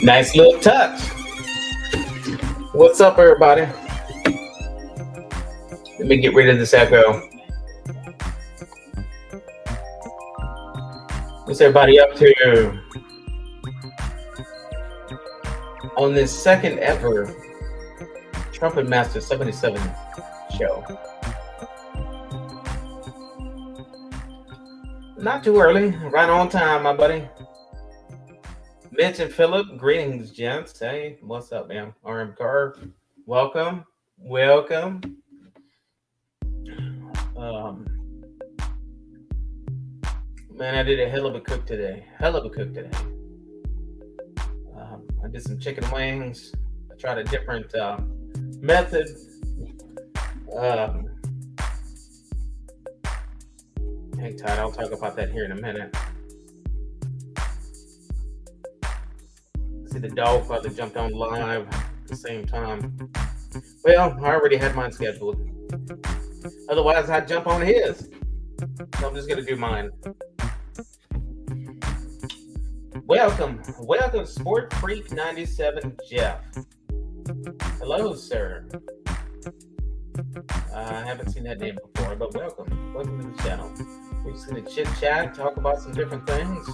Nice little touch. What's up, everybody? Let me get rid of this echo. What's everybody up to on this second ever Trumpetmaster77 show? Not too early, right on time, my buddy. Mitch and Philip, greetings, gents. Hey, what's up, man? RM Carr, welcome. Man, I did a hell of a cook today. I did some chicken wings. I tried a different method. Hang tight, I'll talk about that here in a minute. See, the dog father jumped on live at the same time. Well, I already had mine scheduled. Otherwise, I'd jump on his. So I'm just going to do mine. Welcome, Sport Freak 97 Jeff. Hello, sir. I haven't seen that name before, but welcome. Welcome to the channel. We're just going to chit chat, talk about some different things.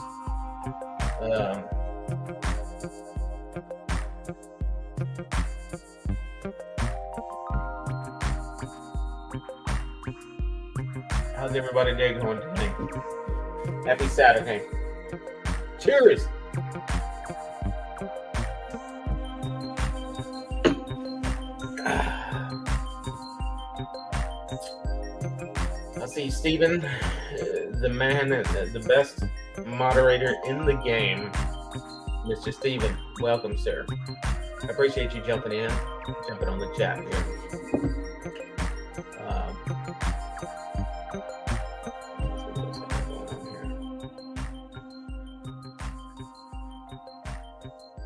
How's everybody day going today? Happy Saturday. Cheers. I see Steven, the man, the best moderator in the game. Mr. Steven, welcome, sir. I appreciate you jumping on the chat here.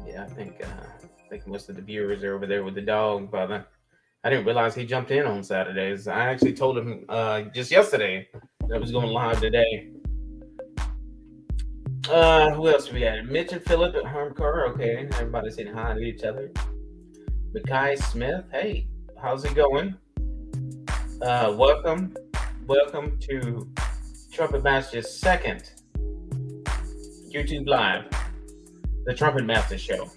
Yeah, I think most of the viewers are over there with the dog, but I didn't realize he jumped in on Saturdays. I actually told him just yesterday that I was going live today. Who else we got? Mitch and Philip at Harmcar. Okay, everybody saying hi to each other. Mackay Smith. Hey, how's it going? Welcome to Trumpetmaster's second YouTube Live, the Trumpetmaster Show.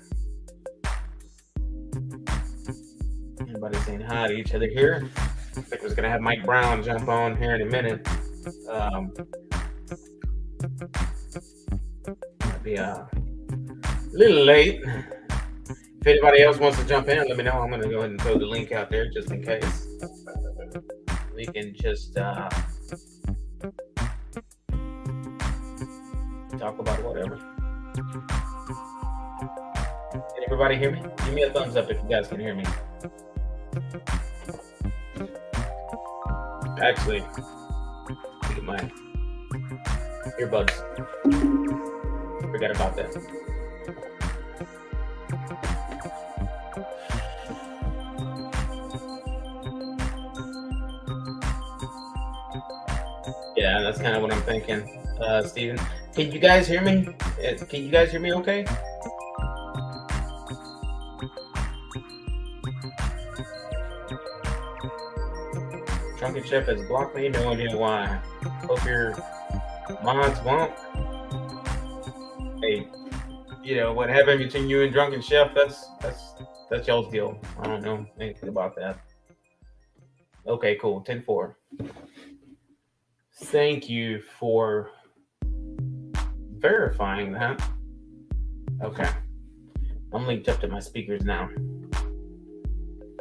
Everybody saying hi to each other here. I think we're gonna have Mike Brown jump on here in a minute. Might be a little late. If anybody else wants to jump in, let me know. I'm gonna go ahead and throw the link out there just in case. We can just talk about whatever. Can everybody hear me? Give me a thumbs up if you guys can hear me. Actually, look at my earbuds. Forget about that. Yeah, that's kind of what I'm thinking. Steven, can you guys hear me? Can you guys hear me okay? Drunken Chef has blocked me. No idea why. Hope your mods won't. Hey, what happened between you and Drunken Chef? That's y'all's deal. I don't know anything about that. Okay, cool. 10-4. Thank you for verifying that. Okay, I'm linked up to my speakers now.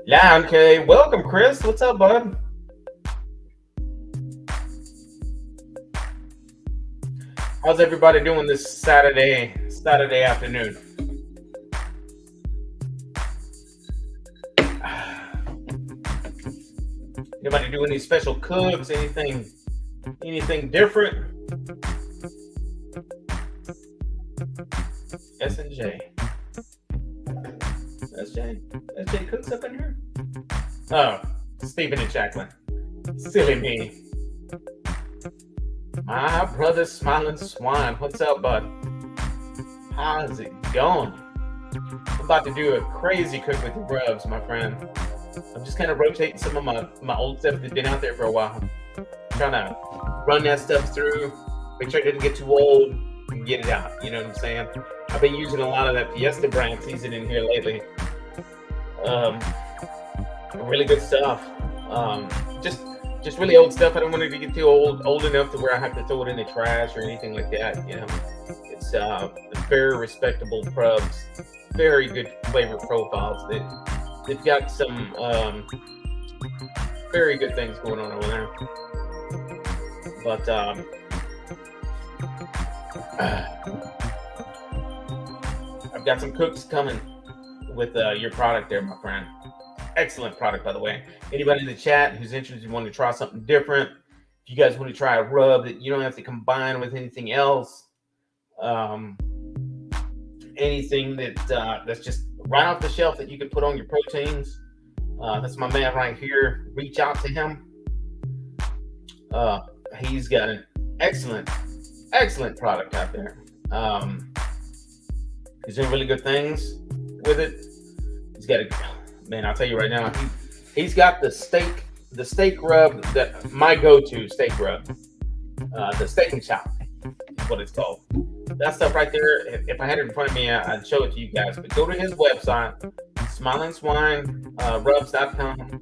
Yeah, okay. Welcome, Chris. What's up, bud? How's everybody doing this Saturday afternoon? Anybody do any special cooks? Anything different? S&J. SJ cooks up in here? Oh, Stephen and Jacqueline. Silly me. My brother Smiling Swine. What's up, bud? How's it going? I'm about to do a crazy cook with the rubs, my friend. I'm just kind of rotating some of my old stuff that's been out there for a while. Trying to run that stuff through, make sure it didn't get too old, and get it out. You know what I'm saying? I've been using a lot of that Fiesta brand seasoning here lately. Really good stuff. Just really old stuff. I don't want it to get too old enough to where I have to throw it in the trash or anything like that. You know, it's very respectable rubs, very good flavor profiles. They've got some very good things going on over there. But I've got some cooks coming with your product there, my friend. Excellent product, by the way. Anybody in the chat who's interested, you want to try something different, if you guys want to try a rub that you don't have to combine with anything else, anything that's just right off the shelf that you can put on your proteins, that's my man right here. Reach out to him. He's got an excellent product out there. He's doing really good things with it. He's got man, I'll tell you right now, he's got the steak rub, that my go-to steak rub, the steak and chop is what it's called. That stuff right there, if I had it in front of me, I'd show it to you guys. But go to his website, smilengswine.rubs.com,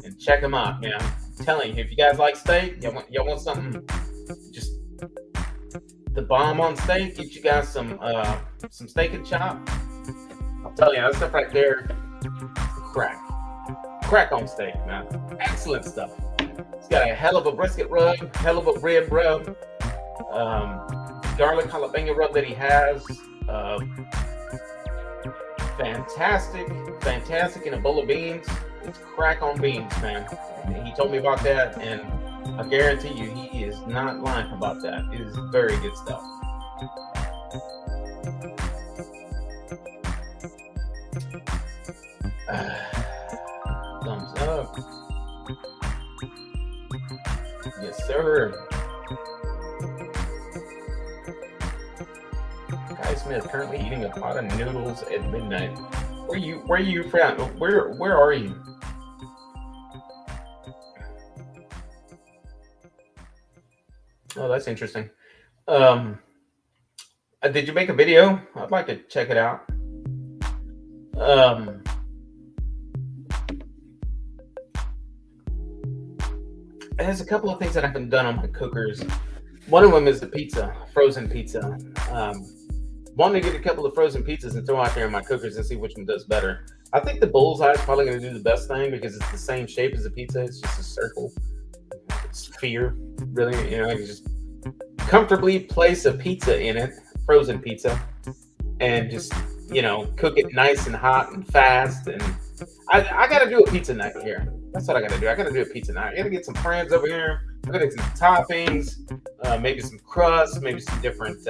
and check him out, man. I'm telling you, if you guys like steak, y'all want something, just the bomb on steak, get you guys some steak and chop. I'll tell you, that stuff right there, crack on steak, man. Excellent stuff. It's got a hell of a brisket rub, hell of a rib rub, garlic jalapeno rub that he has. Fantastic in a bowl of beans. It's crack on beans, man. He told me about that, and I guarantee you he is not lying about that. It is very good stuff. Thumbs up. Yes, sir. Guy Smith currently eating a pot of noodles at midnight. Where are you from? Where are you? Oh, that's interesting. Did you make a video? I'd like to check it out. There's a couple of things that I haven't done on my cookers. One of them is the pizza, frozen pizza. Wanted to get a couple of frozen pizzas and throw out there in my cookers and see which one does better. I think the bullseye is probably going to do the best thing because it's the same shape as a pizza. It's just a circle. Sphere, really. You know, you just comfortably place a pizza in it, frozen pizza, and just, you know, cook it nice and hot and fast. And I got to do a pizza night here. That's what I got to do. I got to do a pizza night. I got to get some friends over here. I got to get some toppings, maybe some crust, maybe some different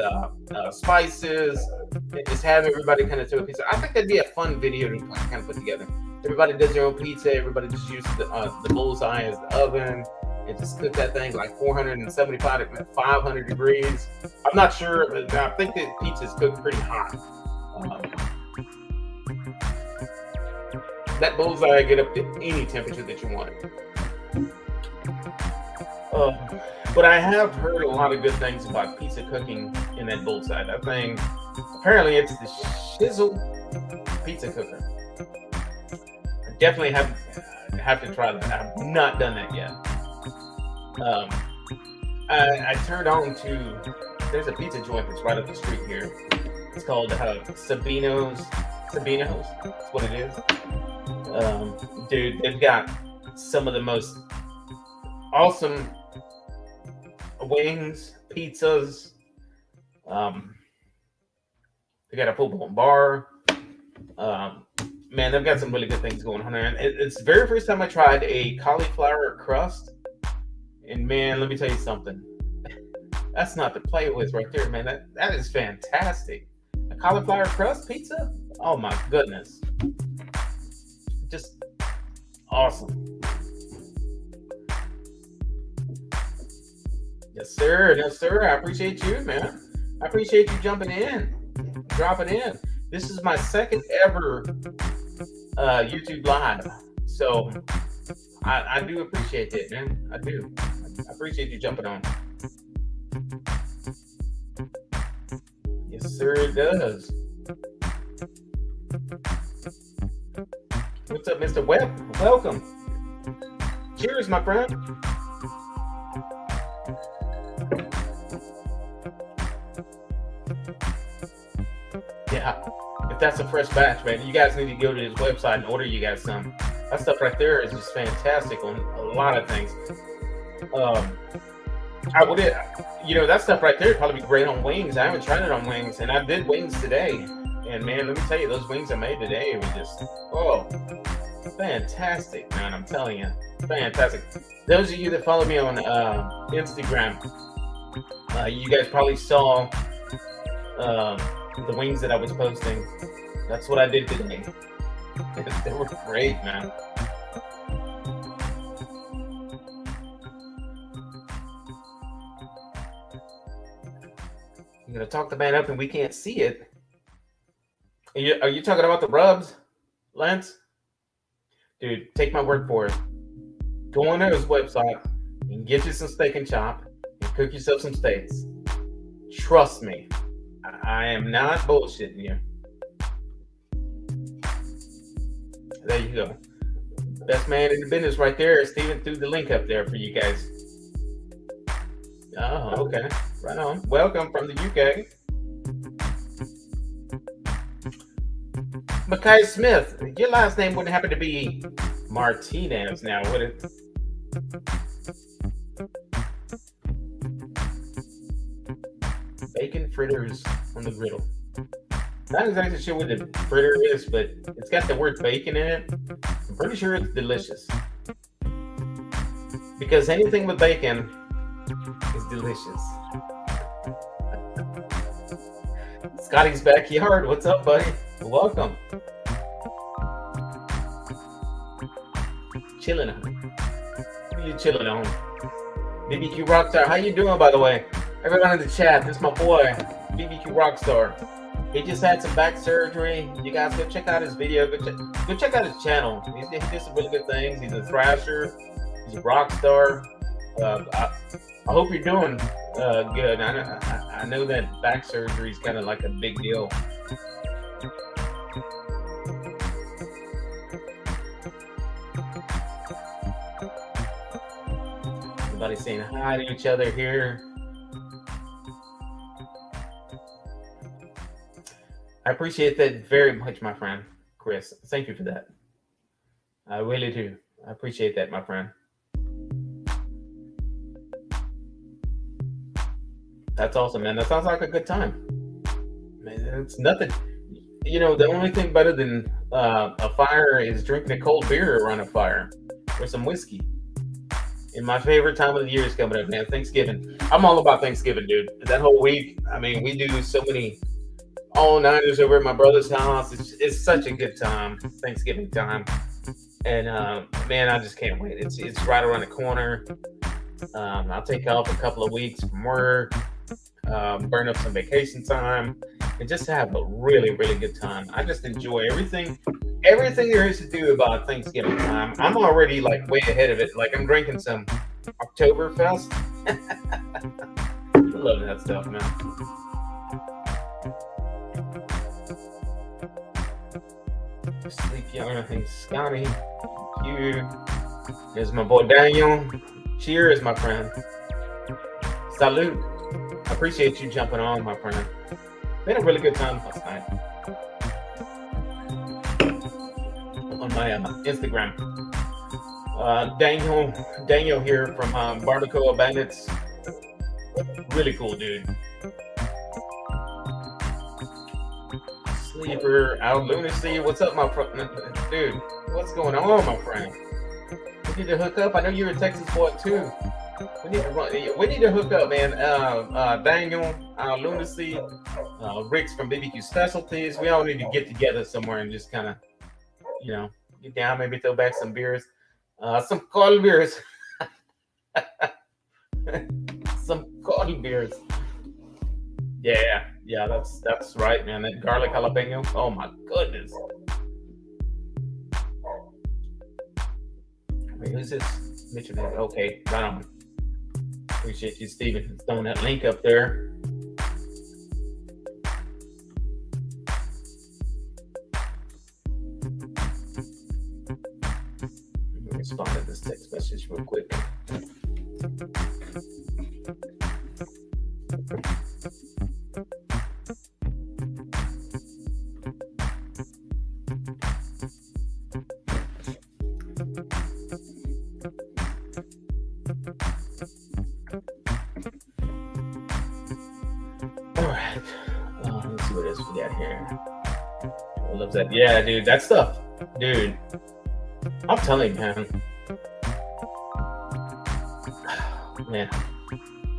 spices, and just have everybody kind of do a pizza. I think that'd be a fun video to kind of put together. Everybody does their own pizza. Everybody just uses the bullseye as the oven and just cook that thing like 475 to 500 degrees. I'm not sure, but I think that pizza's cooked pretty hot. That bullseye get up to any temperature that you want. But I have heard a lot of good things about pizza cooking in that bullseye. That thing, apparently it's the Shizzle pizza cooker. I definitely have to try that. I have not done that yet. I turned on to, there's a pizza joint that's right up the street here. It's called Sabino's. That's what it is. Dude, they've got some of the most awesome wings, pizzas. They got a full-blown bar. Man, they've got some really good things going on there. And it's the very first time I tried a cauliflower crust. And man, let me tell you something. That's not to play with right there, man. That is fantastic. A cauliflower crust pizza? Oh my goodness. Just awesome. Yes, sir. Yes, sir. I appreciate you, man. I appreciate you jumping in, dropping in. This is my second ever YouTube live. So I do appreciate it, man. I do. I appreciate you jumping on. Yes, sir, it does. What's up, Mr. Webb? Welcome. Cheers, my friend. Yeah, if that's a fresh batch, man, you guys need to go to his website and order you guys some. That stuff right there is just fantastic on a lot of things. I would, that stuff right there would probably be great on wings. I haven't tried it on wings, and I did wings today. And man, let me tell you, those wings I made today were just, fantastic, man. I'm telling you, fantastic. Those of you that follow me on Instagram, you guys probably saw the wings that I was posting. That's what I did today. They were great, man. You're gonna talk the man up and we can't see it. Are you talking about the rubs, Lance? Dude, take my word for it. Go on his website and get you some steak and chop and cook yourself some steaks. Trust me, I am not bullshitting you. There you go. Best man in the business right there. Steven threw the link up there for you guys. Oh, okay. Right on. Welcome from the UK. Mackay Smith, your last name wouldn't happen to be Martinez now, would it? Bacon fritters on the griddle. Not exactly sure what the fritter is, but it's got the word bacon in it. I'm pretty sure it's delicious. Because anything with bacon is delicious. Scotty's backyard. What's up, buddy? Welcome. Chilling on. What are you chilling on? BBQ Rockstar. How you doing, by the way? Everyone in the chat. This is my boy, BBQ Rockstar. He just had some back surgery. You guys go check out his video. Go check out his channel. He did some really good things. He's a thrasher. He's a rock star. I hope you're doing good. I know that back surgery is kind of like a big deal. Everybody saying hi to each other here. I appreciate that very much, my friend, Chris. Thank you for that. I really do. I appreciate that, my friend. That's awesome, man. That sounds like a good time. Man, it's nothing. The only thing better than a fire is drinking a cold beer around a fire or some whiskey. And my favorite time of the year is coming up, man. Thanksgiving. I'm all about Thanksgiving, dude. That whole week, I mean, we do so many all-nighters over at my brother's house. It's such a good time, Thanksgiving time. And, man, I just can't wait. It's right around the corner. I'll take off a couple of weeks from work, burn up some vacation time, and just have a really, really good time. I just enjoy everything there is to do about Thanksgiving time. I'm already like way ahead of it. Like I'm drinking some Oktoberfest. I love that stuff, man. Sleep young, I think Scotty. You. There's my boy Daniel. Cheers, my friend. Salute. I appreciate you jumping on, my friend. We had a really good time last night. On my Instagram. Daniel here from Barbacoa Bandits. Really cool dude. Sleeper, Out Lunacy. What's up, my friend? Dude, what's going on, my friend? We need to hook up. I know you're a Texas boy too. We need to hook up, man. Daniel, Lunacy, Rick's from BBQ Specialties. We all need to get together somewhere and just kind of, get down, maybe throw back some beers. Some cold beers. Some cold beers. Yeah, that's right, man. That garlic jalapeno. Oh my goodness. Wait, who's this? Mitchell. Okay, right on. Appreciate you, Steven, throwing that link up there. Let me respond to this text message real quick. Let's see what else we got here. I love that. Yeah, dude, that stuff, dude. I'm telling you, man.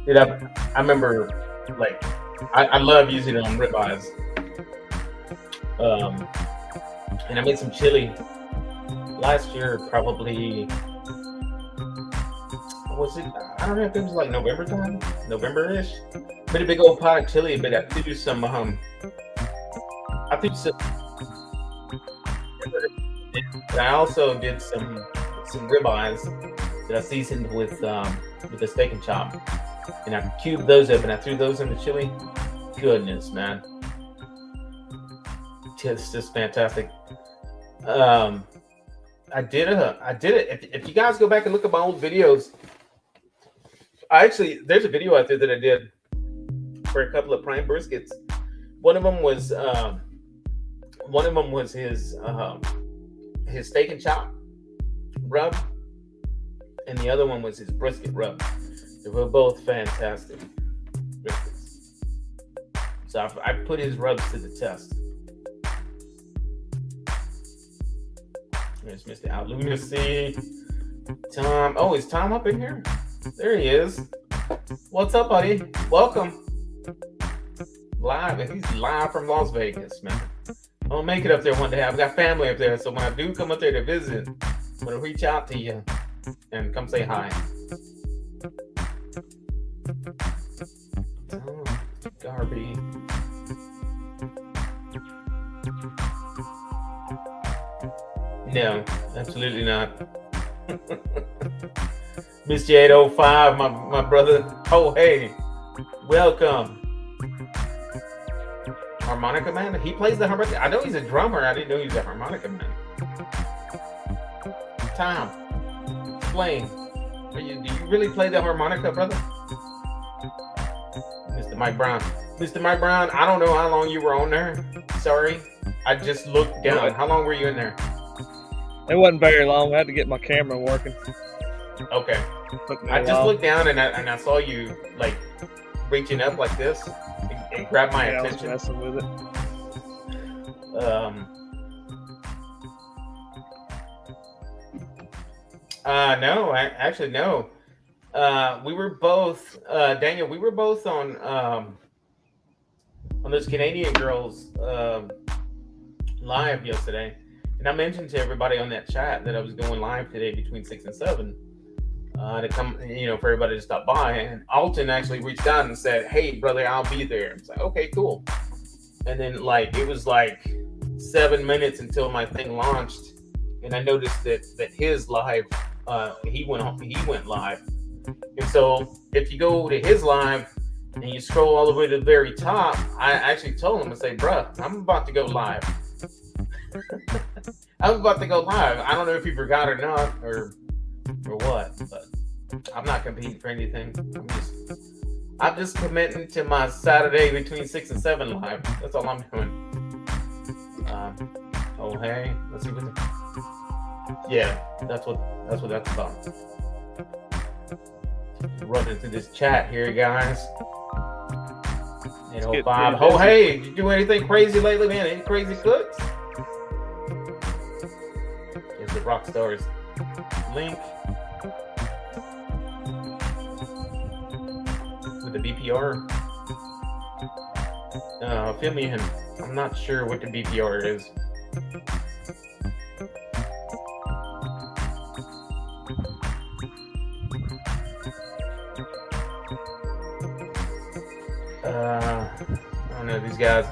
Dude, I remember, like, I love using it on ribeyes. And I made some chili last year, probably. Was it? I don't know if it was like November time, November-ish. Made a big old pot of chili, but I threw some. I also did some ribeyes that I seasoned with the steak and chop, and I cubed those up and I threw those in the chili. Goodness, man, it's just fantastic. I did it. If you guys go back and look at my old videos, there's a video out there that I did for a couple of prime briskets. One of them was his steak and chop rub, and the other one was his brisket rub. They were both fantastic briskets. So I put his rubs to the test. There's Mr. Al Lunacy. Tom. Oh, is Tom up in here? There he is. What's up, buddy? Welcome. Live. He's live from Las Vegas, man. I'll make it up there one day. I've got family up there, so when I do come up there to visit, I'm gonna reach out to you and come say hi. Oh, Garby. No, absolutely not. Mr. 805, my brother. Oh, hey, welcome. Harmonica man? He plays the harmonica. I know he's a drummer. I didn't know he was a harmonica man. Tom, explain. Do you really play the harmonica, brother? Mr. Mike Brown. Mr. Mike Brown, I don't know how long you were on there. Sorry. I just looked down. How long were you in there? It wasn't very long. I had to get my camera working. Okay. I just looked down and I saw you like reaching up like this and grabbed my attention. I was messing with it. No, actually no. We were both Daniel. We were both on those Canadian girls live yesterday. And I mentioned to everybody on that chat that I was going live today between 6 and 7 to come, for everybody to stop by. And Alton actually reached out and said, "Hey, brother, I'll be there." I was like, "Okay, cool." And then it was 7 minutes until my thing launched, and I noticed that his live, he went live. And so if you go to his live and you scroll all the way to the very top, I actually told him, I say, "Bruh, I'm about to go live." I was about to go live. I don't know if you forgot or not, or what, but I'm not competing for anything. I'm just committing to my Saturday between 6 and 7 live. That's all I'm doing. Oh hey, let's see what. Yeah, that's what that's about. Running through this chat here, guys. 805. Oh hey, did you do anything crazy lately, man? Any crazy cooks? Here's the Rockstars link with the BPR. Fill me in. I'm not sure what the BPR is. know these guys.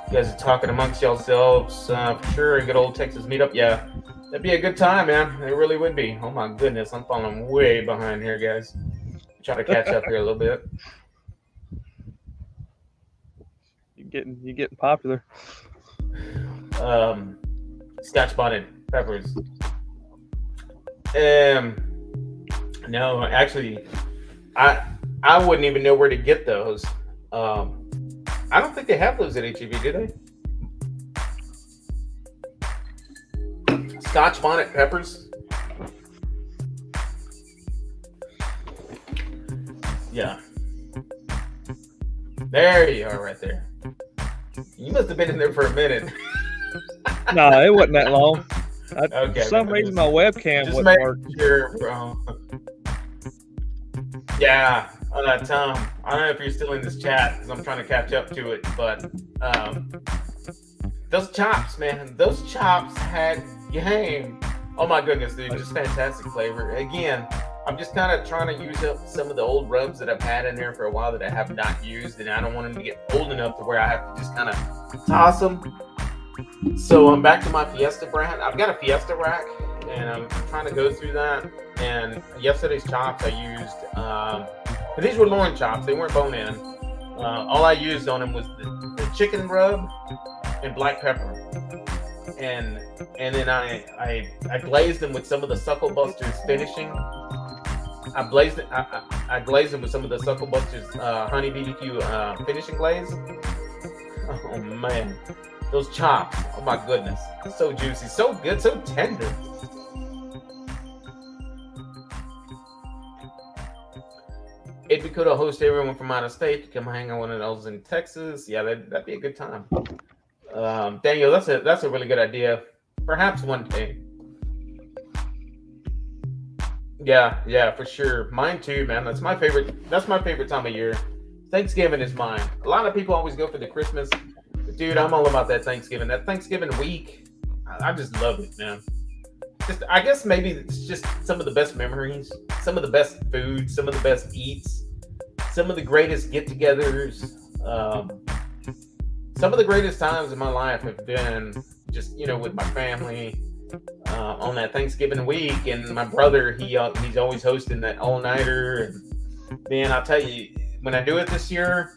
You guys are talking amongst yourselves for sure. A good old Texas meetup. Yeah, that'd be a good time, man. It really would be. Oh my goodness, I'm falling way behind here, guys. Try to catch up here a little bit. You're getting popular. Scotch bonnet peppers. No, actually, I wouldn't even know where to get those. I don't think they have those at HEB, do they? Scotch bonnet peppers. Yeah. There you are, right there. You must have been in there for a minute. No, it wasn't that long. Okay. For some reason, my webcam wouldn't work. Sure, bro. Yeah, Tom. I don't know if you're still in this chat because I'm trying to catch up to it, but those chops, man, those chops had game. Oh my goodness, dude, just fantastic flavor. Again, I'm just kind of trying to use up some of the old rubs that I've had in there for a while that I have not used, and I don't want them to get old enough to where I have to just kind of toss them. So I'm back to my Fiesta brand. I've got a Fiesta rack, and I'm trying to go through that. And yesterday's chops I used, these were loin chops. They weren't bone-in. All I used on them was the chicken rub and black pepper. And then I glazed them with some of the Suckle Busters finishing. I glazed them with some of the Suckle Busters honey BBQ finishing glaze. Oh man. Those chops, oh my goodness, so juicy, so good, so tender. It'd be cool to host everyone from out of state to come hang on one of those in Texas. Yeah, that'd be a good time. Daniel, that's a really good idea. Perhaps one day. Yeah, for sure. Mine too, man. That's my favorite time of year. Thanksgiving is mine. A lot of people always go for the Christmas. Dude, I'm all about that Thanksgiving. That Thanksgiving week, I just love it, man. I guess maybe it's just some of the best memories, some of the best food, some of the best eats, some of the greatest get-togethers. Some of the greatest times in my life have been just, with my family on that Thanksgiving week. And my brother, he's always hosting that all-nighter. And man, I'll tell you, when I do it this year,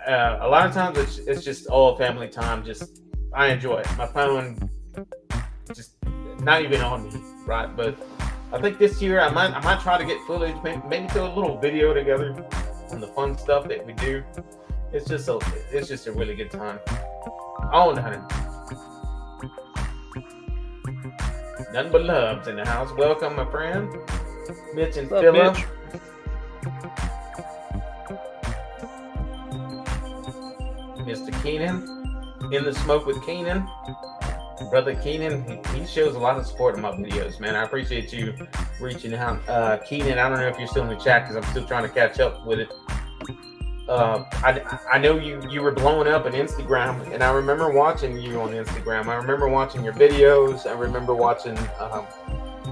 a lot of times it's just all family time. Just I enjoy it. My phone just not even on me, right? But I think this year I might try to get footage, maybe do a little video together on the fun stuff that we do. It's just a really good time. All night. Nothing but loves in the house. Welcome, my friend, Mitch and Philip. Mr. Keenan, in the smoke with Keenan. Brother Keenan, he shows a lot of support in my videos, man. I appreciate you reaching out. Keenan, I don't know if you're still in the chat because I'm still trying to catch up with it. I know you were blowing up on Instagram, and I remember watching you on Instagram. I remember watching your videos. I remember watching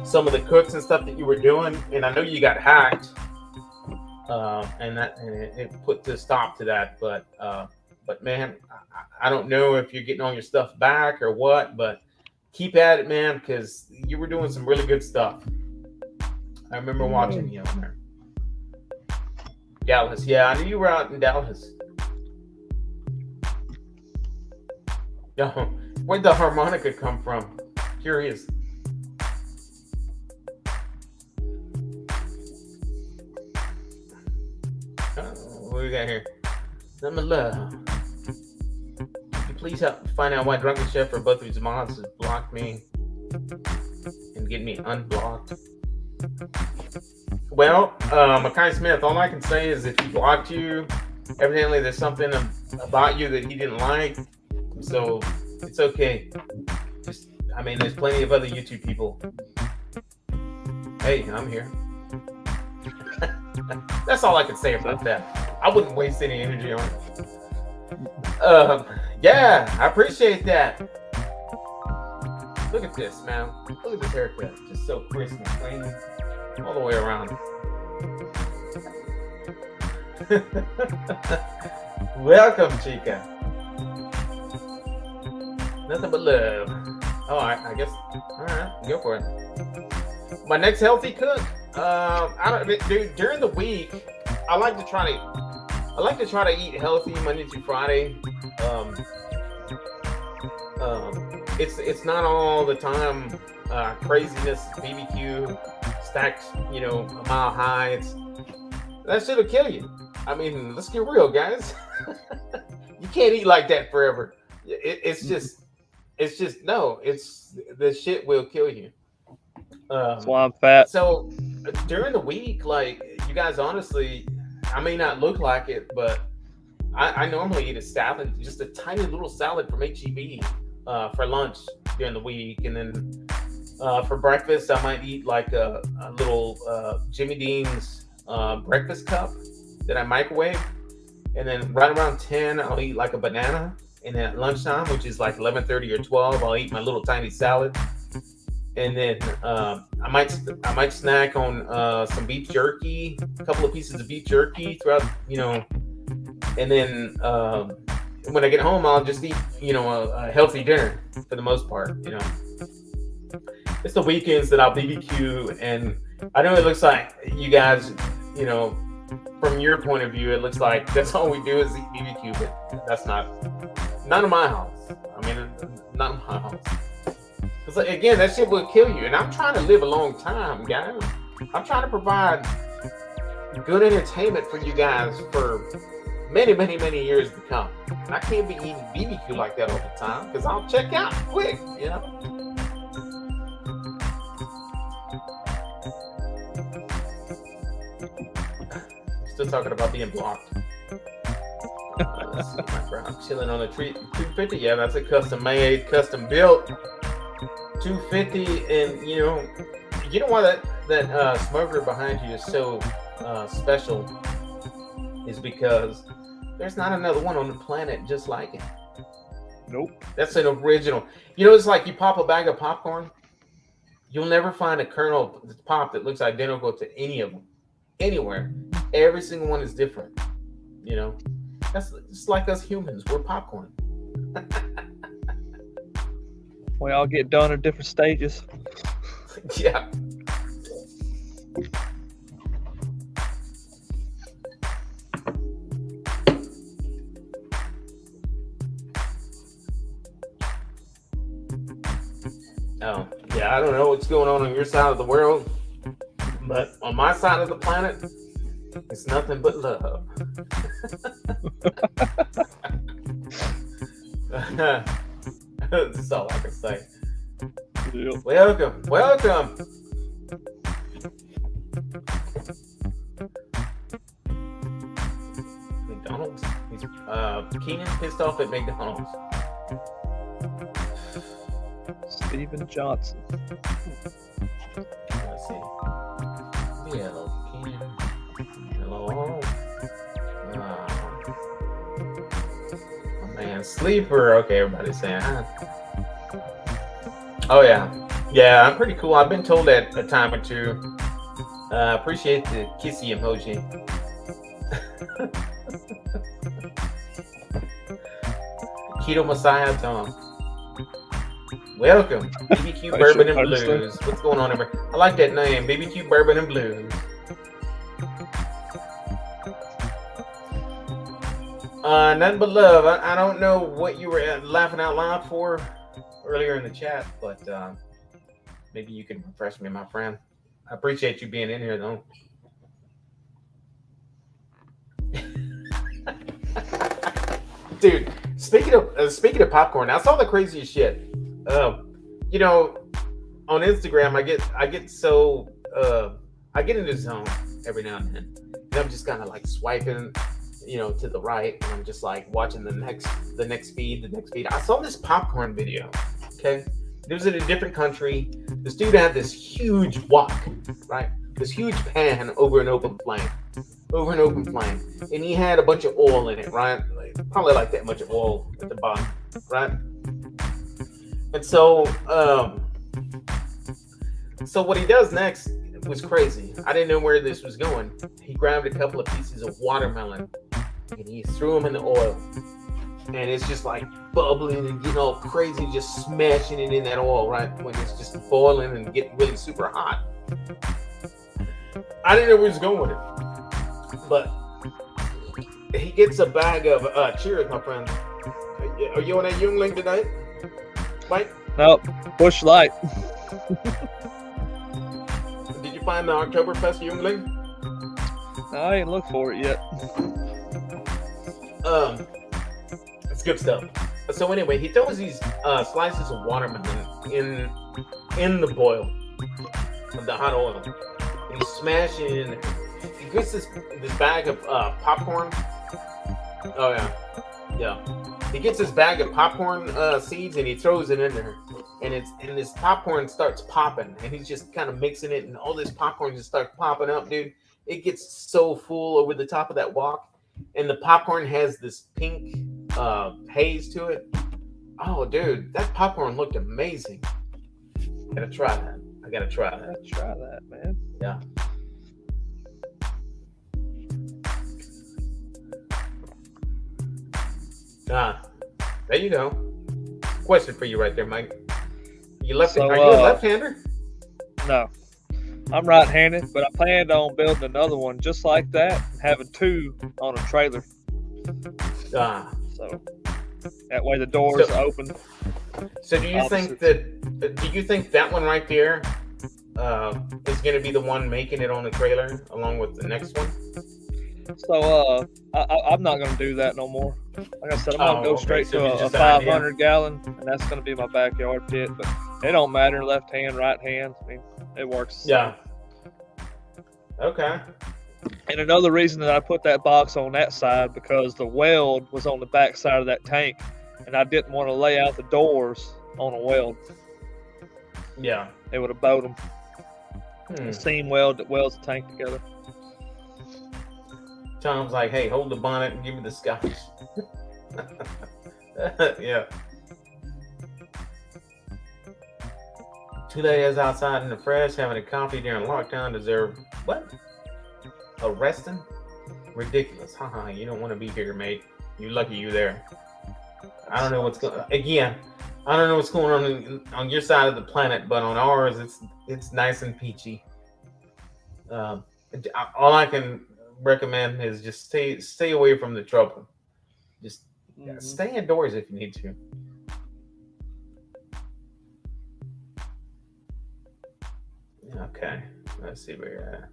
some of the cooks and stuff that you were doing, and I know you got hacked, and it put a stop to that. But man, I don't know if you're getting all your stuff back or what, but keep at it, man, because you were doing some really good stuff. I remember watching you on there. Dallas, yeah, I knew you were out in Dallas. Yo, where'd the harmonica come from? Curious. What we got here? Number love. Please help find out why Drunken Chef or both of his mods has blocked me and get me unblocked. Well, Mackay Smith, all I can say is if he blocked you, evidently there's something about you that he didn't like. So it's okay. There's plenty of other YouTube people. Hey, I'm here. That's all I can say about that. I wouldn't waste any energy on it. Yeah, I appreciate that. Look at this, man. Look at this haircut. Just so crisp and clean all the way around. Welcome, Chica. Nothing but love. All right, I guess. All right, go for it. My next healthy cook. During the week, I like to try to eat healthy Monday through Friday. It's not all the time craziness, BBQ, stacked, a mile high. That shit'll kill you. I mean, let's get real, guys. You can't eat like that forever. It's the shit will kill you. That's why I'm fat. So during the week, like, you guys, honestly, I may not look like it, but I normally eat a salad, just a tiny little salad from HEB for lunch during the week, and then for breakfast, I might eat like a little Jimmy Dean's breakfast cup that I microwave, and then right around 10, I'll eat like a banana, and then at lunchtime, which is like 11:30 or 12, I'll eat my little tiny salad, and then I might snack on some beef jerky, a couple of pieces of beef jerky throughout, and then when I get home, I'll just eat, a healthy dinner for the most part. It's the weekends that I'll BBQ, and I know it looks like you guys, from your point of view, it looks like that's all we do is eat BBQ, but that's none of my house. I mean, not in my house. Because again, that shit will kill you, and I'm trying to live a long time, guys. I'm trying to provide good entertainment for you guys for many, many, many years to come. And I can't be eating BBQ like that all the time because I'll check out quick, Still talking about being blocked. Let's see, my bro, I'm chilling on a tree. 250, yeah, that's a custom made, custom built 250, and you know why that smoker behind you is so special is because there's not another one on the planet just like it. Nope. That's an original. It's like you pop a bag of popcorn. You'll never find a kernel pop that looks identical to any of them anywhere. Every single one is different. That's just like us humans. We're popcorn. We all get done at different stages. Yeah. Oh, yeah, I don't know what's going on your side of the world, but on my side of the planet, it's nothing but love. That's all I can say. Yeah. Welcome. McDonald's. Keenan pissed off at McDonald's. Steven Johnson. Let's see. Hello, Keenan. Hello. Oh man, sleeper. Okay, everybody's saying hi. Oh yeah, I'm pretty cool. I've been told that a time or two. Appreciate the kissy emoji. Keto Messiah Tom. Welcome, BBQ Bourbon and Blues. What's going on over? I like that name, BBQ Bourbon and Blues. Nothing but love. I don't know what you were laughing out loud for earlier in the chat, but maybe you can refresh me, my friend. I appreciate you being in here, though. Dude, speaking of popcorn, I saw the craziest shit. On Instagram, I get so I get in the zone every now and then, and I'm just kind of like swiping, to the right, and I'm just like watching the next feed. I saw this popcorn video. Okay, it was in a different country. This dude had this huge wok, right? This huge pan over an open flame, and he had a bunch of oil in it, right? Probably like that much oil at the bottom, right? And so what he does next was crazy. I didn't know where this was going. He grabbed a couple of pieces of watermelon, and he threw them in the oil, and it's just like bubbling and getting all crazy, just smashing it in that oil right when it's just boiling and getting really super hot. I didn't know where he was going with it, but he gets a bag of cheers, my friend. Are you on that Youngling tonight, Mike? Nope. Bush Light. Did you find the Oktoberfest Youngling? No, I ain't looked for it yet. It's good stuff. So anyway, he throws these slices of watermelon in the boil of the hot oil. And he's smashing it in there. He gets this bag of popcorn. Oh yeah. He gets this bag of popcorn seeds and he throws it in there. And this popcorn starts popping, and he's just kind of mixing it, and all this popcorn just starts popping up, dude. It gets so full over the top of that wok, and the popcorn has this pink haze to it. Oh, dude, that popcorn looked amazing. I gotta try that. Let's try that, man. Yeah. There you go. Question for you right there, Mike. Are you a left-hander? No. I'm right-handed, but I planned on building another one just like that and having two on a trailer. So that way the doors open. So do you think that one right there is going to be the one making it on the trailer along with the next one? So I'm not going to do that no more. Like I said, I'm going to go straight to a 500 gallon, and that's going to be my backyard pit. But it don't matter, left hand, right hand. I mean, it works. Yeah. Okay. And another reason that I put that box on that side, because the weld was on the back side of that tank, and I didn't want to lay out the doors on a weld. Yeah. It would have bowed them. The seam weld that welds the tank together. Tom's like, hey, hold the bonnet and give me the scotch. Yeah. 2 days outside in the fresh, having a coffee during lockdown deserve what? Arresting? Ridiculous. Haha, you don't want to be here, mate. You're lucky you're there. I don't know what's going on. Again, I don't know what's going on your side of the planet, but on ours, it's nice and peachy. All I can recommend is just stay away from the trouble. Just stay indoors if you need to. Okay, let's see where you're at.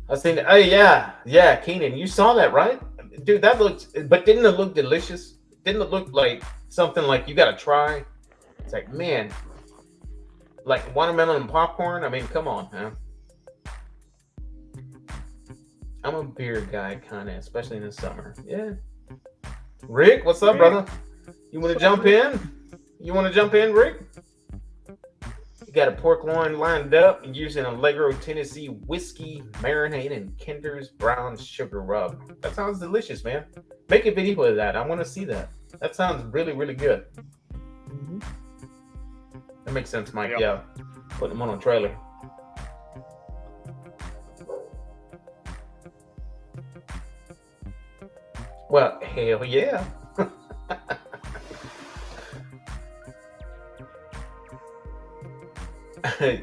I was thinking, oh yeah, Keenan, you saw that, right? Dude, that looked, but didn't it look delicious? Didn't it look like something like you gotta try? It's like, man, like watermelon and popcorn. I mean, come on, man. I'm a beer guy, kind of, especially in the summer. Yeah. Rick, what's up, brother? You want to jump in? Rick? You got a pork loin lined up and using Allegro Tennessee whiskey, marinade, and Kinder's brown sugar rub. That sounds delicious, man. Make a video of that. I want to see that. That sounds really, really good. That makes sense, Mike. Yeah. Put them on a trailer. Well, hell yeah.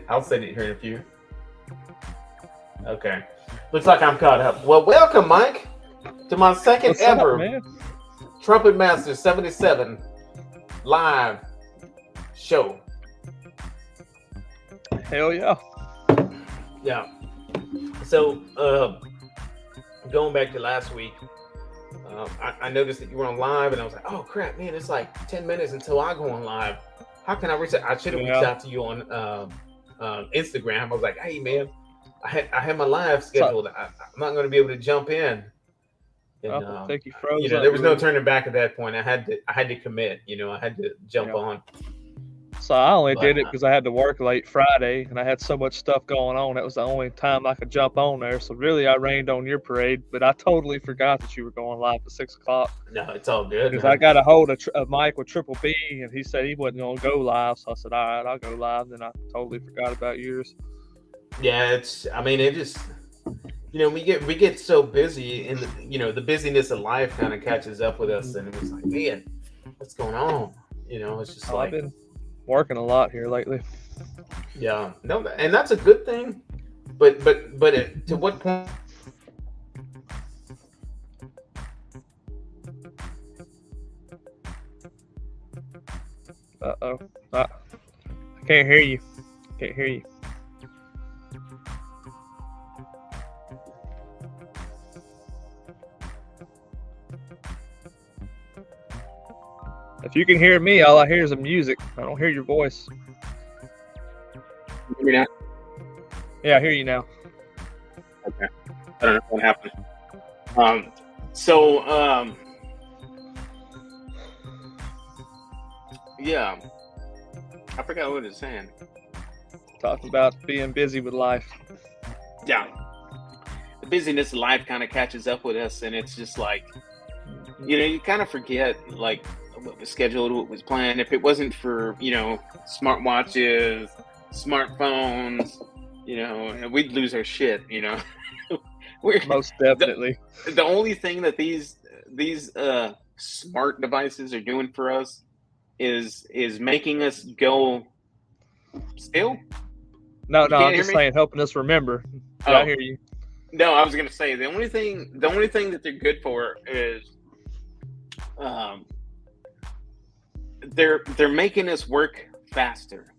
I'll say it here in a few. Okay. Looks like I'm caught up. Well, welcome, Mike, to my second ever Trumpetmaster77 live show. Hell yeah. Yeah. So, going back to last week, I noticed that you were on live, and I was like, oh crap, man, it's like 10 minutes until I go on live. How can I reach out? I should have reached out to you on Instagram. I was like, hey man, I had my live scheduled. I'm not going to be able to jump in. And, I think you froze. There was no turning back at that point. I had to commit. I had to jump on. So I only did it because I had to work late Friday, and I had so much stuff going on. That was the only time I could jump on there. So really, I rained on your parade, but I totally forgot that you were going live at 6 o'clock. No, it's all good. Because I got a hold of Mike with Triple B, and he said he wasn't going to go live. So I said, all right, I'll go live. Then I totally forgot about yours. Yeah, it we get so busy, and the busyness of life kind of catches up with us, and it was like, man, what's going on? It's just I've like, been working a lot here lately. yeah, no, and that's a good thing. But to what point? Uh-oh. I can't hear you. Can't hear you. If you can hear me, all I hear is the music. I don't hear your voice. Hear me now? Yeah, I hear you now. Okay. I don't know what happened. So, yeah, I forgot what it was saying. Talking about being busy with life. Yeah, the busyness of life kind of catches up with us, and it's just like, you kind of forget like what was scheduled, what was planned. If it wasn't for smartwatches, smartphones, we'd lose our shit. We're Most definitely. the only thing that these smart devices are doing for us is making us go still. No, You I'm can't hear just me? saying, helping us remember. Yeah, I hear you. No, I was gonna say the only thing that they're good for is they're making us work faster.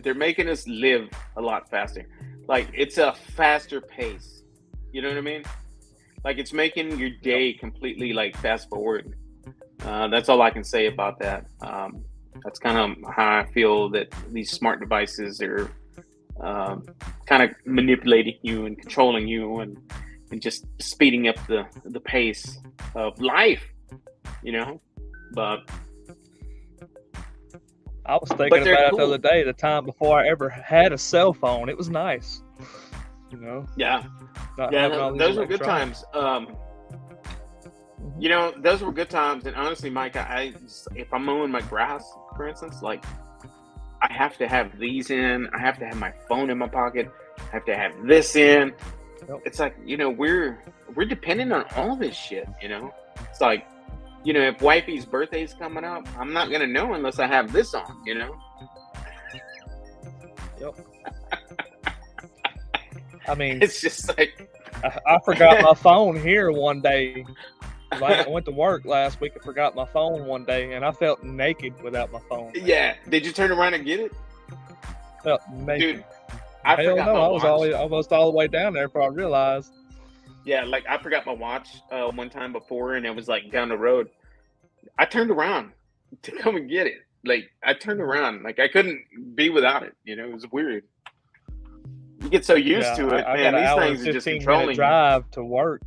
They're making us live a lot faster. Like, it's a faster pace. You know what I mean? Like, it's making your day completely like fast forward. That's all I can say about that. That's kind of how I feel that these smart devices are kind of manipulating you and controlling you, and just speeding up the pace of life. But I was thinking about it the other day, the time before I ever had a cell phone. It was nice. Yeah. Those were good times. Those were good times. And honestly, Mike, if I'm mowing my grass, for instance, like, I have to have these in. I have to have my phone in my pocket. I have to have this in. Yep. It's like, we're dependent on all this shit. It's like, if wifey's birthday's coming up, I'm not gonna know unless I have this on. Yep. I mean, it's just like I forgot my phone here one day. I went to work last week and forgot my phone one day, and I felt naked without my phone. Yeah. Did you turn around and get it? Felt naked. Dude, I forgot my watch. I was almost all the way down there before I realized. Yeah, like, I forgot my watch one time before, and it was like down the road. I turned around to come and get it. Like, I turned around, like, I couldn't be without it. It was weird. You get so used to it, man. These things are just controlling you. Drive to work.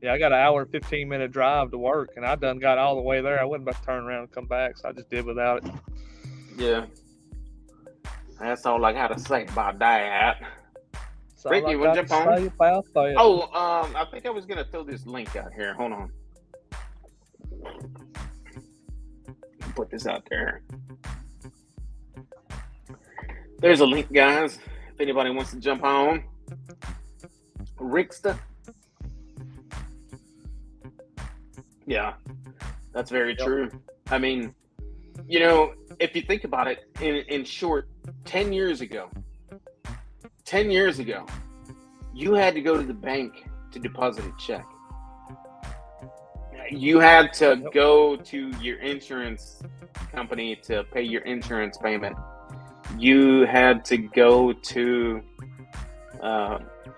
Yeah, I got an hour and 15-minute drive to work, and I done got all the way there. I wasn't about to turn around and come back, so I just did without it. Yeah. That's all I got to say about that. Ricky, you want to jump on? Oh, I think I was going to throw this link out here. Hold on. Put this out there. There's a link, guys. If anybody wants to jump on. Ricksta. Yeah, that's very true. I mean, if you think about it, in short, 10 years ago, you had to go to the bank to deposit a check. You had to go to your insurance company to pay your insurance payment. You had to go to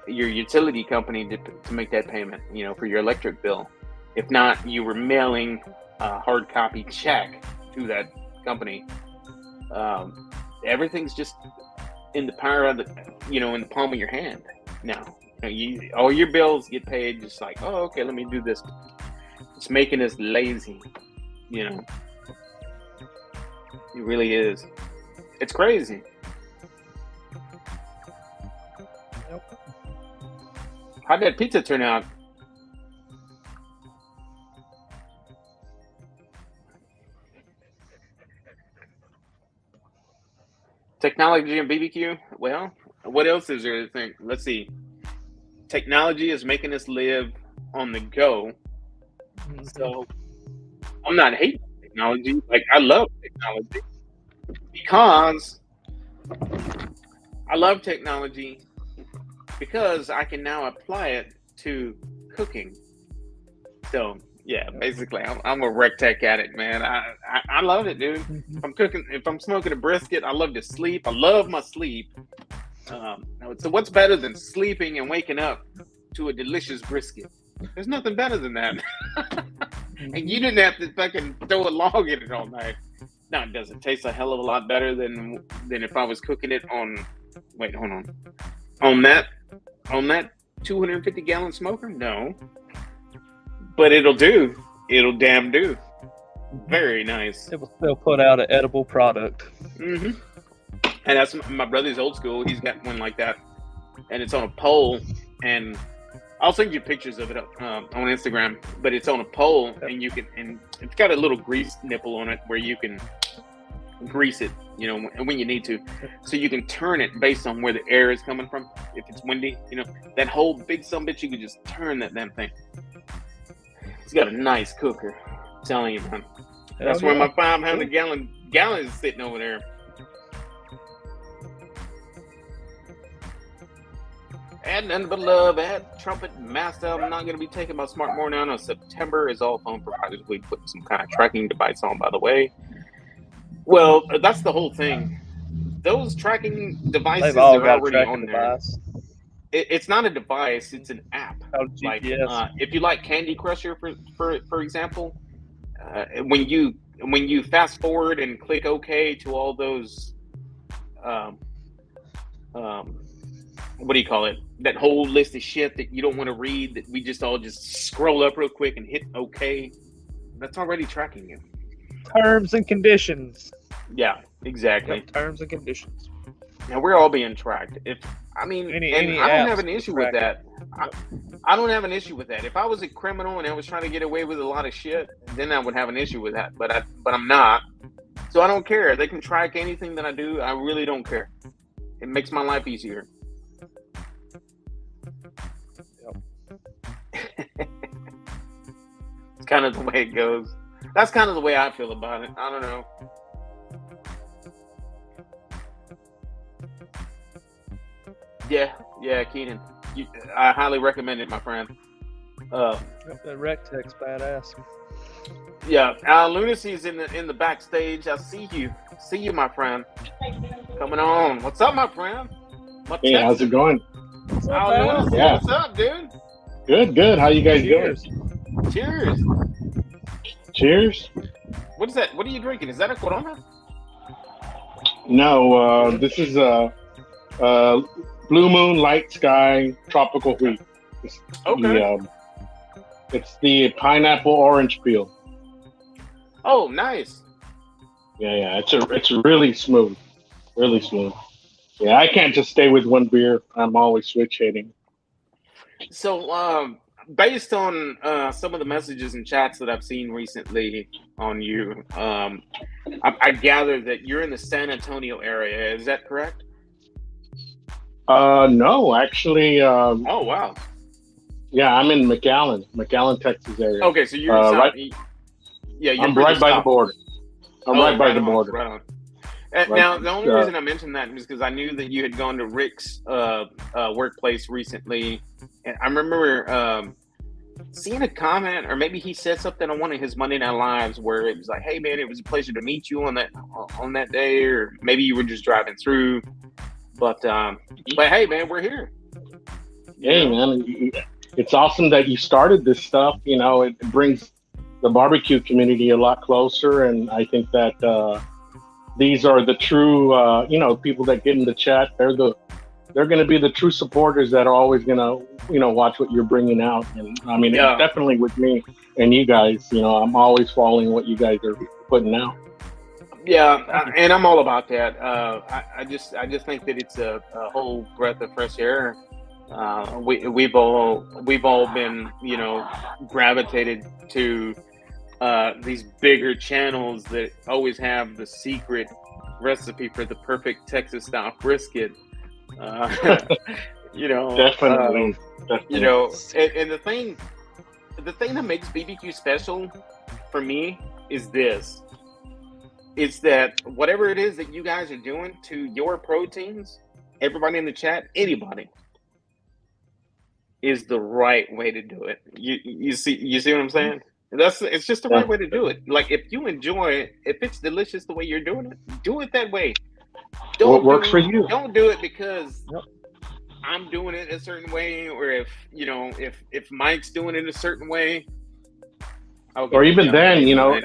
your utility company to make that payment, for your electric bill. If not, you were mailing a hard copy check to that company. Everything's just in the power of in the palm of your hand now. All your bills get paid just like, oh, okay, let me do this. It's making us lazy, It really is. It's crazy. Yep. How'd that pizza turn out? Technology and BBQ? Well, what else is there to think? Let's see. technology is making us live on the go. So I'm not hating technology. Like, I love technology because I can now apply it to cooking. So yeah, basically, I'm a rec tech addict, man. I love it, dude. If I'm smoking a brisket, I love to sleep. I love my sleep. So what's better than sleeping and waking up to a delicious brisket? There's nothing better than that. And you didn't have to fucking throw a log in it all night. Now, does it taste a hell of a lot better than if I was cooking it on? Wait, hold on. On that 250 gallon smoker? No. But it'll do. It'll damn do. Very nice. It will still put out an edible product. Mm-hmm. And that's my brother's old school. He's got one like that, and it's on a pole. And I'll send you pictures of it on Instagram. But it's on a pole, and it's got a little grease nipple on it where you can grease it, when you need to. So you can turn it based on where the air is coming from. If it's windy, that whole big sumbitch, you can just turn that damn thing. It's got a nice cooker. I'm telling you, man. That's where my 500 gallon is sitting over there. Add nothing but love. Add Trumpetmaster. I'm not going to be taking my smart more now on September, as all phone providers will be putting some kind of tracking device on, by the way. Well, that's the whole thing. Those tracking devices are already on there. It's not a device; it's an app. Like if you like Candy Crusher, for example, when you fast forward and click OK to all those, what do you call it? That whole list of shit that you don't want to read, that we just scroll up real quick and hit OK. That's already tracking you. Terms and conditions. Yeah, exactly. Yep, terms and conditions. Now we're all being tracked. I don't have an issue with that. I don't have an issue with that. If I was a criminal and I was trying to get away with a lot of shit, then I would have an issue with that. But I'm not. So I don't care. They can track anything that I do. I really don't care. It makes my life easier. Yep. It's kind of the way it goes. That's kind of the way I feel about it. I don't know. Yeah, Keenan. I highly recommend it, my friend. That rec tech's badass. Yeah, Lunacy's in the backstage. I see you, my friend. Coming on. What's up, my friend? Hey, how's it going? What's up, dude? Good. How you guys doing? Cheers. What is that? What are you drinking? Is that a Corona? No, this is Blue Moon Light Sky Tropical Wheat. It's the pineapple orange peel. Oh, nice. Yeah. It's really smooth. Really smooth. Yeah, I can't just stay with one beer. I'm always switch hitting. So, based on some of the messages and chats that I've seen recently on you, I gather that you're in the San Antonio area. Is that correct? No, actually. Oh, wow. Yeah, I'm in McAllen, Texas area. Okay, so you're right. Yeah, I'm right by the border. Right by the border. Right on. Now, the only reason I mentioned that is because I knew that you had gone to Rick's workplace recently, and I remember seeing a comment, or maybe he said something on one of his Monday Night Lives where it was like, "Hey, man, it was a pleasure to meet you on that day," or maybe you were just driving through. But hey, man, we're here. Hey, man, it's awesome that you started this stuff. It brings the barbecue community a lot closer, and I think that these are the true, people that get in the chat. They're going to be the true supporters that are always going to, watch what you're bringing out. And I mean, It's definitely with me and you guys. I'm always following what you guys are putting out. Yeah, and I'm all about that. I just think that it's a whole breath of fresh air. We've all been, gravitated to these bigger channels that always have the secret recipe for the perfect Texas style brisket. You know, Definitely. you know, and the thing that makes BBQ special for me is this. It's that whatever it is that you guys are doing to your proteins, everybody in the chat, anybody, is the right way to do it. You see what I'm saying? It's just the right way to do it. Like if you enjoy it, if it's delicious the way you're doing it, do it that way. What works for you? Don't do it because I'm doing it a certain way, or if Mike's doing it a certain way, or even then, or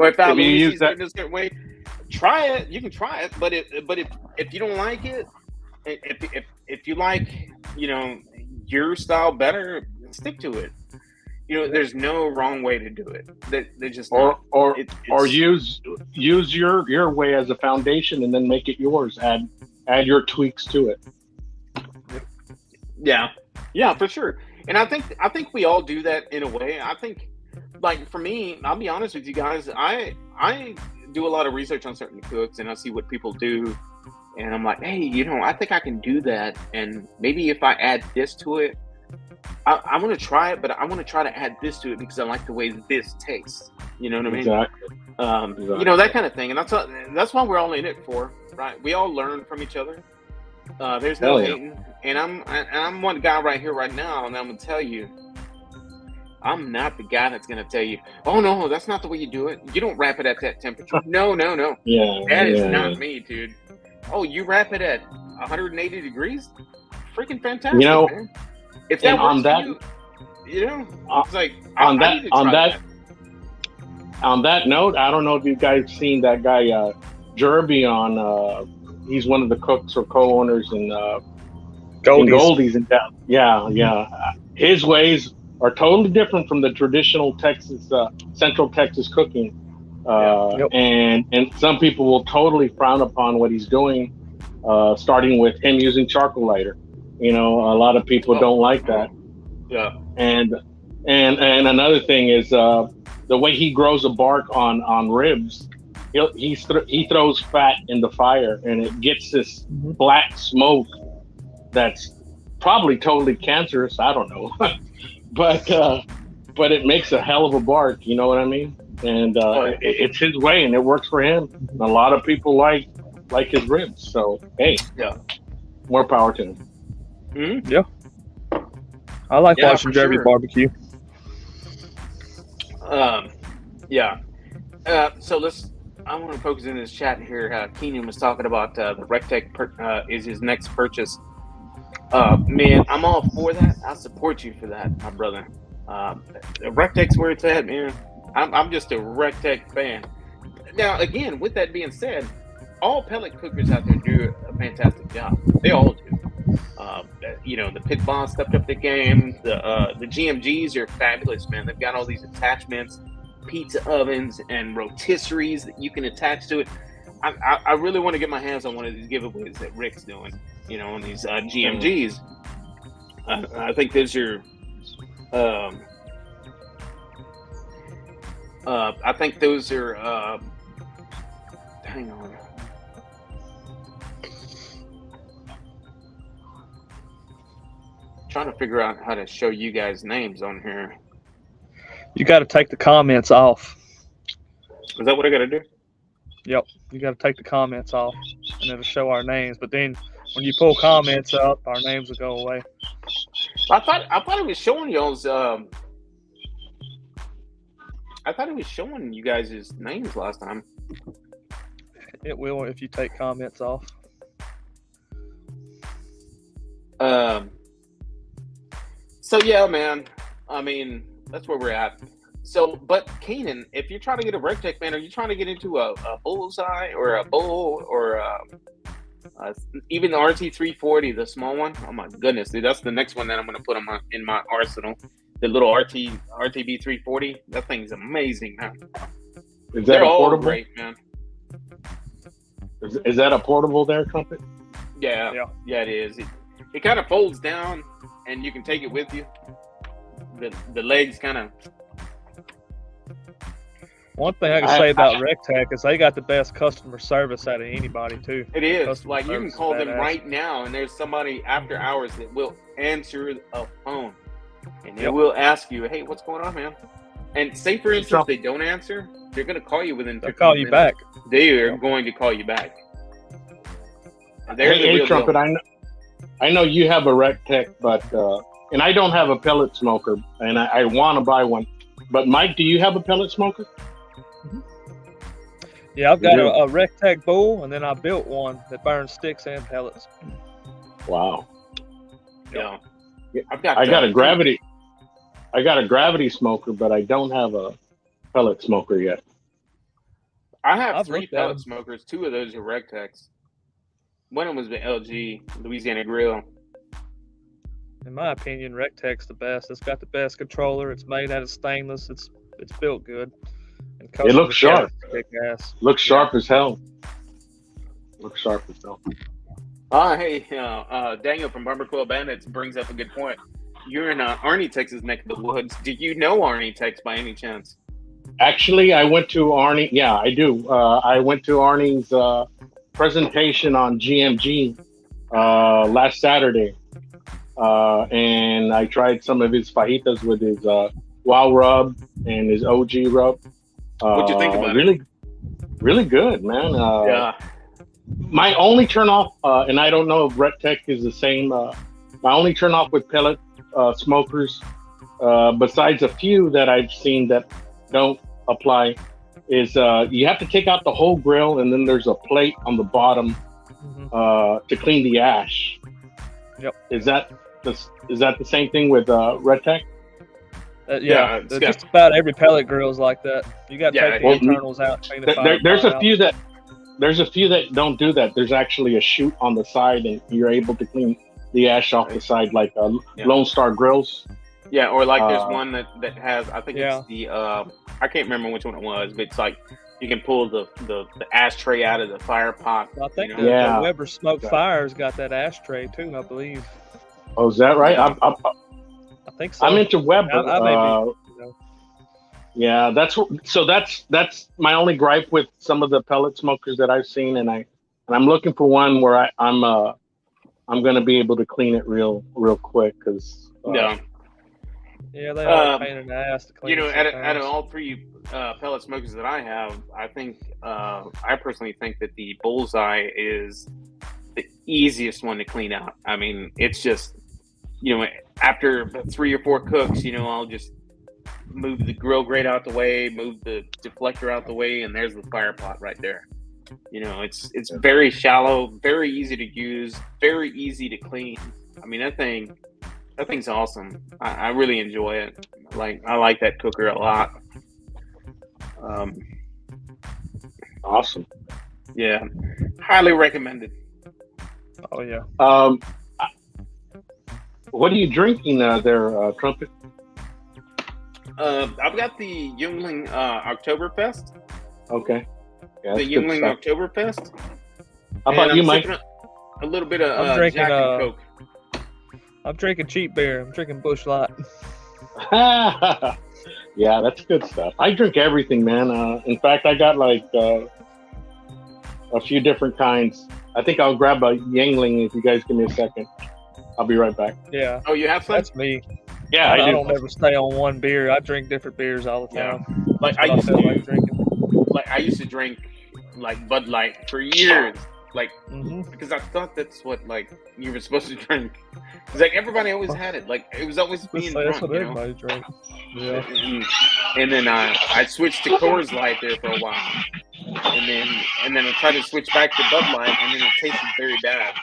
if Aloysius doing it a certain way, try it. You can try it, but if you don't like it, if you like your style better, stick to it. There's no wrong way to do it. They just or use your way as a foundation and then make it yours. Add your tweaks to it. Yeah, for sure. And I think we all do that in a way. I think, like for me, I'll be honest with you guys. I do a lot of research on certain cooks, and I see what people do, and I'm like, hey, I think I can do that, and maybe if I add this to it, I want to try it, but I want to try to add this to it because I like the way this tastes. You know what I mean? Exactly. That kind of thing, and that's why we're all in it for, right? We all learn from each other. There's no hating, and I'm one guy right here, right now, and I'm gonna tell you, I'm not the guy that's gonna tell you, oh no, that's not the way you do it. You don't wrap it at that temperature. No. Yeah, that is not me, dude. Oh, you wrap it at 180 degrees? Freaking fantastic, man. If that works for you, it's like on that note, I don't know if you guys seen that guy Jerby on. He's one of the cooks or co-owners in Goldie's in town. Yeah. His ways are totally different from the traditional Texas, Central Texas cooking, and some people will totally frown upon what he's doing, starting with him using charcoal lighter. A lot of people don't like that. Yeah. And another thing is the way he grows a bark on ribs. He throws fat in the fire, and it gets this black smoke that's probably totally cancerous. I don't know, but it makes a hell of a bark. You know what I mean? And it's his way, and it works for him. And a lot of people like his ribs. So hey, more power to him. Mm-hmm. Yeah, I like watching Jeremy barbecue. So I want to focus in this chat here. Keenan was talking about the Rectech is his next purchase. Man, I'm all for that. I support you for that, my brother. Rectech's where it's at, man. I'm just a Rectech fan. Now, again, with that being said, all pellet cookers out there do a fantastic job. They all do. The Pit Boss stepped up the game. The GMGs are fabulous, man. They've got all these attachments, pizza ovens, and rotisseries that you can attach to it. I really want to get my hands on one of these giveaways that Rick's doing, on these GMGs. I think those are hang on. Trying to figure out how to show you guys names on here. You got to take the comments off. Is that what I got to do? Yep. You got to take the comments off, and it'll show our names. But then when you pull comments up, our names will go away. I thought it was showing y'all's. I thought it was showing you guys' names last time. It will if you take comments off. So yeah, man. I mean, that's where we're at. So, but Keenan, if you're trying to get a Rectech, man, are you trying to get into a bullseye or a bull or even the RT340, the small one? Oh my goodness, dude, that's the next one that I'm gonna put in my arsenal. The little RTB 340. That thing's amazing, man. Is that a portable? Great, man. Is that a portable there, Trumpet? Yeah, it is. It kind of folds down, and you can take it with you. The legs kind of. One thing I can say about RecTech is they got the best customer service out of anybody too. It is. Customer Like, you can service call is them badass. right now, and there's somebody after hours that will answer a phone. And they Yep. will ask you, hey, what's going on, man? And say, for instance, Trump. they don't answer, they're going to call you within 15 They'll call you minutes. back. They are Yep. going to call you back. They're the Hey, real Trumpet, deal. I know you have a RecTech, but and I don't have a pellet smoker, and I want to buy one. But Mike, do you have a pellet smoker? Yeah, I've got You do? a RecTech Bull, and then I built one that burns sticks and pellets. Wow. Yeah. I got a gravity. I got a gravity smoker, but I don't have a pellet smoker yet. I have I've 3 looked at pellet them. smokers. 2 of those are RecTechs. One of them was the LG Louisiana Grill. In my opinion, RecTech's the best. It's got the best controller. It's made out of stainless. It's built good. And It looks sharp. Kick ass. Looks sharp as hell. Looks sharp as hell. Hey, Daniel from Barber Bandits brings up a good point. You're in Arnie, Texas, neck of the woods. Do you know Arnie, Texas, by any chance? Actually, I went to Arnie. Yeah, I do. I went to Arnie's presentation on GMG last Saturday, and I tried some of his fajitas with his WOW rub and his OG rub. What'd you think about it? Really good, man. Yeah. My only turn off, and I don't know if RecTech is the same. My only turn off with pellet smokers, besides a few that I've seen that don't apply, is you have to take out the whole grill, and then there's a plate on the bottom to clean the ash. Yep. Is that the same thing with RecTech? Yeah, just about every pellet grill's like that. You got to take the internals out, clean the fire. There's a few that don't do that. There's actually a chute on the side, and you're able to clean the ash off the side, like Lone Star Grills. Yeah, or like there's one that has, I think it's the I can't remember which one it was, but it's like you can pull the ashtray out of the fire pot. I think the Weber Smoke Fire's got that ashtray too, I believe. Oh, is that right? I think so. I'm into Weber. Yeah, that's my only gripe with some of the pellet smokers that I've seen, and I'm looking for one where I'm going to be able to clean it real quick because yeah, they are a pain in the ass to clean. Out of all 3 pellet smokers that I have, I think I personally think that the Bullseye is the easiest one to clean out. I mean, it's just after 3 or 4 cooks, I'll just move the grill grate out the way, move the deflector out the way, and there's the fire pot right there. It's very shallow, very easy to use, very easy to clean. I mean, that thing's awesome. I really enjoy it. I like that cooker a lot. Awesome. Yeah, highly recommended. Oh yeah. What are you drinking there, Trumpet? I've got the Yuengling Oktoberfest. Okay. Yeah, the Yuengling Oktoberfest. How about you, Mike? A little bit of I'm drinking, Jack and Coke. I'm drinking cheap beer. I'm drinking Busch Light. Yeah, that's good stuff. I drink everything, man. In fact, I got a few different kinds. I think I'll grab a Yuengling if you guys give me a second. I'll be right back. Yeah. Oh, you have some? That's me. Yeah, I don't ever stay on one beer. I drink different beers all the time. Yeah. I used to drink Bud Light for years. Because I thought that's what you were supposed to drink. Because everybody always had it. It was always being drunk. That's what everybody drank. Yeah. And then I switched to Coors Light there for a while. And then I tried to switch back to Bud Light, and then it tasted very bad.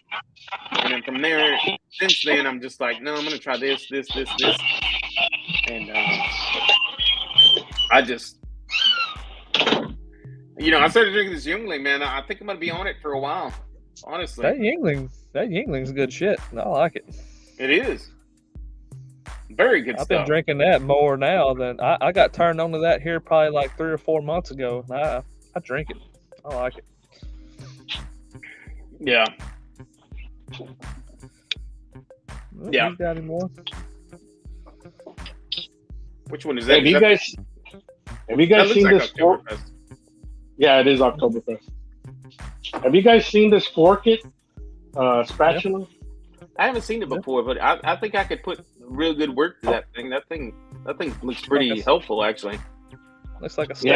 And then from there, since then, I'm just no, I'm going to try this. And I just, I started drinking this Yuengling, man. I think I'm going to be on it for a while, honestly. That Yuengling's good shit. I like it. It is. Very good stuff. I've been drinking that more now than I got turned on to that here probably 3 or 4 months ago. I drink it. I like it. Yeah. Yeah. You got any more? Which one is that? Have you guys? Have you guys That looks seen like this fork? Oktoberfest. Yeah, it is Oktoberfest. Have you guys seen this fork it spatula? Yeah. I haven't seen it before, but I think I could put real good work to that thing. That thing looks pretty helpful, actually. Looks like a steak.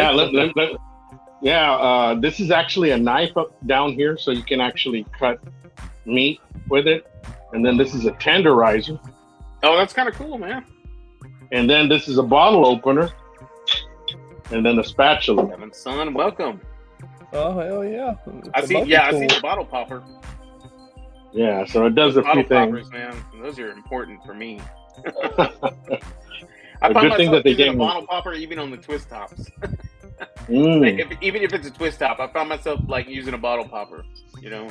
Yeah, this is actually a knife up down here, so you can actually cut meat with it. And then this is a tenderizer. Oh, that's kind of cool, man. And then this is a bottle opener. And then a spatula. Kevin, son, welcome. Oh hell yeah! I see the bottle popper. Yeah, so it does a few poppers, things. Man, those are important for me. A I find good thing that they using gave a me. bottle popper even on the twist tops. Mm, Even if it's a twist top, I found myself like using a bottle popper. You know.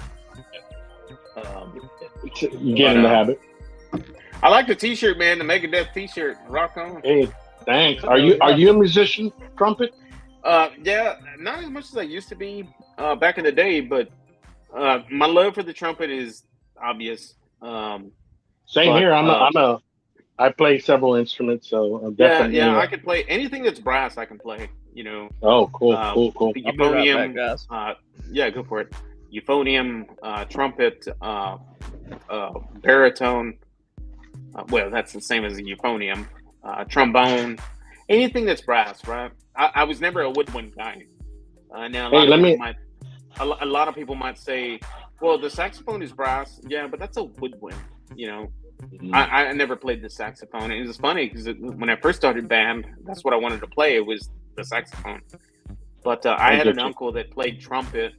you get in the habit. I like the T-shirt, man. The Megadeth T-shirt. Rock on. Hey, thanks. Are you a musician, trumpet? Yeah, not as much as I used to be back in the day, but my love for the trumpet is obvious. Same here. I play several instruments, so I'm definitely. Yeah, I can play anything that's brass. I can play. You know. Oh, cool. The euphonium. guys. Yeah, go for it. Euphonium, trumpet, baritone. Well, that's the same as a euphonium. Trombone, anything that's brass, right? I was never a woodwind guy. Now, a lot of people might say, well, the saxophone is brass. Yeah, but that's a woodwind, you know. Mm-hmm. I never played the saxophone. It was funny because when I first started band, that's what I wanted to play. It was the saxophone. But I had an uncle that played trumpet,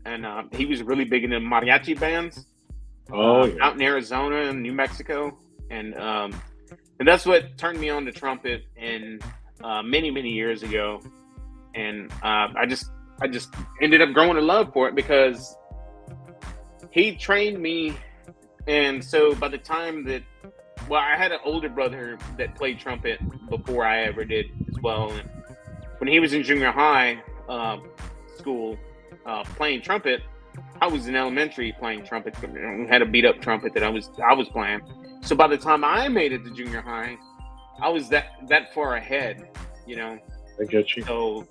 and he was really big into mariachi bands. Out in Arizona and New Mexico. And that's what turned me on to trumpet in many years ago. And I just ended up growing a love for it because he trained me. And so by the time I had an older brother that played trumpet before I ever did as well. And when he was in junior high school playing trumpet, I was in elementary playing trumpet. We had a beat up trumpet that I was playing. So by the time I made it to junior high, I was that far ahead, you know. I get you. So,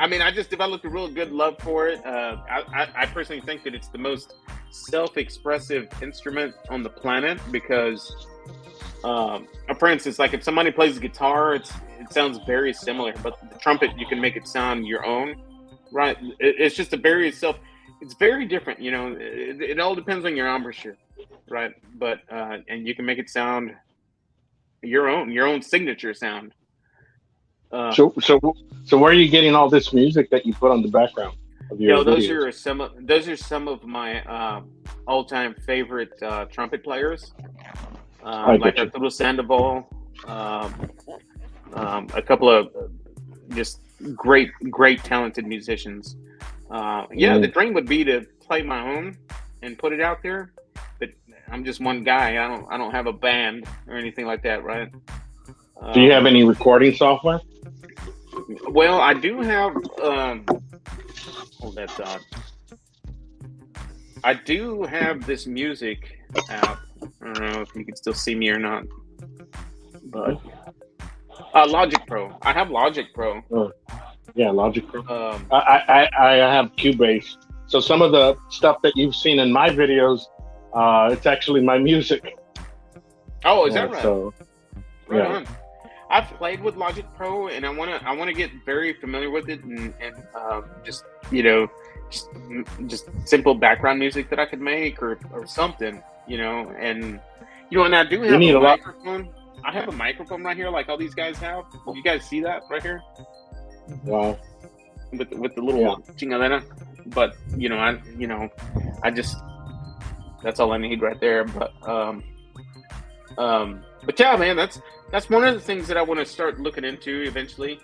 I mean, I just developed a real good love for it. I personally think that it's the most self-expressive instrument on the planet because, for instance, like if somebody plays guitar, it sounds very similar, but the trumpet you can make it sound your own, right? It's just it's very different, you know. It all depends on your embouchure, right? But and you can make it sound your own signature sound. So where are you getting all this music that you put on the background of your videos? Those are some of my all-time favorite trumpet players, like Arturo Sandoval, a couple of just great talented musicians. The dream would be to play my own and put it out there, but I'm just one guy. I don't have a band or anything like that, right? Do you have any recording software? Well, I do have. That's odd. I do have this music app. I don't know if you can still see me or not, but Logic Pro. I have Logic Pro. Oh. Yeah, Logic Pro. I have Cubase. So some of the stuff that you've seen in my videos, it's actually my music. Oh, is that right? So, right on. I've played with Logic Pro, and I wanna get very familiar with it, and just just simple background music that I could make or something, you know. And and I do have a microphone. I have a microphone right here, like all these guys have. You guys see that right here? Wow. With the little chingadera, but I just that's all I need right there. But yeah, man, that's one of the things that I want to start looking into eventually.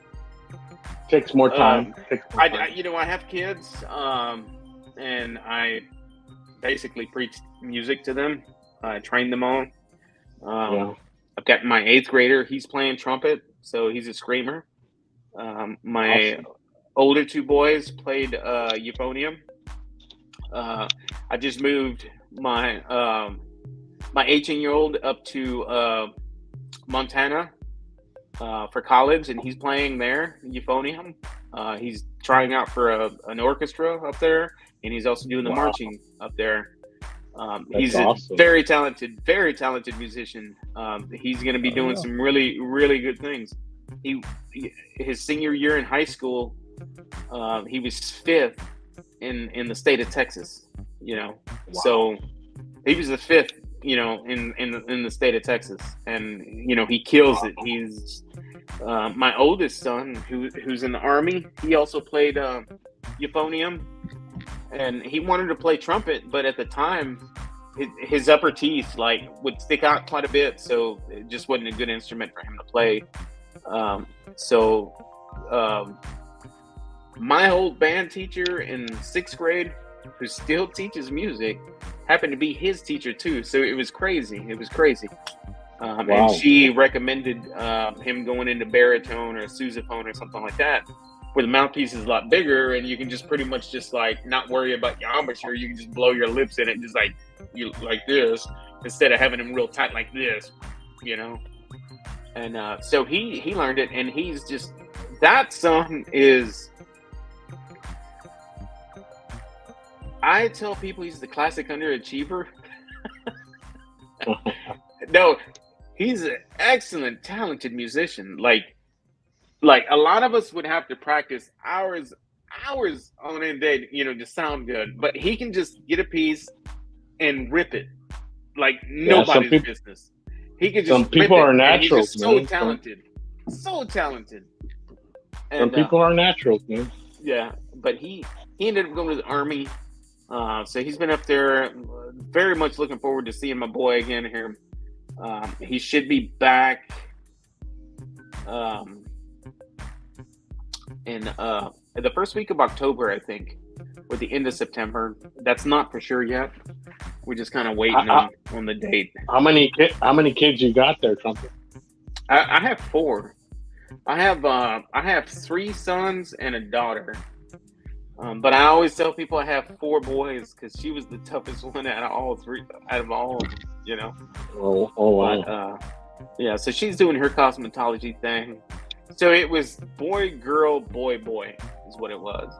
Takes more time. I have kids, and I basically preach music to them. I train them all. I've got my 8th grader. He's playing trumpet, so he's a screamer. My older 2 boys played euphonium. I just moved my 18-year-old up to Montana for college, and he's playing there, euphonium. He's trying out for an orchestra up there, and he's also doing the marching up there. He's awesome. A very talented musician. He's going to be doing some really, really good things. His senior year in high school, he was 5th in the state of Texas. So he was the 5th, in the state of Texas, and he kills it. He's my oldest son, who's in the Army. He also played euphonium, and he wanted to play trumpet, but at the time, his upper teeth would stick out quite a bit, so it just wasn't a good instrument for him to play. My old band teacher in 6th grade, who still teaches music, happened to be his teacher too. So it was crazy. Wow. And she recommended him going into baritone or sousaphone or something like that, where the mouthpiece is a lot bigger and you can just pretty much just not worry about your embouchure. You can just blow your lips in it just like this, instead of having them real tight like this, And so he learned it, and he's just, that son is, I tell people he's the classic underachiever. No, he's an excellent, talented musician. Like a lot of us would have to practice hours on end day, to sound good. But he can just get a piece and rip it like nobody's business. He can just. Some people are naturals. He's so talented, so talented. And, some people are naturals, man. Yeah, but he ended up going to the Army. So he's been up there. Very much looking forward to seeing my boy again here. He should be back in the first week of October, I think, or the end of September. That's not for sure yet. We're just kind of waiting on the date. How many kids you got there, Trumpet? I have 4. I have 3 sons and a daughter. But I always tell people I have 4 boys because she was the toughest one out of all 3. Out of all, Oh wow. But, yeah, so she's doing her cosmetology thing. So it was boy, girl, boy, boy is what it was.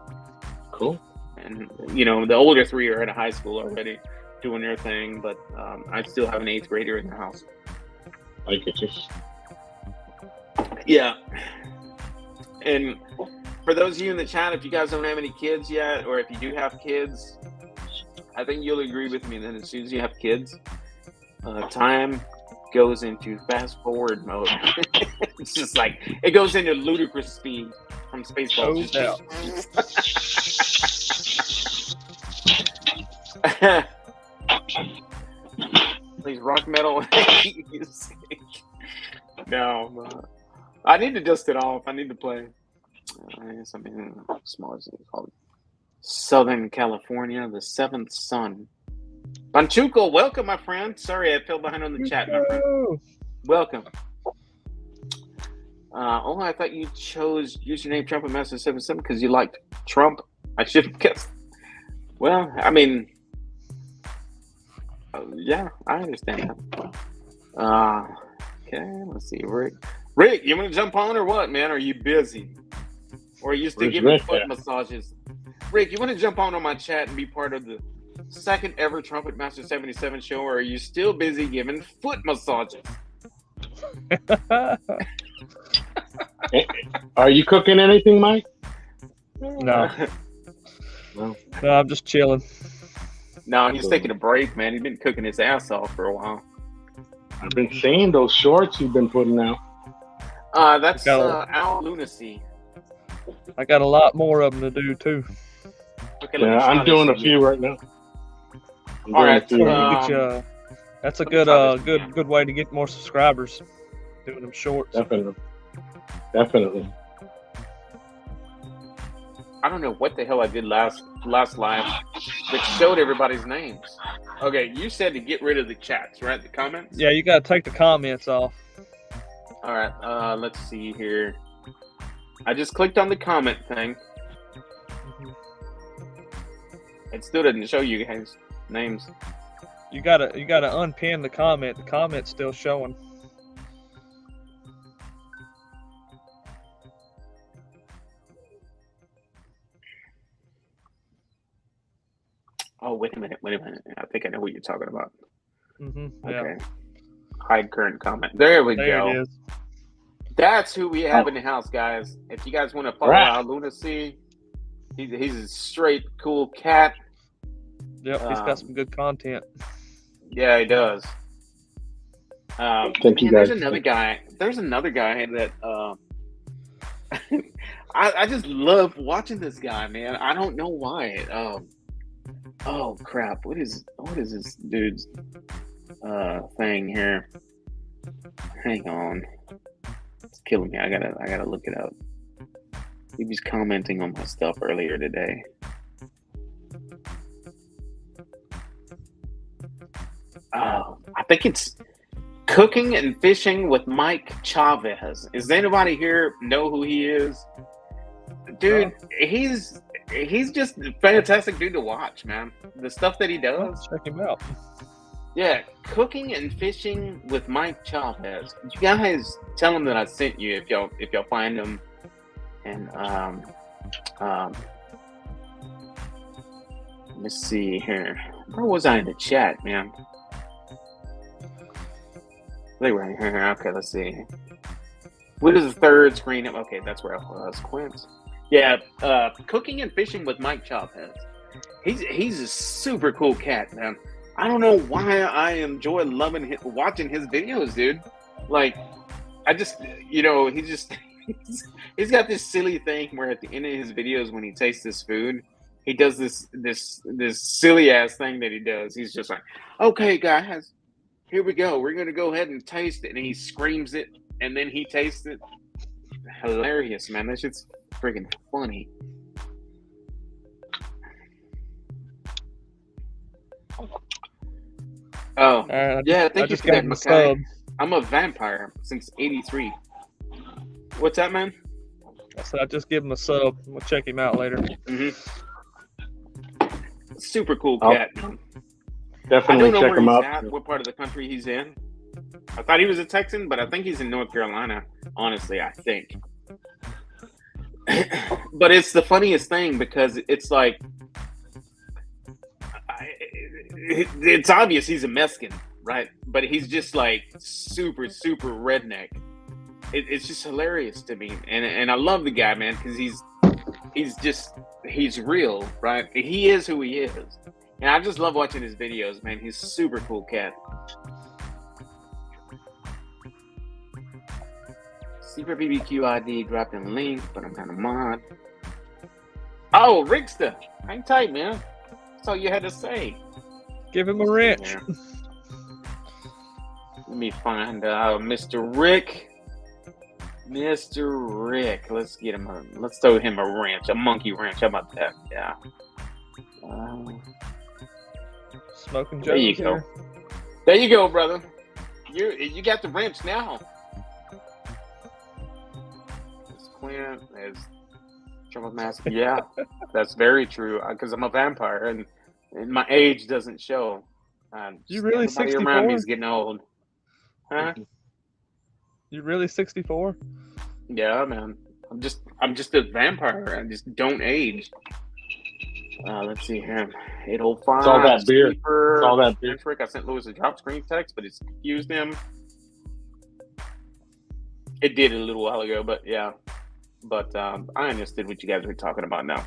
Cool. And the older 3 are at a high school already doing their thing, but I still have an 8th grader in the house. I get you. Yeah. And for those of you in the chat, if you guys don't have any kids yet, or if you do have kids, I think you'll agree with me that as soon as you have kids, time goes into fast forward mode. It's just it goes into ludicrous speed from Spaceballs. Please, rock metal music. No, I need to dust it off. I need to play. Small as it's called. Southern California, the 7th Sun. Banchuco, welcome, my friend. Sorry, I fell behind on the chat, my friend. Welcome. I thought you chose username Trumpetmaster77 because you liked Trump. I should have guessed. Well, I mean, yeah, I understand that. Okay, let's see, Rick. Rick, you want to jump on or what, man? Are you busy? Or are you still giving foot massages? Rick, you want to jump on my chat and be part of the 2nd ever Trumpetmaster77 show, or are you still busy giving foot massages? Are you cooking anything, Mike? No, I'm just chilling. No, he's taking a break, man. He's been cooking his ass off for a while. I've been seeing those shorts you've been putting out. That's Al Lunacy. I got a lot more of them to do too. Okay, I'm doing a few right now. All right, that's a good way to get more subscribers. Doing them shorts. Definitely. I don't know what the hell I did last live that showed everybody's names. Okay, you said to get rid of the chats, right? The comments? Yeah, you got to take the comments off. All right, let's see here. I just clicked on the comment thing. It still didn't show you guys names. You gotta unpin the comment. The comment's still showing. Oh, wait a minute. I think I know what you're talking about. Mm-hmm. Okay. Hide current comment. There we There go. it is. That's who we have in the house, guys. If you guys want to follow our lunacy, he's a straight cool cat. Yep, he's got some good content. Yeah, he does. Thank you, guys. There's another guy that I just love watching this guy, man. I don't know why. Oh crap! What is this dude's thing here? Hang on, it's killing me. I gotta look it up. He was commenting on my stuff earlier today. I think it's Cooking and Fishing with Mike Chavez. Is anybody here know who he is? Dude, he's just a fantastic dude to watch, man. The stuff that he does. Check him out. Yeah, Cooking and Fishing with Mike Chavez. You guys tell him that I sent you if y'all find him. And let me see here. Where was I in the chat, man? They were here. Okay, let's see. What is the third screen? Okay, that's where I was. Quince. Yeah, Cooking and Fishing with Mike Chavez. He's a super cool cat, man. I don't know why I enjoy watching his videos, dude. Like, I just, he's got this silly thing where at the end of his videos when he tastes this food, he does this silly ass thing that he does. He's just like, okay, guys, here we go. We're gonna go ahead and taste it, and he screams it, and then he tastes it. Hilarious, man. That shit's freaking funny. Oh, yeah. Thank you for that, Mackay. I'm a vampire since '83. What's that, man? I said I just give him a sub. We'll check him out later. Mm-hmm. Super cool cat. Definitely check him out. What part of the country he's in? I thought he was a Texan, but I think he's in North Carolina. Honestly, I think. But it's the funniest thing because it's like, it's obvious he's a Mexican, right? But he's just like super, super redneck. It's just hilarious to me, and I love the guy, man, because he's real, right? He is who he is, and I just love watching his videos, man. He's a super cool cat. Secret BBQ ID dropped in link, but I'm kind of mod. Oh, Rickster, hang tight, man. That's all you had to say. Give him a wrench. Let me find Mr. Rick. Mr. Rick. Let's get him let's throw him a wrench, a monkey wrench. How about that? Yeah. Smoking Joe. There you go. There you go, brother. You got the wrench now. It's Clint. There's Trumpetmaster. Yeah, that's very true. Because I'm a vampire and my age doesn't show. You really 64? Around me is getting old. Huh? You really 64? Yeah, man. I'm just a vampire. I just don't age. Let's see here. 805. It's all that beer. It's all that beer. I sent Lewis a drop screen text, but it's confused him. It did a little while ago, but yeah. But I understood what you guys were talking about now.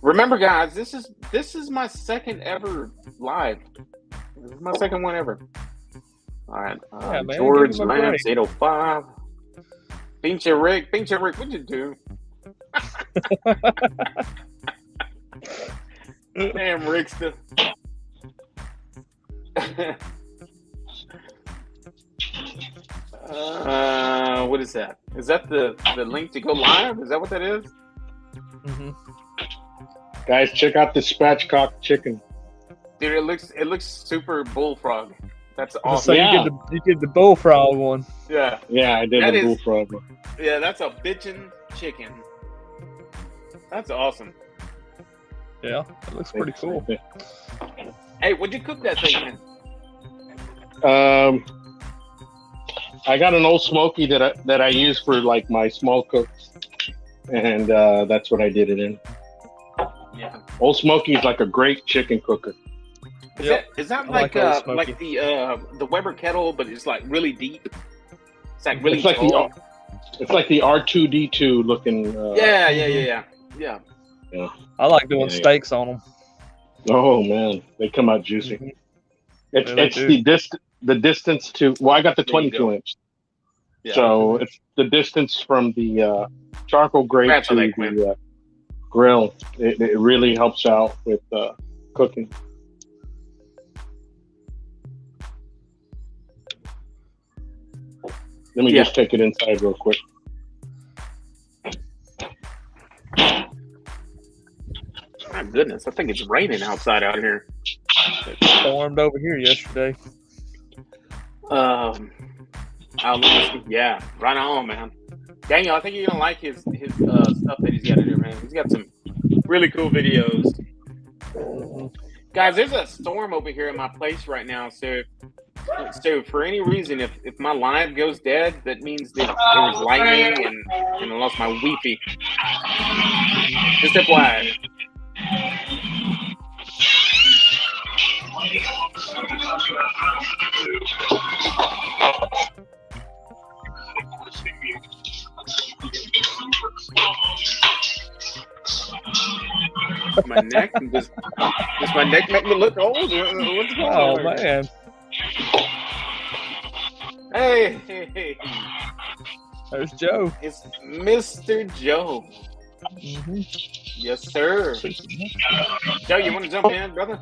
Remember, guys, this is my second ever live. This is my second one ever. All right, yeah, George Lance, 805. Pinche Rick, what'd you do? Damn, Rickster. What is that? Is that the link to go live? Is that what that is? Mm-hmm. Guys, check out the spatchcock chicken. Dude, it looks super bullfrog. That's awesome. So you did the bullfrog one. Yeah. Yeah, I did the bullfrog one. Yeah, that's a bitchin' chicken. That's awesome. Yeah, it looks pretty cool. Hey, what'd you cook that thing in? I got an old smoky that I use for like my small cooks, and that's what I did it in. Yeah. Old Smoky is like a great chicken cooker. Is that I like like the Weber kettle, but it's like really deep? It's like really It's like tall. it's like the R2D2 looking. Yeah. I like doing Yeah. steaks on them. Oh man, they come out juicy. Mhm. It's Yeah, they it's do. the distance to. Well, I got the There you go. 22 inch, Yeah. so it's the distance from the charcoal grate Congrats to on that, Quinn. the grill. It really helps out with cooking. Let me just take it inside real quick. My goodness, I think it's raining outside out here. It stormed over here yesterday. Yeah, right on, man. Daniel, I think you're gonna like his stuff that he's got in here, man. He's got some really cool videos. Guys, there's a storm over here in my place right now, so for any reason, if my live goes dead, that means that there was lightning and I lost my Wi-Fi. Just FYI. My neck does my neck make me look old? What's going on? Oh man! Hey, There's Joe. it's Mr. Joe. Mm-hmm. Yes, sir. Joe, you want to jump in, brother?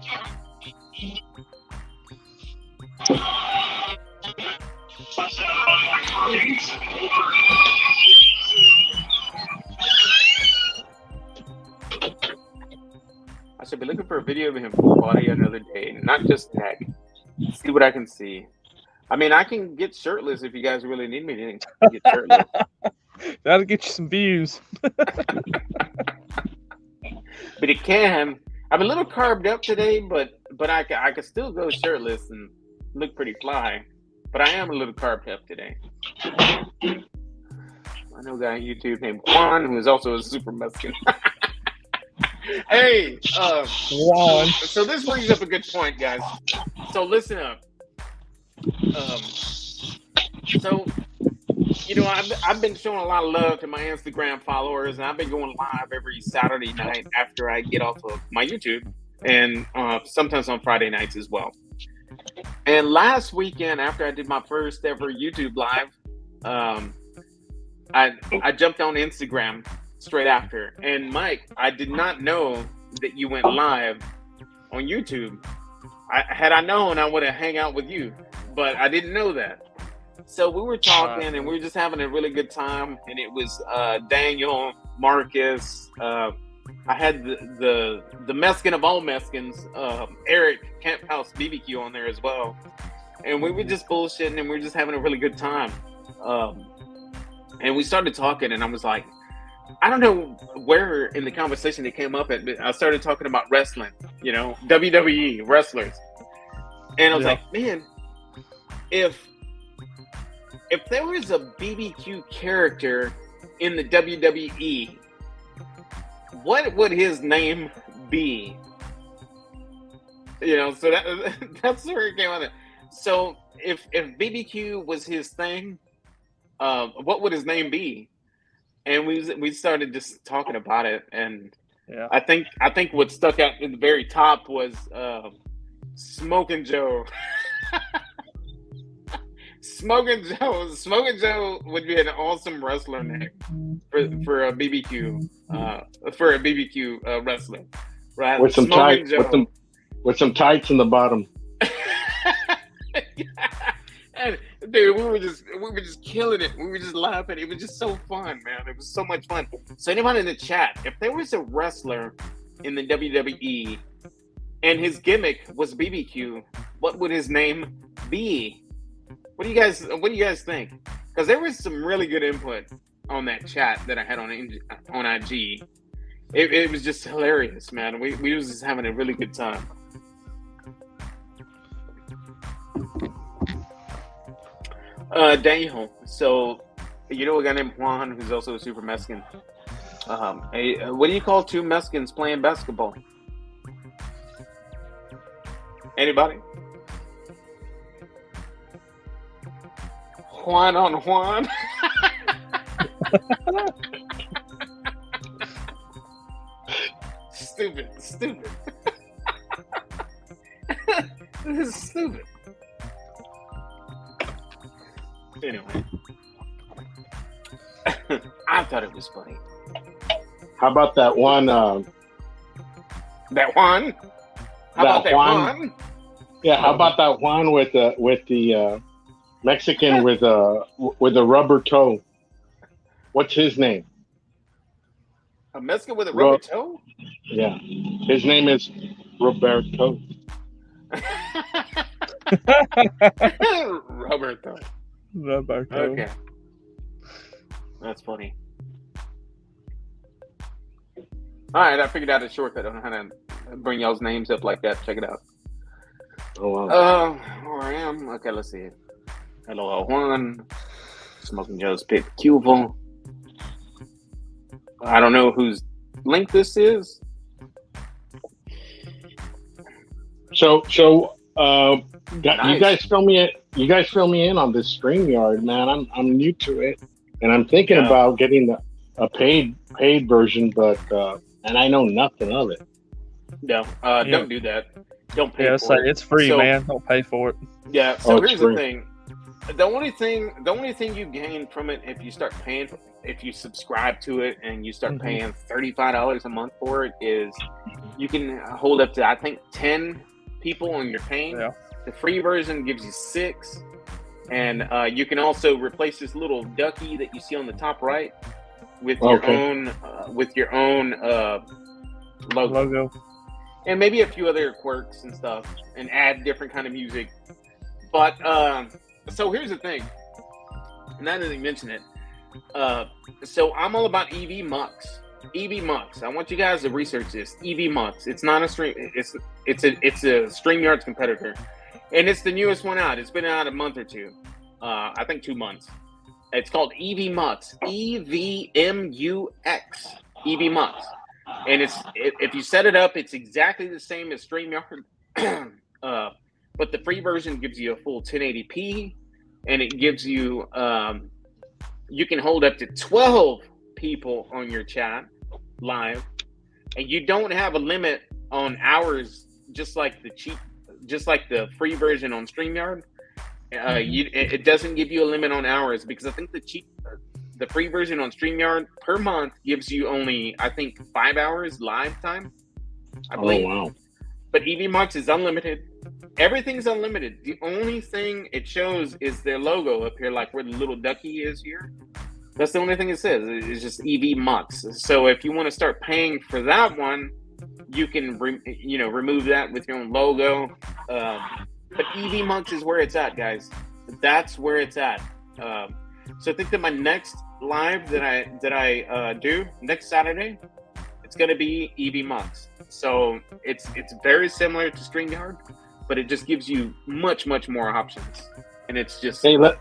I should be looking for a video of him full body another day, not just neck. See what I can see. I mean, I can get shirtless if you guys really need me to get shirtless. That'll get you some views. But it can. I'm a little carved up today, but I can still go shirtless and look pretty fly. But I am a little carved up today. I know a guy on YouTube named Juan who is also a super Mexican. Hey, Juan. so this brings up a good point, guys. So listen up. So, you know, I've been showing a lot of love to my Instagram followers, and I've been going live every Saturday night after I get off of my YouTube, and sometimes on Friday nights as well. And last weekend, after I did my first ever YouTube live, I jumped on Instagram straight after. And Mike, I did not know that you went live on YouTube. Had I known, I would have hang out with you, but I didn't know that. So we were talking and we were just having a really good time. And it was Daniel, Marcus. I had the Mexican of all Mexicans, Eric Camp House BBQ on there as well. And we were just bullshitting and we were just having a really good time. And we started talking and I was like, I don't know where in the conversation it came up at, but I started talking about wrestling, you know, WWE wrestlers. And I was like, man, if there was a BBQ character in the WWE, what would his name be? You know, so that's where it came out of. So if BBQ was his thing, what would his name be? And we started just talking about it, and I think what stuck out at the very top was Smoking Joe. Smoking Joe would be an awesome wrestler name for a BBQ wrestler, right? With some tights, with some tights in the bottom. And dude, we were just killing it. We were just laughing. It was just so fun, man. It was so much fun. So anyone in the chat, if there was a wrestler in the WWE and his gimmick was BBQ, what would his name be? What do you guys think? Because there was some really good input on that chat that I had on IG. It was just hilarious, man. We was just having a really good time. Daniel, so you know a guy named Juan who's also a super Mexican. What do you call two Mexicans playing basketball? Anybody? Juan on Juan. Stupid. This is stupid. Anyway, I thought it was funny. How about that one? That one? How about that one? Yeah, how about that one with the Mexican with a rubber toe? What's his name? A Mexican with a rubber toe? Yeah, his name is Roberto. Roberto. Okay, that's funny. All right, I figured out a shortcut on how to bring y'all's names up like that. Check it out. Oh wow. Where I am? Okay, let's see. Hello, Juan. Smoking Joe's Pit Cuval. I don't know whose link this is. So, Nice. you guys fill me in on this StreamYard, man. I'm new to it, and I'm thinking about getting a paid version, but and I know nothing of it. No, don't do that. Don't pay for it. It's free, man. Don't pay for it. Yeah. So here's free. the thing. The only thing you gain from it if you start paying, if you subscribe to it and you start paying $35 a month for it, is you can hold up to, I think, 10 people on your pain. Yeah. The free version gives you 6, and you can also replace this little ducky that you see on the top right with your own logo, and maybe a few other quirks and stuff, and add different kind of music. But so here's the thing. Now that you mention it, so I'm all about EV Mux. EV Mux. I want you guys to research this. EV Mux. It's not a stream. It's a StreamYard's competitor, and it's the newest one out. It's been out a month or two. I think 2 months. It's called EV Mux. EVMUX. EV Mux. And if you set it up, it's exactly the same as StreamYard. But the free version gives you a full 1080p, and it gives you you can hold up to 12 people on your chat live, and you don't have a limit on hours, just like the free version on StreamYard. It doesn't give you a limit on hours, because I think the free version on StreamYard per month gives you only, I think, 5 hours live time, I believe. Oh wow. But EV Mux is unlimited. Everything's unlimited. The only thing it shows is their logo up here, like where the little ducky is here. That's the only thing it says. It's just EV Mux. So if you want to start paying for that one, you can remove that with your own logo. But EV Mux is where it's at, guys. That's where it's at. So I think that my next live that I do next Saturday, it's going to be EV Mux. So it's very similar to StreamYard, but it just gives you much more options, and it's just. Hey, let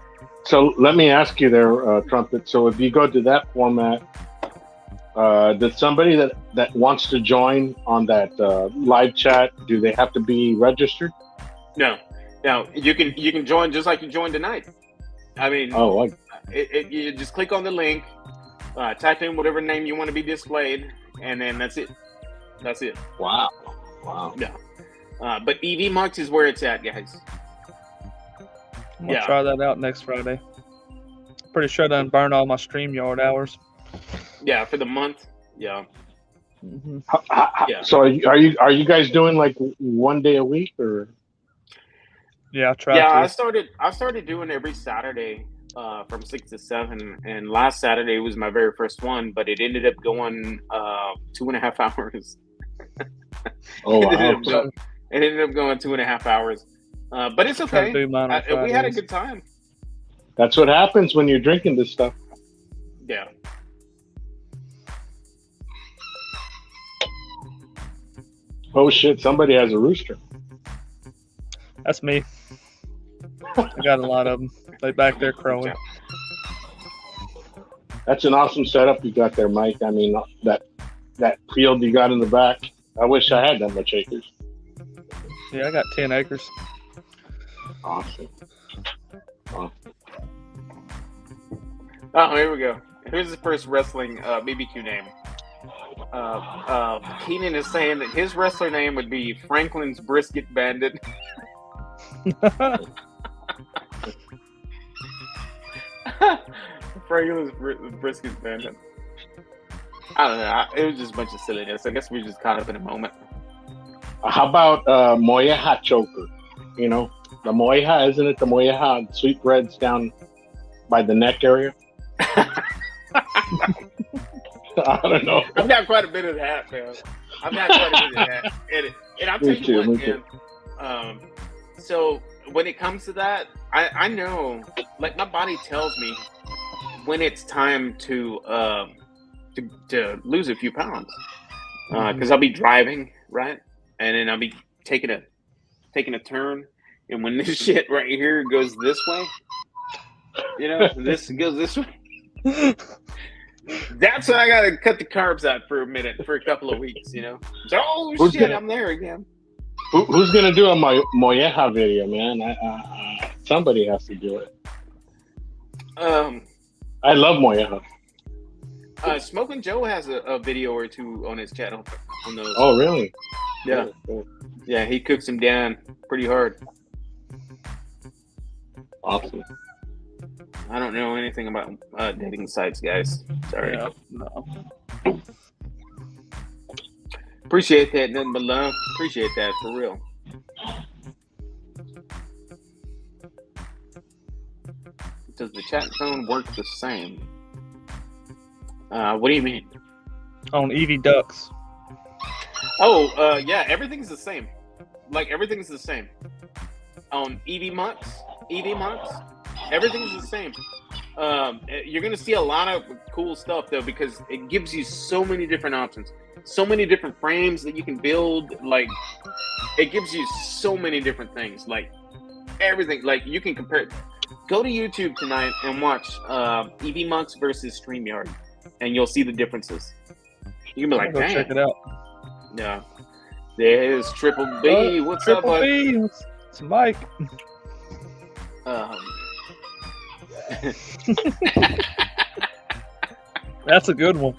me ask you there, Trumpet. So if you go to that format, does somebody that wants to join on that live chat, do they have to be registered? No, you can join just like you joined tonight. I mean, you just click on the link, type in whatever name you want to be displayed, and then that's it. That's it. Wow. Yeah. But EV Mux is where it's at, guys. I'm gonna try that out next Friday. Pretty sure I done burn all my StreamYard hours. Yeah, for the month. Yeah. Mm-hmm. Yeah. So are you guys doing like 1 day a week or? Yeah, I tried. Yeah, I started doing every Saturday from 6 to 7, and last Saturday was my very first one, but it ended up going 2.5 hours. Oh wow! It ended up going 2.5 hours, but it's okay. We had a good time. That's what happens when you're drinking this stuff. Yeah. Oh shit! Somebody has a rooster. That's me. I got a lot of them. They back there crowing. That's an awesome setup you got there, Mike. I mean, that field you got in the back. I wish I had that much acres. Yeah, I got 10 acres. Awesome. Oh, here we go. Here's the first wrestling BBQ name. Keenan is saying that his wrestler name would be Franklin's Brisket Bandit. Franklin's Brisket Bandit. I don't know. It was just a bunch of silliness. I guess we were just caught up in a moment. How about Molleja choker? You know, the molleja, isn't it? The molleja sweetbreads down by the neck area. I don't know. I've got quite a bit of that, man. I've got quite a bit of that. And I'll tell you what, man. So when it comes to that, I know, like, my body tells me when it's time to lose a few pounds, because I'll be driving, right, and then I'll be taking a turn, and when this shit right here goes this way, you know, this goes this way. That's when I gotta cut the carbs out for a minute, for a couple of weeks, you know. So, I'm there again. Who's gonna do a molleja video, man? Somebody has to do it. I love molleja. Smoking Joe has a video or two on his channel on those. Oh, really? Yeah. Cool. Yeah, he cooks them down pretty hard. Awesome. I don't know anything about dating sites, guys. Sorry. Yeah, no. Appreciate that, nothing but love. Appreciate that, for real. Does the chat phone work the same? What do you mean? On EV Ducks. Oh, yeah, everything's the same. Like, everything's the same. On EV Monks, everything's the same. You're going to see a lot of cool stuff, though, because it gives you so many different options. So many different frames that you can build. Like, it gives you so many different things. Like, everything. Like, you can compare. Go to YouTube tonight and watch EV Monks versus StreamYard, and you'll see the differences. You can be like, go check it out. Yeah. There's Triple B. What's up, bud? Triple B. It's Mike. That's a good one.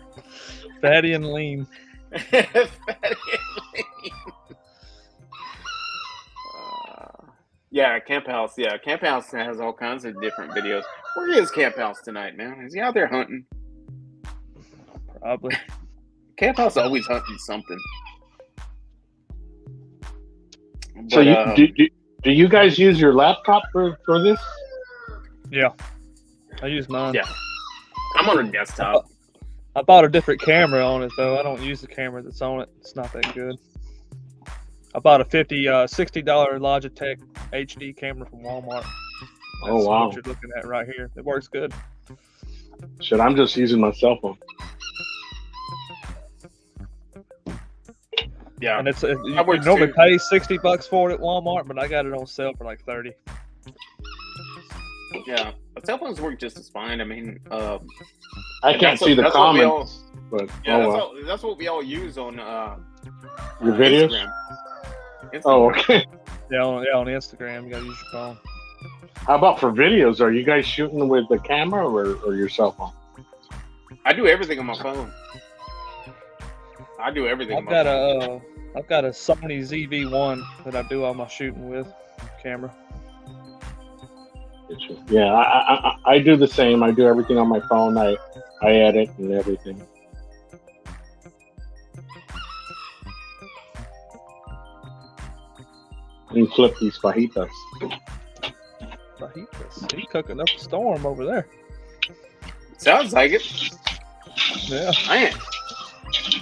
Fatty and lean. Fatty and lean. Yeah, Camp House. Yeah, Camp House has all kinds of different videos. Where is Camp House tonight, man? Is he out there hunting? Probably. Camp House always hunting something. So do you guys use your laptop for this? Yeah, I use mine. Yeah, I'm on a desktop. I bought a different camera on it, though. I don't use the camera that's on it. It's not that good. I bought a $60 Logitech HD camera from Walmart. That's wow. what you're looking at right here. It works good. Shit, I'm just using my cell phone. Yeah, and you normally pay $60 for it at Walmart, but I got it on sale for like $30. Yeah, but cell phones work just as fine. I mean, I can't see the comments, but yeah, that's what we all use on your videos. Instagram. Oh, okay. Yeah, on Instagram, you gotta use your phone. How about for videos? Are you guys shooting with the camera or your cell phone? I do everything on my phone. I do everything. I've got a Sony ZV-1 that I do all my shooting with camera. Yeah, I do the same. I do everything on my phone. I edit and everything. You flip these fajitas. Fajitas. He's cooking up a storm over there. Sounds like it. Yeah. Man,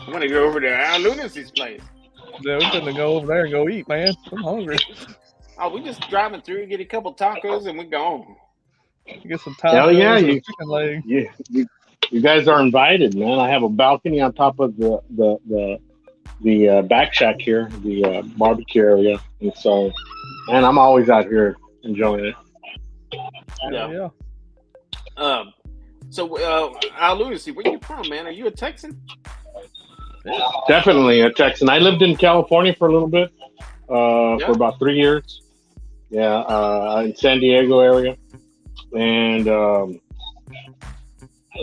I'm gonna go over to Al Lunacy's place. Yeah, we're gonna go over there and go eat, man. I'm hungry. Oh, we just driving through, get a couple tacos, and we gone. Get some tacos. Hell yeah, and chicken leg. Yeah, you guys are invited, man. I have a balcony on top of the back shack here, the barbecue area, and so, man, I'm always out here enjoying it. Yeah. So, Al Lunacy, where you from, man? Are you a Texan? Definitely a Texan. I lived in California for a little bit, for about 3 years. Yeah, in San Diego area, and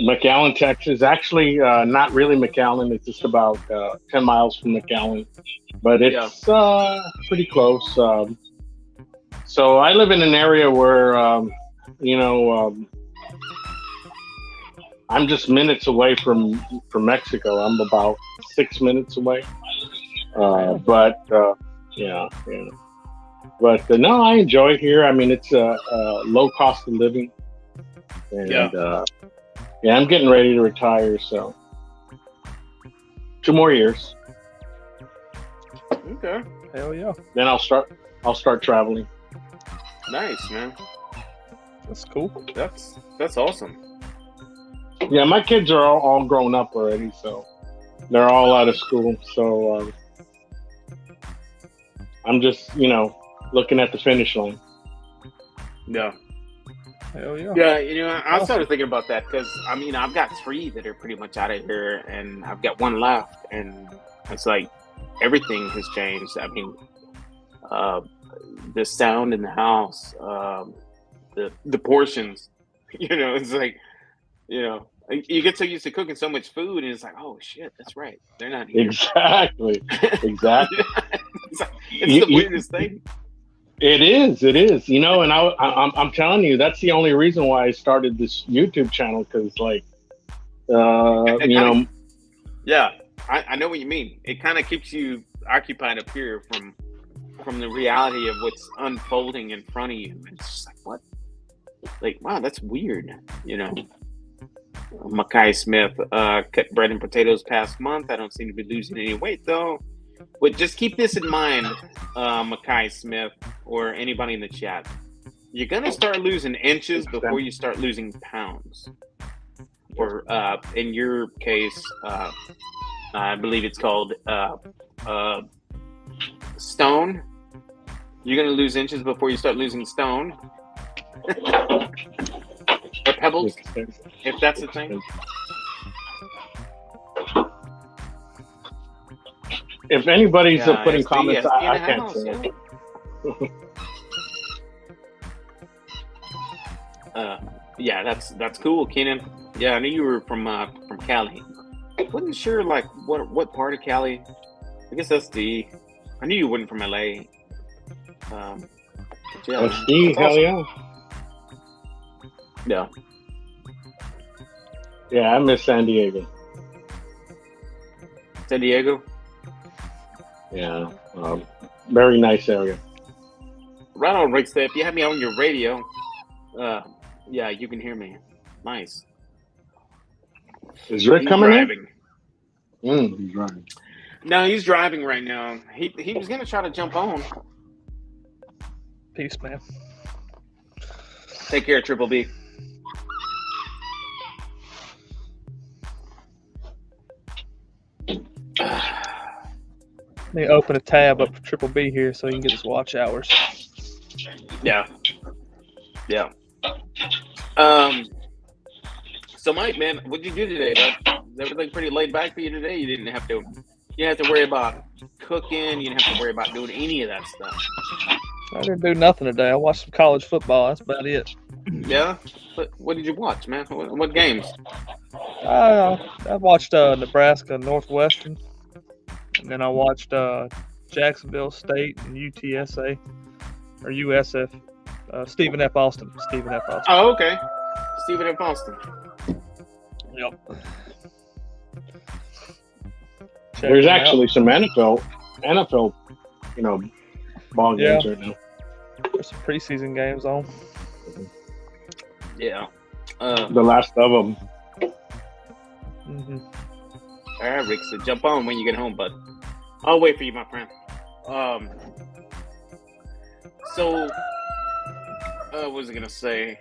McAllen, Texas. Actually, not really McAllen. It's just about 10 miles from McAllen, but it's pretty close. So I live in an area where, you know, I'm just minutes away from Mexico. I'm about 6 minutes away. But yeah. But no, I enjoy it here. I mean, it's a low cost of living, and I'm getting ready to retire. So 2 more years. Okay. Hell yeah. Then I'll start traveling. Nice, man. That's cool. That's awesome. Yeah, my kids are all grown up already, so they're all out of school. So I'm just, looking at the finish line. Yeah. Hell yeah. Yeah, I started thinking about that because, I've got 3 that are pretty much out of here, and I've got 1 left, and it's like everything has changed. I mean, the sound in the house, the portions, it's like, you get so used to cooking so much food, and it's like, oh shit, that's right, they're not here. Exactly. It's the weirdest thing. It is, and I'm telling you, that's the only reason why I started this YouTube channel, because yeah, I know what you mean. It kind of keeps you occupied up here from the reality of what's unfolding in front of you. It's just like, what? Like, wow, that's weird, Mackay Smith cut bread and potatoes past month. I don't seem to be losing any weight though. But just keep this in mind, Mackay Smith, or anybody in the chat. You're gonna start losing inches before you start losing pounds. Or in your case, I believe it's called stone. You're gonna lose inches before you start losing stone. Or pebbles, if that's the thing. If anybody's putting comments, I can't say it. Yeah, that's cool, Kenan. Yeah, I knew you were from Cali. Wasn't sure like what part of Cali. I guess SD. I knew you weren't from LA. Yeah, SD, hell yeah. Yeah. Yeah, I miss San Diego. San Diego? Yeah. Very nice area. Right on, Rick. If you have me on your radio, yeah, you can hear me. Nice. Is Rick coming driving. in? He's driving. No, he's driving right now. He was gonna try to jump on. Peace, man. Take care, Triple B. Let me open a tab up for Triple B here so you can get his watch hours. Yeah. Yeah. So Mike, man, what'd you do today, bud? Is everything pretty laid back for you today? You didn't have to worry about cooking, you didn't have to worry about doing any of that stuff. I didn't do nothing today. I watched some college football. That's about it. Yeah? What did you watch, man? What games? I watched Nebraska Northwestern, and then I watched Jacksonville State and UTSA or USF. Stephen F. Austin. Oh, okay. Stephen F. Austin. Yep. There's actually some NFL, ball games right now. There's some preseason games on. Yeah. The last of them. Mm-hmm. All right, Rick, so jump on when you get home, bud. I'll wait for you, my friend. So, what was I going to say?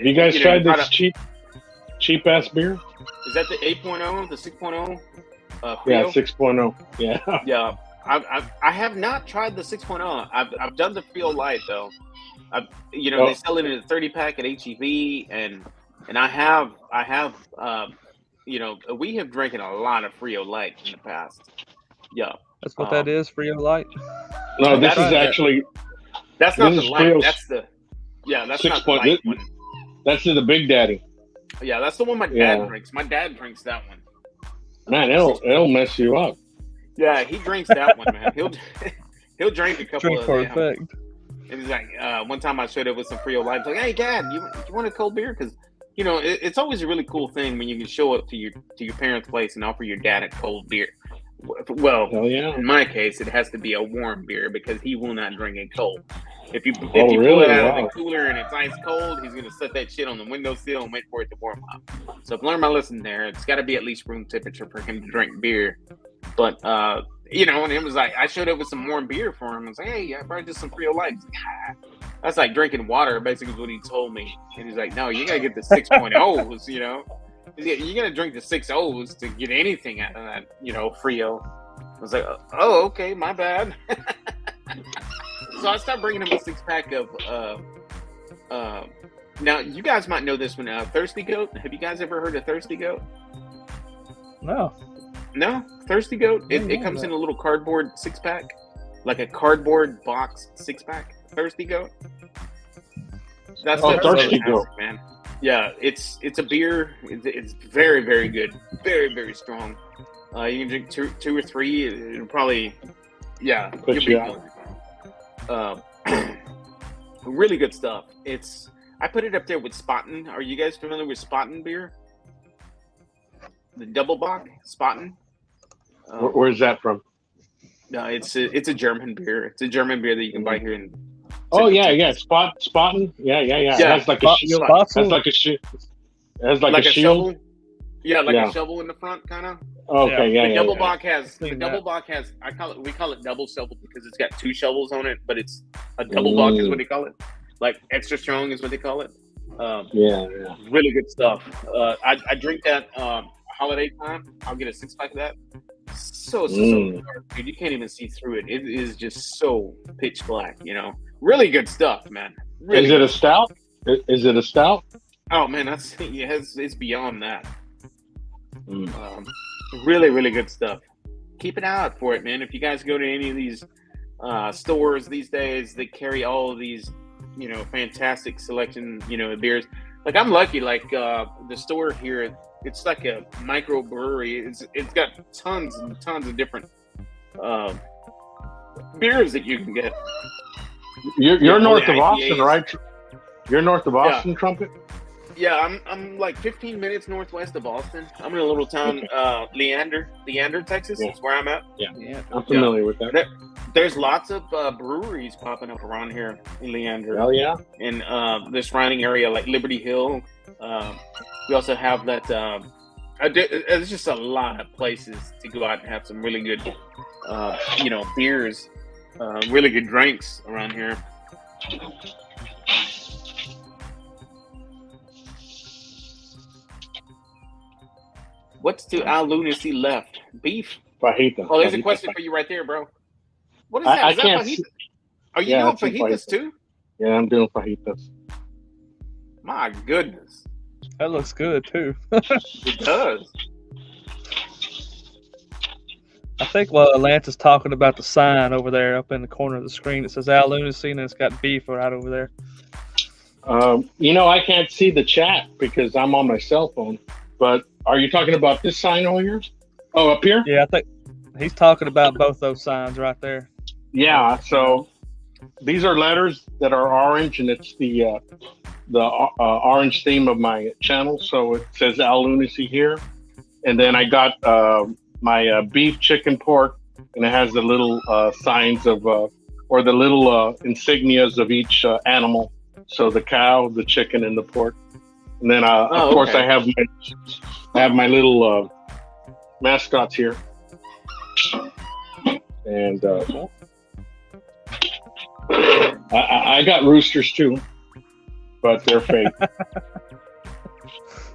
You guys tried this cheap ass beer? Is that the 8.0, the 6.0? Yeah, 6.0. Yeah. Yeah. I have not tried the 6.0. I've done the Feel Light though. They sell it in a 30-pack at HEB, and I have we have drinking a lot of Frio Light in the past, Yeah. That's what that is, Frio Light. No, this That's is actually That's not This the is light. Frio's That's the that's 6 not the point. light one. That's the Big Daddy. Yeah, that's the one my Yeah. dad drinks. My dad drinks that one. Man, it'll mess you up. Yeah, he drinks that one, man. He'll drink a couple Drink of for them. effect. It was like one time I showed up with some Frio Light. Like, hey, Dad, you want a cold beer? Because it's always a really cool thing when you can show up to your parents' place and offer your dad a cold beer. Well, Hell yeah. in my case, it has to be a warm beer because he will not drink it cold. If you pull really? it out of Wow. the cooler and it's ice cold, he's gonna set that shit on the windowsill and wait for it to warm up. So if I learn my lesson there, it's got to be at least room temperature for him to drink beer. But and it was like I showed up with some warm beer for him. I was like, hey, I brought just some Frio Light. He's like, that's like drinking water, basically is what he told me. And he's like, no, you gotta get the 6.0s, you gotta drink the 6.0s to get anything out of that, Frio. I was like, oh, okay, my bad. So I started bringing him a 6-pack of. Now you guys might know this one, Thirsty Goat. Have you guys ever heard of Thirsty Goat? No. No, Thirsty Goat. It comes in a little cardboard 6-pack, like a cardboard box 6-pack. Thirsty Goat. That's Thirsty Goat, man. Yeah, it's a beer. It's very, very good. Very, very strong. You can drink two or three. It'll probably, Put you out. Really good stuff. I put it up there with Spaten. Are you guys familiar with Spaten beer? The double bock Spaten. Where's that from? No, it's a German beer. It's a German beer that you can buy here in. Oh yeah. Spaten. Yeah. It has like a shield. That's like a shield. It has like a shield. shovel. Yeah, a shovel in the front, kind of. Okay, The double bock has. We call it double shovel because it's got 2 shovels on it, but it's a double bock is what they call it. Like extra strong is what they call it. Really good stuff. I drink that holiday time. I'll get a 6-pack of that. So dark, dude. You can't even see through it. It is just so pitch black. Really good stuff, man. Really Is it a stout? Is it a stout? Oh man, it's beyond that. Really, really good stuff. Keep an eye out for it, man. If you guys go to any of these stores these days, they carry all of these, fantastic selection, beers. Like I'm lucky, like the store here, it's like a micro brewery. It's got tons and tons of different beers that you can get. You're north of Austin, right? You're north of Austin, Trumpet? Yeah, I'm like 15 minutes northwest of Austin. I'm in a little town, Leander, Texas. Is where I'm at. Yeah. I'm familiar with that. There's lots of breweries popping up around here in Leander. Hell yeah! In this surrounding area, like Liberty Hill. We also have that. There's just a lot of places to go out and have some really good, beers, really good drinks around here. What's to Al Lunacy left? Beef? Fajita. Oh, there's a question for you right there, bro. What is that? Is that fajita? Are you doing fajitas too? Yeah, I'm doing fajitas. My goodness. That looks good too. It does. I think while Lance is talking about the sign over there up in the corner of the screen, it says Al Lunacy and it's got beef right over there. I can't see the chat because I'm on my cell phone. But are you talking about this sign over here? Oh, up here? Yeah, I think he's talking about both those signs right there. Yeah. So these are letters that are orange, and it's the orange theme of my channel. So it says Al Lunacy here, and then I got my beef, chicken, pork, and it has the little signs of or the little insignias of each animal. So the cow, the chicken, and the pork. And then, of course, I have my little mascots here, and I got roosters too, but they're fake.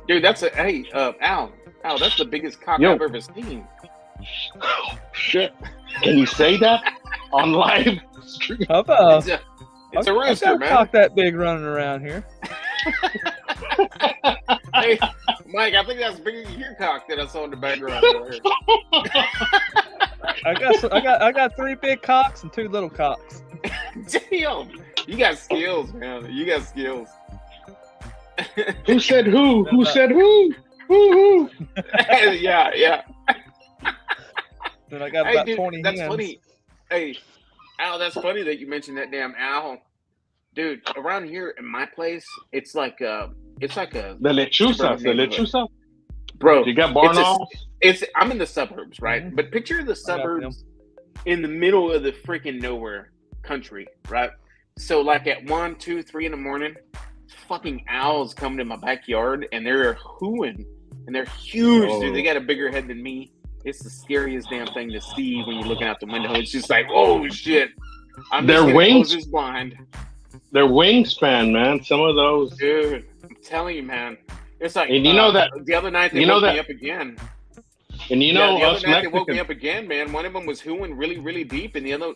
Dude, that's Al, that's the biggest cock I've ever seen. Oh, shit! Can you say that on live stream? It's a rooster, man. Cock that big running around here. Hey, Mike, I think that's bigger than your cock that I saw in the background over here. I got 3 big cocks and 2 little cocks. Damn, you got skills, man. You got skills. Who said who? Who said who? Who? Yeah. Then I got about 20 that's hens. funny. Hey, Al, that's funny that you mentioned that damn owl. Dude, around here in my place, it's like a The lechuza. Bro, You got barn owls? I'm in the suburbs, right? Mhm. But picture the suburbs in the middle of the freaking nowhere country, right? So like at 1, 2, 3 in the morning, fucking owls come to my backyard and they're hooing and they're huge, dude. They got a bigger head than me. It's the scariest damn thing to see when you're looking out the window. It's just like, oh shit. Their wings is blind. Their wingspan, man. Some of those, dude. I'm telling you, man. It's like, and you know that the other night they woke me up again. And you know, the other us night they Mexicans, woke me up again, man. One of them was hooing really, really deep, and the other,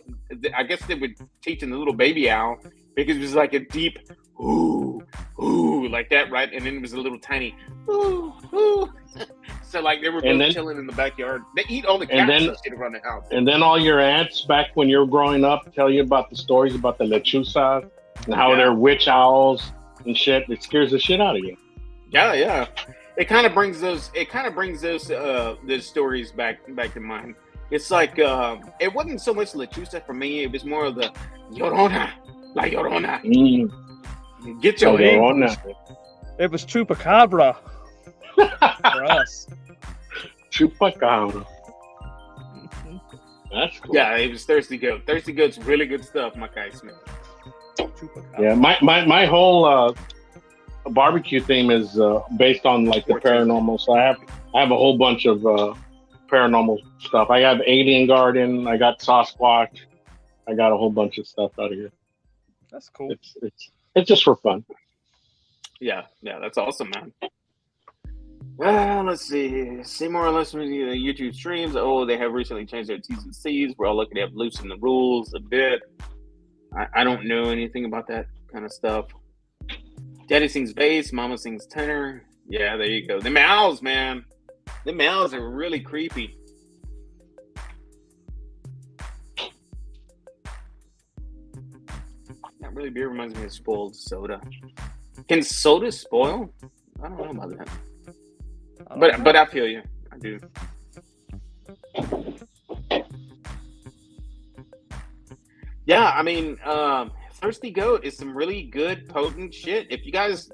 I guess they were teaching the little baby owl because it was like a deep ooh, ooh, like that, right? And then it was a little tiny ooh, ooh. So like they were both chilling in the backyard. They eat all the cats and shit around the house. And then all your aunts back when you were growing up tell you about the stories about the lechuzas and how they're witch owls and shit. It scares the shit out of you. Yeah. It kind of brings those stories back to mind. It's like it wasn't so much lechuza for me. It was more of the Llorona, la Llorona. Get your Llorona. It was chupacabra for us. Chupacabra. That's cool. Yeah, it was Thirsty Goat. Thirsty Goat's really good stuff, my guy Smith. Yeah, my whole barbecue theme is based on like the paranormal. So I have a whole bunch of paranormal stuff. I have Alien Garden. I got Sasquatch. I got a whole bunch of stuff out of here. That's cool. It's just for fun. Yeah, that's awesome, man. Well, let's see. See more or less from the YouTube streams. Oh, they have recently changed their T's and C's. We're all looking at loosening the rules a bit. I don't know anything about that kind of stuff. Daddy sings bass, Mama sings tenor. Yeah, there you go. Them owls, man. Them owls are really creepy. That really beer reminds me of spoiled soda. Can soda spoil? I don't know about that. But I feel you. I do. Yeah, I mean, Thirsty Goat is some really good, potent shit. If you guys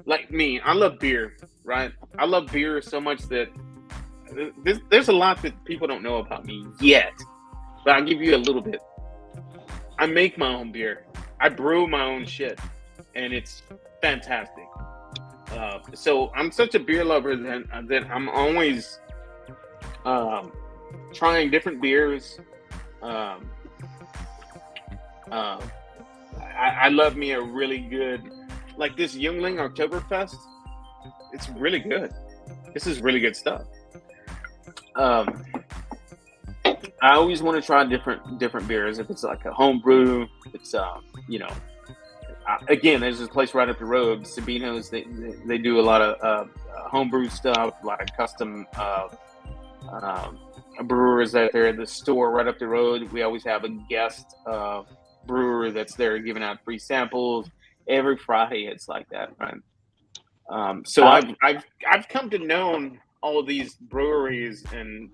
like me, I love beer, right? I love beer so much that there's a lot that people don't know about me yet, but I'll give you a little bit. I make my own beer. I brew my own shit, and it's fantastic. So I'm such a beer lover that I'm always trying different beers. I love me a really good, like this Youngling Oktoberfest. It's really good. This is really good stuff. I always want to try different beers. If it's like a home brew, it's again, there's this place right up the road, Sabino's. They do a lot of homebrew stuff, a lot of custom brewers out there at the store right up the road. We always have a guest brewer that's there giving out free samples every Friday. It's like that, right? So I've come to know all of these breweries and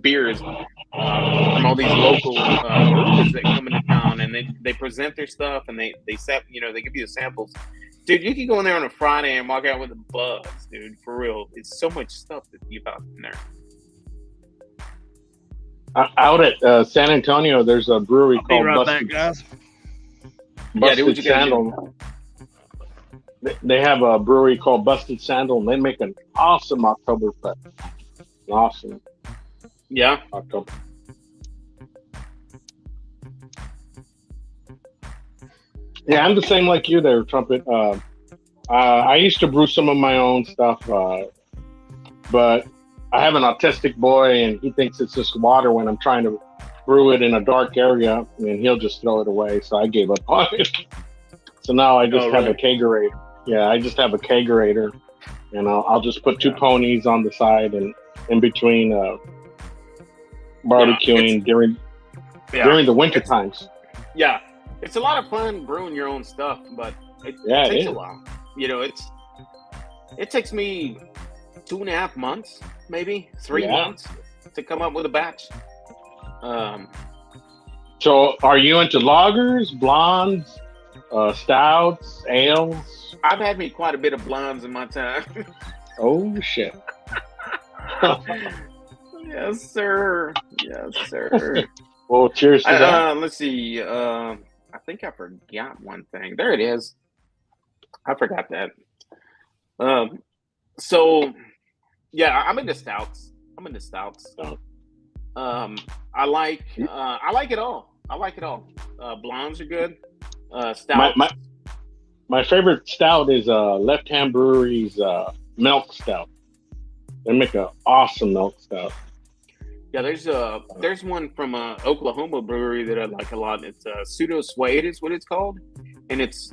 beers from all these local brewers that come into town, and they present their stuff, and they give you the samples. Dude, you can go in there on a Friday and walk out with a buzz, dude. For real, it's so much stuff to keep out in there. Out at San Antonio, there's a brewery called Busted Sandal. They have a brewery called Busted Sandal, and they make an awesome Oktoberfest. Awesome. Yeah. October. Yeah, I'm the same like you there, Trumpet. I used to brew some of my own stuff, but I have an autistic boy, and he thinks it's just water when I'm trying to brew it in a dark area, and he'll just throw it away. So I gave up on it. So now I just have a kegerator. Yeah, I just have a kegerator, and I'll just put 2 ponies on the side, and in between barbecuing during the winter times. Yeah, it's a lot of fun brewing your own stuff, but it takes a while. You know, it takes me 2.5 months, maybe 3 months to come up with a batch. So are you into lagers, blondes, stouts, ales? I've had me quite a bit of blondes in my time. Oh shit. Yes, sir. Yes, sir. Well, cheers to that. Let's see. I think I forgot one thing. There it is. I forgot that. So yeah, I'm into stouts. I like it all. Blondes are good. Stouts. My favorite stout is Left Hand Brewery's milk stout. They make an awesome milk stout. Yeah, there's one from Oklahoma brewery that I like a lot. It's Pseudo Suede is what it's called, and it's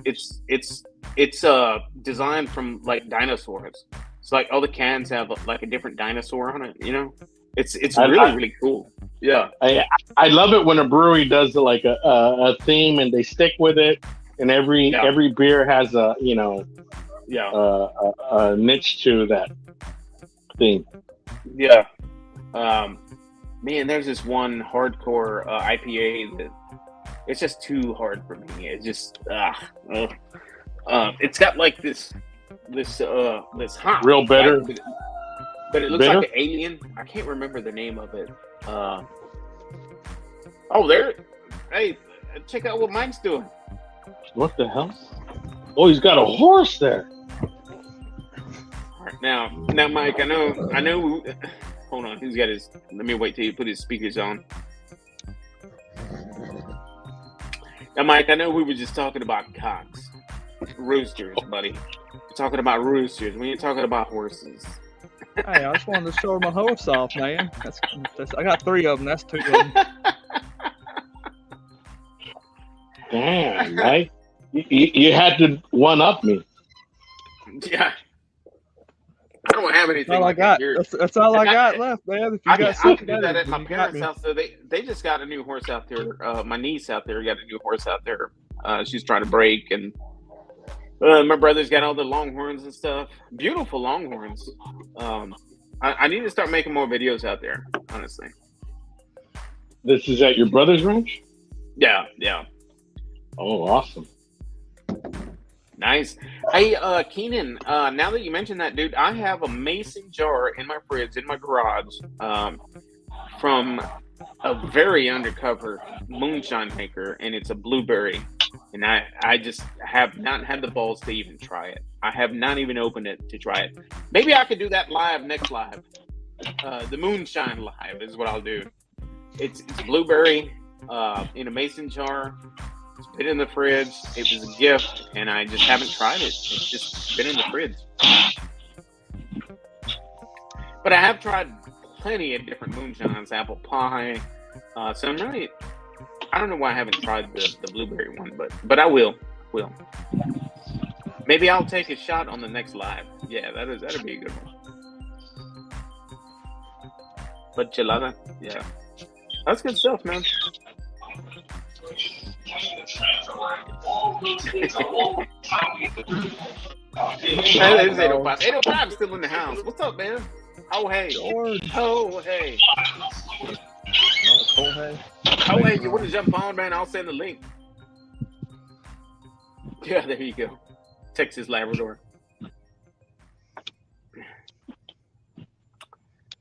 designed from like dinosaurs. It's like all the cans have like a different dinosaur on it. You know, it's really cool. Yeah, I love it when a brewery does like a theme and they stick with it, and every beer has a niche to that theme. Yeah. Man, there's this one hardcore IPA that it's just too hard for me. It's just it's got like this hop, real bitter, right? But it looks like an alien. I can't remember the name of it. Hey, check out what Mike's doing. What the hell? Oh, he's got a horse there. All right, now, Mike, I know. Hold on, he's got his. Let me wait till you put his speakers on. Now, Mike, I know we were just talking about cocks, roosters, buddy. We're talking about roosters. We ain't talking about horses. Hey, I just wanted to show my horse off, man. That's I got 3 of them. That's 2 of them. Damn, Mike. You had to one-up me. Yeah. I don't have anything. All I got. That's all I got left, man. If you I got can do that at my parents' house. So they just got a new horse out there. My niece out there got a new horse out there. She's trying to break, and my brother's got all the longhorns and stuff. Beautiful longhorns. I need to start making more videos out there, honestly. This is at your brother's ranch? Yeah. Oh, awesome. Nice. Hey, Keenan, now that you mentioned that, dude, I have a mason jar in my fridge, in my garage, from a very undercover moonshine maker, and it's a blueberry. And I just have not had the balls to even try it. I have not even opened it to try it. Maybe I could do that next live. The moonshine live is what I'll do. It's blueberry in a mason jar. It's been in the fridge. It was a gift, and I just haven't tried it. It's just been in the fridge. But I have tried plenty of different moonshines, apple pie. So I'm really, I don't know why I haven't tried the blueberry one, but I will. Maybe I'll take a shot on the next live. Yeah, that'd be a good one. But chelada, yeah, that's good stuff, man. There's 805. 805 still in the house. What's up, man? Oh hey. George. Oh hey. Oh hey, you want to jump on, man? I'll send the link. Yeah, there you go. Texas Labrador.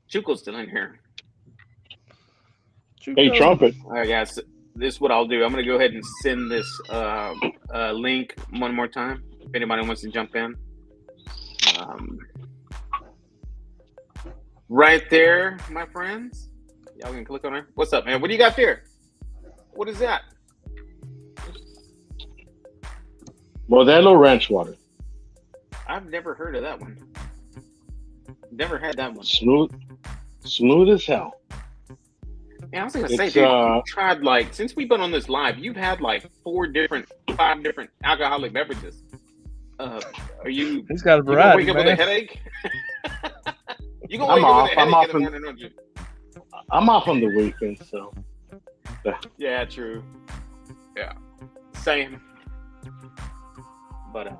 Chuco's still in here. Hey, Trumpet. All right, guys. This is what I'll do. I'm going to go ahead and send this link one more time if anybody wants to jump in. Right there, my friends. Y'all can click on it. What's up, man? What do you got there? What is that? Modelo Ranch Water. I've never heard of that one. Never had that one. Smooth as hell. Yeah, I was gonna say, dude, you've tried since we've been on this live, you've had 5 different alcoholic beverages. Are you? He's got a variety. Wake up with a headache? You go I'm off. I'm off. I'm off on the weekend, so. Yeah, true. Yeah, same. But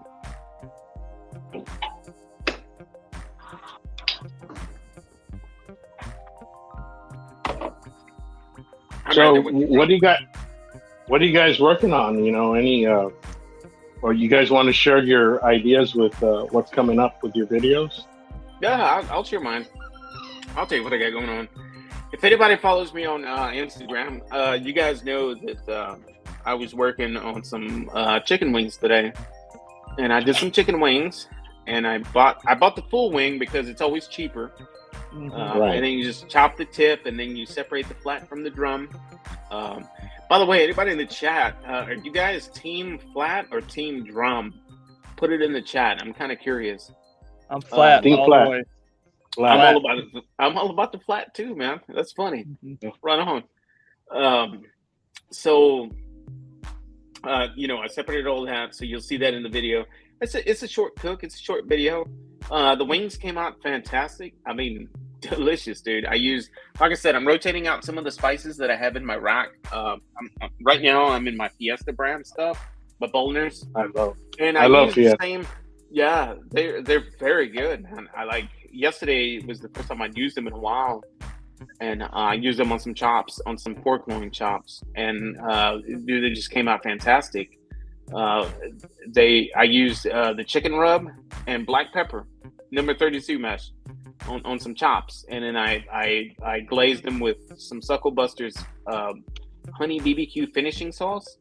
so what do you got? What are you guys working on? You know, any or you guys want to share your ideas with what's coming up with your videos? Yeah, I'll share mine. I'll tell you what I got going on. If anybody follows me on Instagram, you guys know that I was working on some chicken wings today, and I did some chicken wings, and I bought the full wing because it's always cheaper. Right. And then you just chop the tip, and then you separate the flat from the drum. By the way, anybody in the chat, are you guys team flat or team drum? Put it in the chat. I'm kind of curious. I'm flat team all flat. the way. I'm all about the flat too, man. That's funny. Right on. So I separated all that, so you'll see that in the video. It's a short cook. It's a short video. The wings came out fantastic. I mean, delicious, dude. Like I said, I'm rotating out some of the spices that I have in my rack. Right now, I'm in my Fiesta brand stuff, my Bollner's. I love Fiesta. Yeah, they're very good, man. Yesterday was the first time I'd used them in a while, and I used them on some chops, on some pork loin chops, and dude, they just came out fantastic. I used the chicken rub and black pepper, number 32 mesh, on some chops, and then I glazed them with some Suckle Buster's honey BBQ finishing sauce.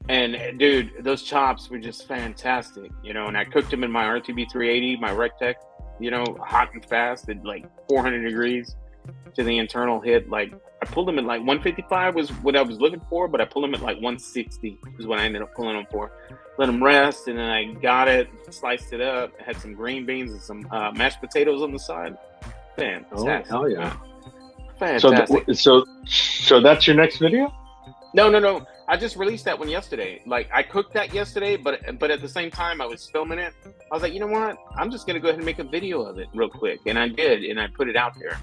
And dude, those chops were just fantastic, and I cooked them in my RTB 380, my Rectech, hot and fast at like 400 degrees to the internal hit. Like I pulled them at like 155 was what I was looking for, but I pulled them at like 160 is what I ended up pulling them for. Let them rest, and then I got it, sliced it up, had some green beans and some mashed potatoes on the side. Fantastic. Oh, hell yeah. Fantastic. So that's your next video? No. I just released that one yesterday. Like I cooked that yesterday, but at the same time I was filming it. I was like, you know what? I'm just gonna go ahead and make a video of it real quick, and I did, and I put it out there.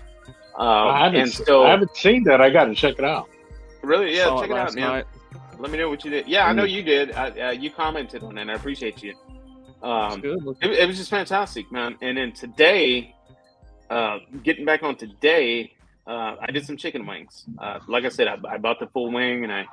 I haven't seen that. I got to check it out. Really? Yeah, check it out, man. Night. Let me know what you did. Yeah, I know you did. You commented on it, and I appreciate you. It was just fantastic, man. And then today, getting back on today, I did some chicken wings. Like I said, I bought the full wing, and I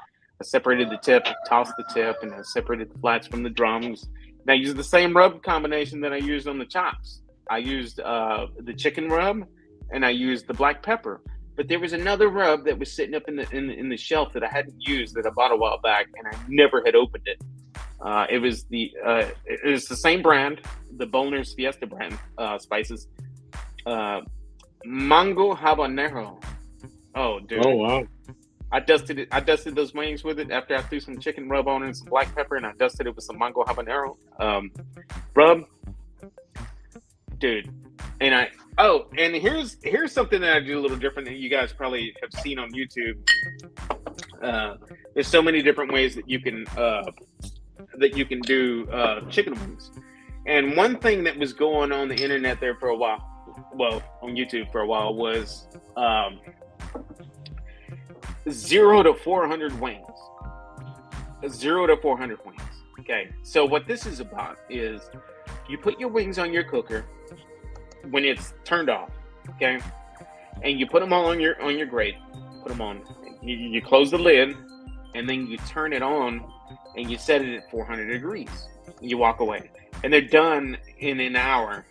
separated the tip, tossed the tip, and I separated the flats from the drums. And I used the same rub combination that I used on the chops. I used the chicken rub, and I used the black pepper. But there was another rub that was sitting up in the shelf that I hadn't used, that I bought a while back, and I never had opened it. It was the same brand, the Bollner's Fiesta brand spices. Mango habanero. Oh, dude. Oh, wow. I dusted those wings with it after I threw some chicken rub on it and some black pepper, and I dusted it with some mango habanero rub. Dude. And here's something that I do a little different that you guys probably have seen on YouTube. There's so many different ways that you can do chicken wings. And one thing that was going on the internet there for a while, well, on YouTube for a while, was 0 to 400 wings. 0 to 400 wings. Okay. So what this is about is you put your wings on your cooker when it's turned off, okay, and you put them all on your grate. Put them on. You close the lid, and then you turn it on, and you set it at 400 degrees. You walk away, and they're done in an hour.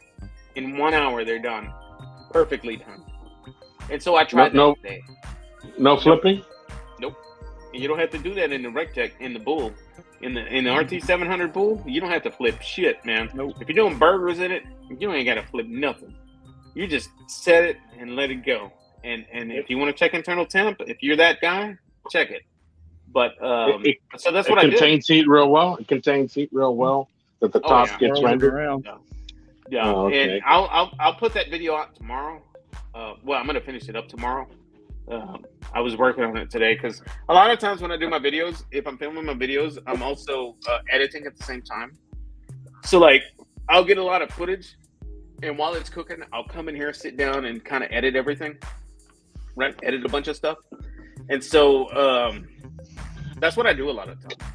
In 1 hour, they're done, perfectly done. And so I tried that today. No flipping? Nope. And you don't have to do that in the Rectech, in the Bull. In the RT700 Bull, you don't have to flip shit, man. Nope. If you're doing burgers in it, you ain't got to flip nothing. You just set it and let it go. And if you want to check internal temp, if you're that guy, check it. But so that's what I did. It contains heat real well. It contains heat real well. That the top gets rendered. Yeah. Oh, okay. And I'll put that video out tomorrow. Well, I'm gonna finish it up tomorrow. I was working on it today because a lot of times when I do my videos, if I'm filming my videos, I'm also editing at the same time. So like, I'll get a lot of footage And while it's cooking, I'll come in here, sit down, and kind of edit everything. Right, edit a bunch of stuff, and so that's what I do a lot of the time.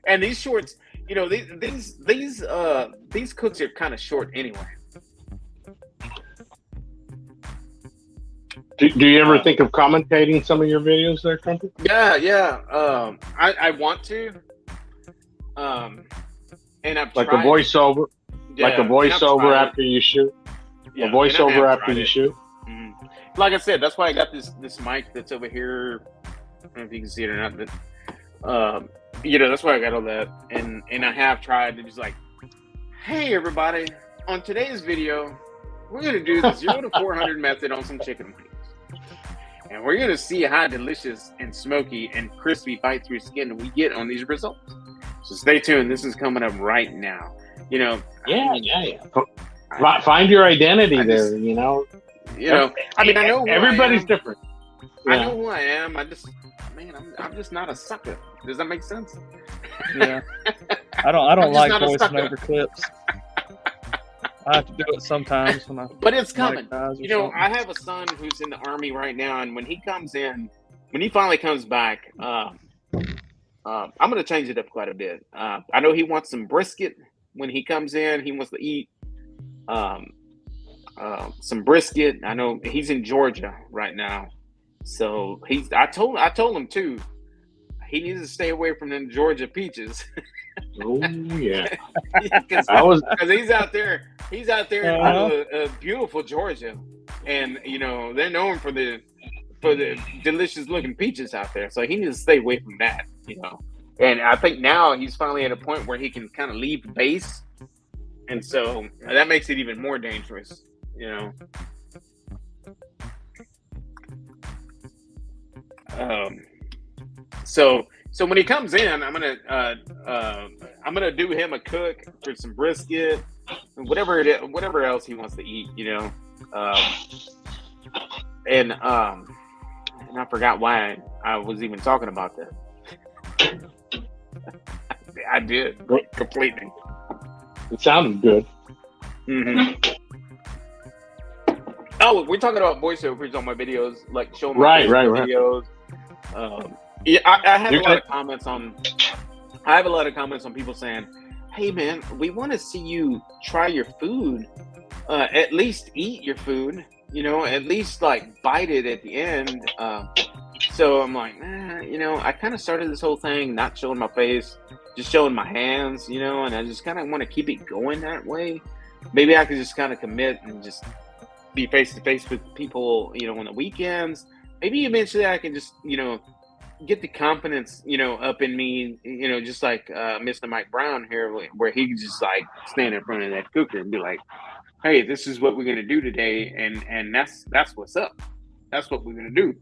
And these shorts, you know, these cooks are kind of short anyway. Do you ever think of commentating some of your videos there, Trumpet? Yeah. I want to. And I've like tried. a voiceover, like a voiceover after you shoot. Yeah, a voiceover after you shoot. Mm-hmm. Like I said, that's why I got this mic that's over here. I don't know if you can see it or not, but you know, that's why I got all that. And I have tried to just like, hey everybody, on today's video, we're gonna do the 0 to 400 method on some chicken wings. And we're gonna see how delicious and smoky and crispy bite through skin we get on these results. So stay tuned. This is coming up right now. You know. Yeah. Find your identity there. You know. I mean, I know who everybody's different. Yeah. I know who I am. I'm just not a sucker. Does that make sense? Yeah. I don't like voicing over clips. I have to do it sometimes when but it's coming. You know, I have a son who's in the Army right now, and when he finally comes back, I'm going to change it up quite a bit. I know he wants some brisket when he comes in. He wants to eat some brisket. I know he's in Georgia right now, so I told him too. He needs to stay away from them Georgia peaches. Oh yeah, because he's out there. He's out there in beautiful Georgia, and you know they're known for the delicious looking peaches out there. So he needs to stay away from that. You know, and I think now he's finally at a point where he can kind of leave the base, and so that makes it even more dangerous. You know. So when he comes in, I'm gonna do him a cook for some brisket, whatever else he wants to eat, you know. And I forgot why I was even talking about that. I did completely. It sounded good. Mm-hmm. Oh, we're talking about voiceovers on my videos, like showing my videos. Yeah, I have a lot of comments on. I have a lot of comments on people saying, "Hey, man, we want to see you try your food. At least eat your food. You know, at least like bite it at the end." So I'm like, you know, I kind of started this whole thing not showing my face, just showing my hands. You know, and I just kind of want to keep it going that way. Maybe I could just kind of commit and just be face to face with people. You know, on the weekends. Maybe eventually I can just, you know, get the confidence, you know, up in me, you know, just like Mr. Mike Brown here, where he can just like stand in front of that cooker and be like, "Hey, this is what we're gonna do today," and that's what's up. That's what we're gonna do.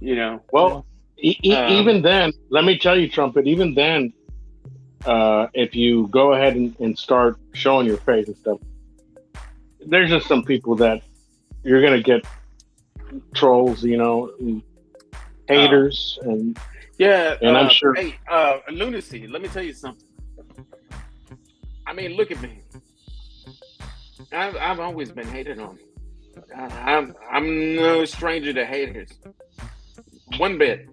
You know. Well, even then, let me tell you, Trumpet. Even then, if you go ahead and start showing your face and stuff, there's just some people that you're gonna get trolls, you know. Haters and I'm sure. Hey, lunacy. Let me tell you something. I mean, look at me. I've always been hated on. I'm no stranger to haters. One bit.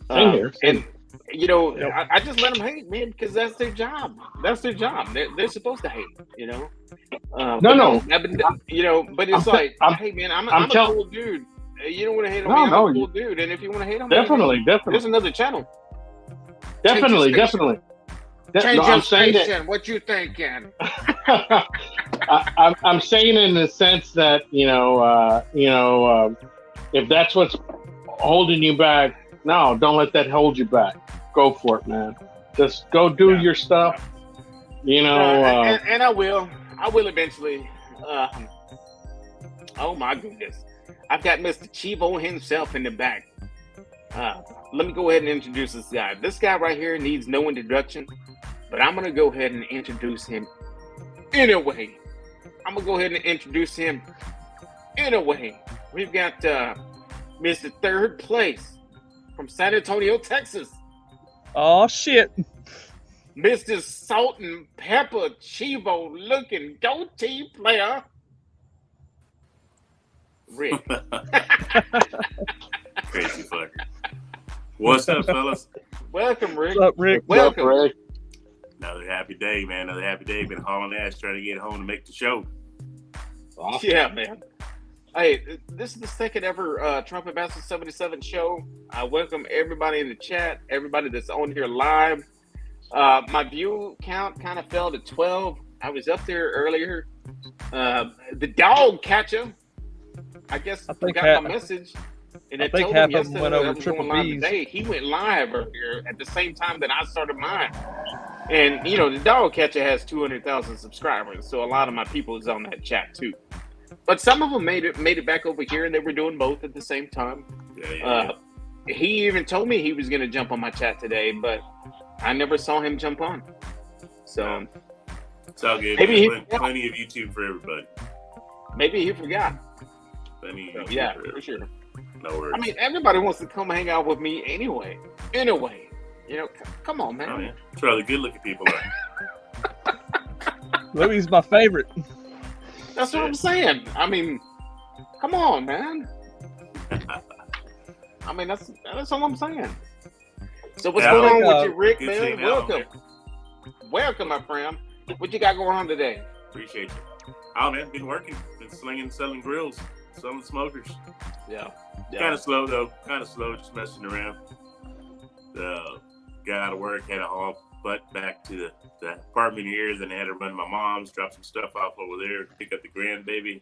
And you know, I just let them hate, man, because that's their job. That's their job. They're supposed to hate. You know. No. You know, but it's hey, man, I'm a cool dude. You don't want to hate on me. I'm a cool dude, and if you want to hate on me, definitely. There's another channel. Definitely. Change your station. What you thinking? I'm saying in the sense that if that's what's holding you back, no, don't let that hold you back. Go for it, man. Just go do your stuff. You know, and I will eventually. Oh my goodness. I've got Mr. Chivo himself in the back. Let me go ahead and introduce this guy. This guy right here needs no introduction, but I'm going to go ahead and introduce him in a way. We've got Mr. Third Place from San Antonio, Texas. Oh, shit. Mr. Salt and Pepper Chivo looking goatee player, Rick. Crazy fucker. What's up, fellas? Welcome, Rick. What's up, Rick? Welcome. Rick. Another happy day, man. Another happy day. Been hauling ass trying to get home to make the show. Awesome. Yeah, man. Hey, this is the second ever Trumpetmaster77 show. I welcome everybody in the chat, everybody that's on here live. My view count kind of fell to 12. I was up there earlier. The dog catcher, I guess, got my message. And I it think told half him of them yesterday went that over I was triple going live Bs. today. He went live earlier at the same time that I started mine. And, you know, the dog catcher has 200,000 subscribers, so a lot of my people is on that chat too. But some of them made it back over here, and they were doing both at the same time. Yeah. He even told me he was going to jump on my chat today, but I never saw him jump on. So It's all good. Maybe plenty of YouTube for everybody. maybe he forgot. Plenty of So, YouTube yeah, for for everybody. sure. No worries. I mean, everybody wants to come hang out with me anyway. You know, come on, man. Oh, yeah. That's where all the good-looking people are. Louis' my favorite. That's what I'm saying. I mean, come on, man. I mean, that's all I'm saying. So what's Yeah, going like, on with you, Rick, good man? seeing you out Welcome. Welcome, my friend. What you got going on today? Appreciate you. Oh, man, been working. Been selling grills, selling smokers. Yeah. Kind of slow, though. Kind of slow, just messing around. Got out of work, had to haul butt back to the apartment here. Then I had to run to my mom's, drop some stuff off over there, pick up the grandbaby.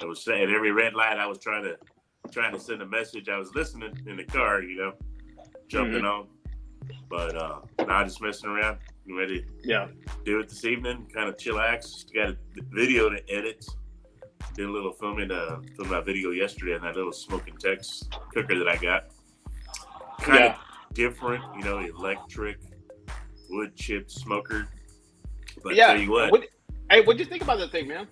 I was at every red light. I was trying to send a message. I was listening in the car, you know, jumping on. But now just messing around. I'm ready to do it this evening. Kind of chillax. Got a video to edit. Did a little filmed my video yesterday on that little smoking Tex cooker that I got. Kind of different, you know, electric wood chip smoker. But I tell you what. What'd you think about that thing, man?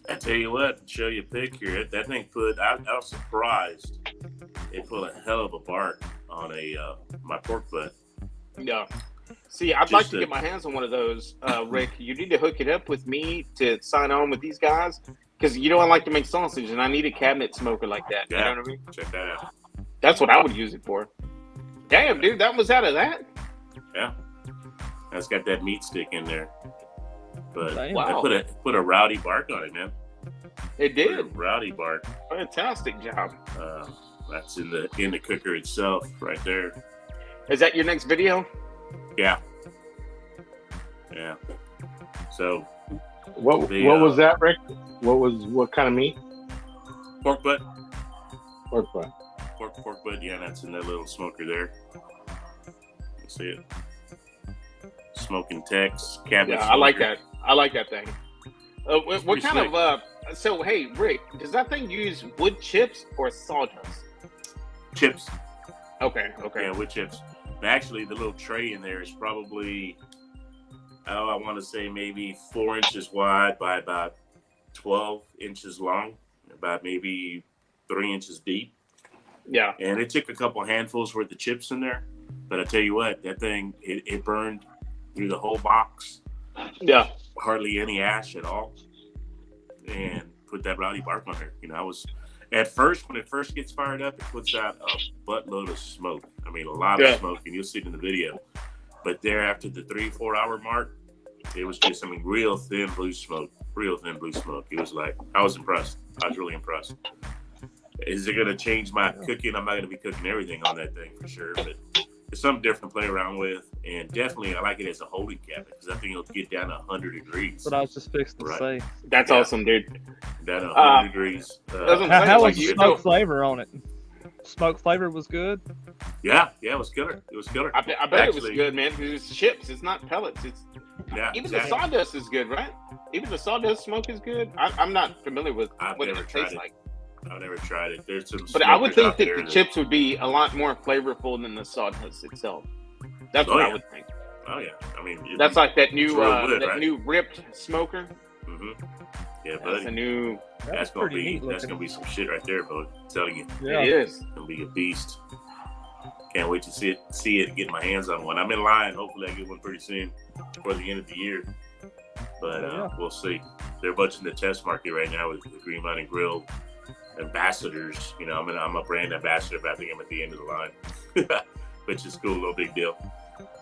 I tell you what, show you a pic here. That thing I was surprised. It put a hell of a bark on my pork butt. Yeah. See, I'd like to get my hands on one of those, Rick. You need to hook it up with me to sign on with these guys. Because, you know, I like to make sausage, and I need a cabinet smoker like that. Yeah, you know what I mean? Check that out. That's what I would use it for. Damn, dude, that was out of that? Yeah. That's got that meat stick in there. But Wow. I put a rowdy bark on it, man. It Put a did. rowdy bark. Fantastic job. That's in the cooker itself right there. Is that your next video? Yeah. So What was that, Rick? What kind of meat? pork butt. Pork butt. Pork butt. Yeah, that's in that little smoker there. You see it? Smoking Tex cabinet. Yeah, smoker. I like that. I like that thing. What pretty kind of so hey, Rick, does that thing use wood chips or sawdust? Chips. Okay. Yeah, wood chips. And actually, the little tray in there is probably, I want to say maybe 4 inches wide by about 12 inches long, about maybe 3 inches deep. Yeah. And it took a couple handfuls worth of chips in there. But I tell you what, that thing, it burned through the whole box. Yeah. Hardly any ash at all. And put that rowdy bark on there. You know, I was, at first, when it first gets fired up, it puts out a buttload of smoke. I mean, a lot of smoke, and you'll see it in the video. But there, after the 3-4 hour mark, it was just, real thin blue smoke. It was like, I was impressed. I was really impressed. Is it going to change my cooking? I'm not going to be cooking everything on that thing for sure, but it's something different to play around with. And definitely, I like it as a holding cabinet because I think it'll get down to 100 degrees. That's what I was just fixing to say. That's awesome, dude. Down to 100 degrees. How was the smoke flavor on it? Smoke flavor was good? Yeah, it was killer. I bet it was good, man. It's chips. It's not pellets. Even the sawdust is good, right? Even the sawdust smoke is good. I'm not familiar with what it tastes like. I've never tried it. There's some, but I would think that the chips would be a lot more flavorful than the sawdust itself. That's what I would think. Oh yeah, I mean that's like that new new ripped smoker. Mm-hmm. Yeah, buddy. That's gonna be some shit right there, bud. I'm telling you. Yeah. It is. It'll be a beast. can't wait to see it and get my hands on one. I'm in line. Hopefully I get one pretty soon before the end of the year. But we'll see. They're much in the test market right now with the Green Mountain Grill ambassadors. You know, I'm a brand ambassador, but I think I'm at the end of the line, which is cool. No big deal.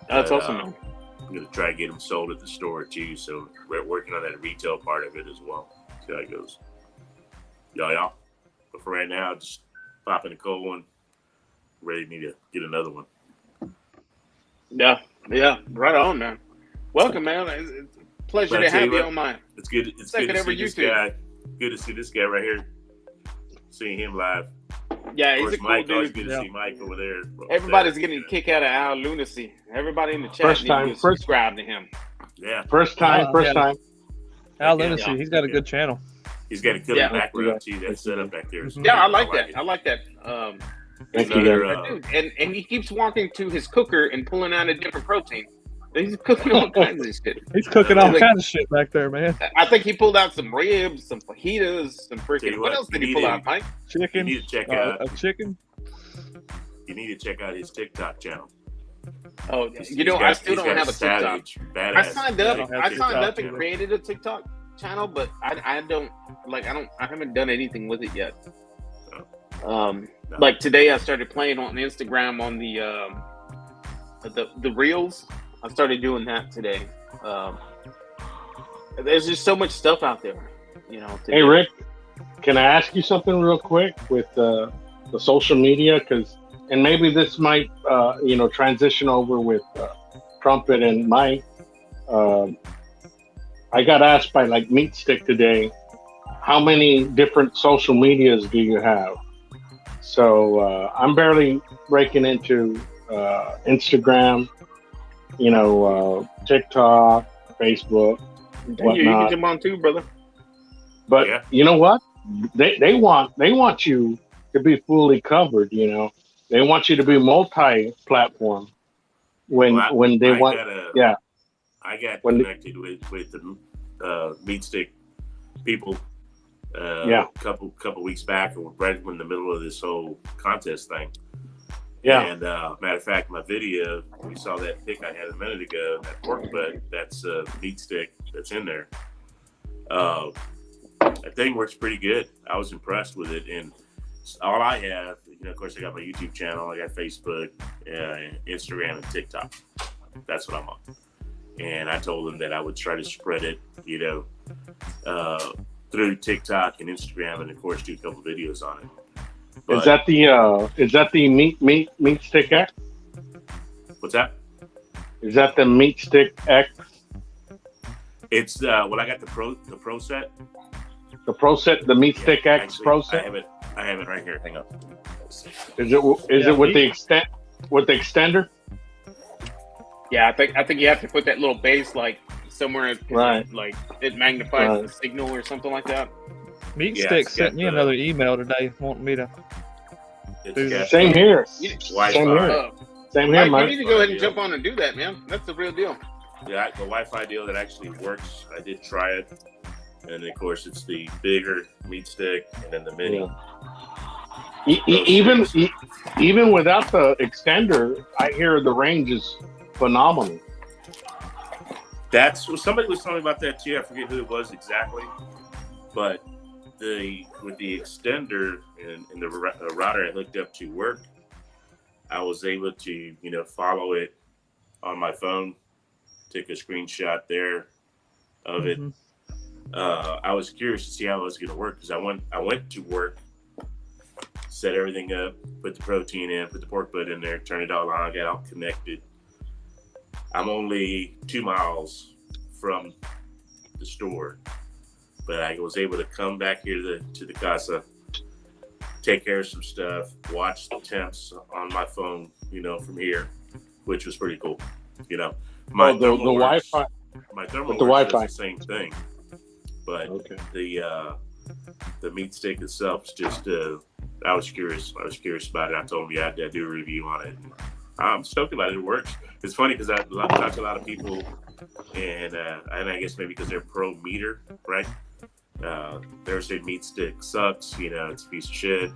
That's awesome, man. I'm going to try to get them sold at the store too. So we're working on that retail part of it as well. See how it goes. Y'all. But for right now, just popping a cold one. Ready to get another one. Yeah. Right on, man. Welcome, man. It's a pleasure to have you on my. It's good. It's good to see this guy. Good to see this guy right here. Seeing him live. Yeah, he's a cool Mike, dude. always good to see Mike over there. Everybody's getting a kick out of Al Lunacy. Everybody in the chat needs to subscribe to him. Yeah. First time. Al Lunacy, he's got a good channel. He's got a good background too. That setup back there. Yeah, I like that. I like that. Thank you, dude, and he keeps walking to his cooker and pulling out a different protein. He's cooking all kinds of shit. He's cooking all kinds of shit back there, man. I think he pulled out some ribs, some fajitas, some freaking. What else did he pull out, Mike? Chicken. You need to check out a chicken. You need to check out his TikTok channel. Oh, I still don't have a TikTok. I signed up and created a TikTok channel, but I haven't done anything with it yet. No. Like today, I started playing on Instagram on the reels. I started doing that today. There's just so much stuff out there, you know. Hey, Rick, can I ask you something real quick with the social media? And maybe this might, transition over with Trumpet and Mike. I got asked by Meat Stick today, how many different social medias do you have? So I'm barely breaking into Instagram, TikTok, Facebook, whatnot. You can jump on too, brother. But you know what? They want you to be fully covered. They want you to be multi-platform. I got connected with the Meat Stick people. A couple weeks back, right in the middle of this whole contest thing. Yeah. And matter of fact, my video, we saw that pic I had a minute ago, that pork butt, that's Meat Stick that's in there. That thing works pretty good. I was impressed with it. And all I have, of course, I got my YouTube channel, I got Facebook, Instagram, and TikTok. That's what I'm on. And I told them that I would try to spread it, through TikTok and Instagram, and of course, do a couple videos on it. But, is that the Meat Stick X? What's that? Is that the Meat Stick X? It's I got the pro set. The pro set, the Meat Stick X actually, pro set. I have it right here. Hang on. Is it with the extender? Yeah, I think you have to put that little base somewhere, right? It magnifies the signal or something like that. Meat Stick sent me another email today wanting me to do that. Same here. Same here, Mike. You need to go ahead and jump on and do that, man. That's the real deal. Yeah, the Wi-Fi deal that actually works. I did try it, and of course, it's the bigger Meat Stick and then the mini. Yeah. Even without the extender, I hear the range is phenomenal. Somebody was telling me about that too. I forget who it was exactly, but with the extender and the router I hooked up to work, I was able to follow it on my phone, take a screenshot there of it. I was curious to see how it was going to work because I went to work, set everything up, put the protein in, put the pork butt in there, turn it all on, got all connected. I'm only 2 miles from the store, but I was able to come back here to the casa, take care of some stuff, watch the temps on my phone, from here, which was pretty cool. My the Wi-Fi. My thermal works does the same thing, but the Meat Stick itself is just. I was curious about it. I told him, I'd do a review on it. And I'm stoked about it. It works. It's funny because I talked to a lot of people, and I guess maybe because they're pro meter, right? They're saying Meat Stick sucks. It's a piece of shit.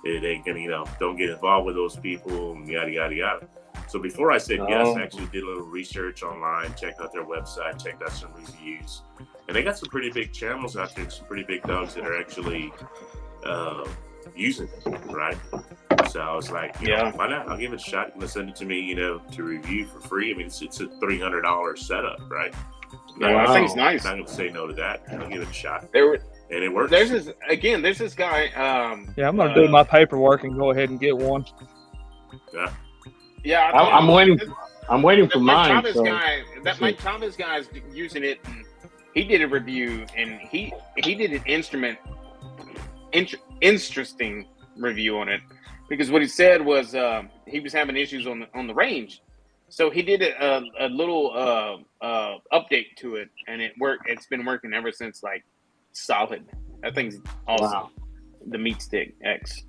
It ain't gonna, don't get involved with those people, and yada yada yada. So before I said yes, I actually did a little research online, checked out their website, checked out some reviews, and they got some pretty big channels out there, some pretty big dogs that are actually using it, right? So I was like, why not? I'll give it a shot. You're gonna send it to me, to review for free. I mean, it's a $300 setup, right? I think it's nice. I'm not gonna say no to that. I'll give it a shot. And it works. There's this guy. I'm gonna do my paperwork and go ahead and get one. Yeah. Yeah, I'm waiting. I'm waiting for mine. Mike Thomas guy is using it. And he did a review, and he did an interesting review on it, because what he said was he was having issues on the range, so he did a little update to it, and it worked. It's been working ever since. Like, solid. That thing's awesome. Wow. The Meat Stick X.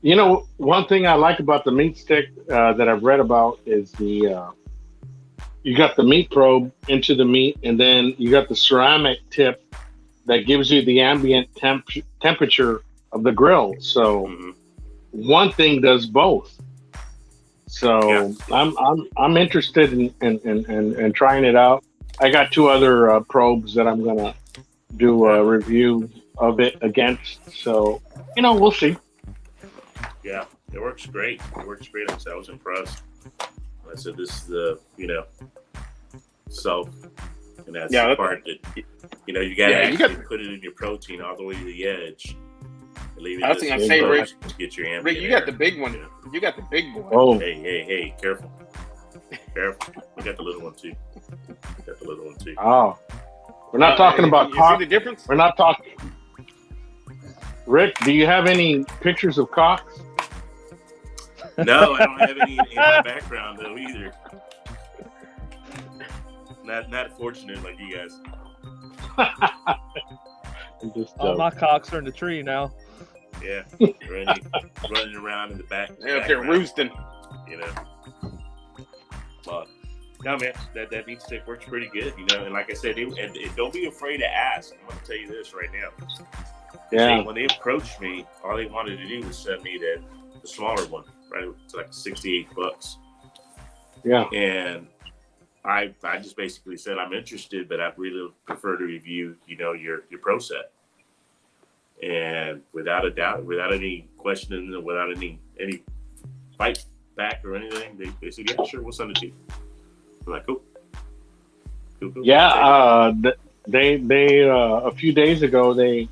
One thing I like about the Meat Stick that I've read about is you got the meat probe into the meat, and then you got the ceramic tip that gives you the ambient temperature of the grill. So one thing does both. So I'm interested in trying it out. I got 2 other probes that I'm gonna do a review of it against. So we'll see. Yeah, it works great. It works great. I was impressed. I said, this is the, and that's the part that, you gotta put it in your protein all the way to the edge. And leave it. I was gonna say, Rick, get your ambient. Rick, you got the big one. You got the big one. Oh, hey, careful. We got the little one too. Oh, we're not talking about cock. See the difference? We're not talking. Rick, do you have any pictures of cocks? No, I don't have any in my background though either. Not fortunate like you guys. All my cocks are in the tree now. Yeah, running around in the back. Yeah, they're roosting. But no, man, that meat stick works pretty good. And like I said, and don't be afraid to ask. I'm gonna tell you this right now. Yeah. When they approached me, all they wanted to do was send me the smaller one, right? It's like $68. Yeah. And I just basically said I'm interested, but I really prefer to review, your pro set. And without a doubt, without any questioning, without any fight back or anything, they said, yeah, sure, we'll send it to you. I'm like, cool. Yeah. They a few days ago they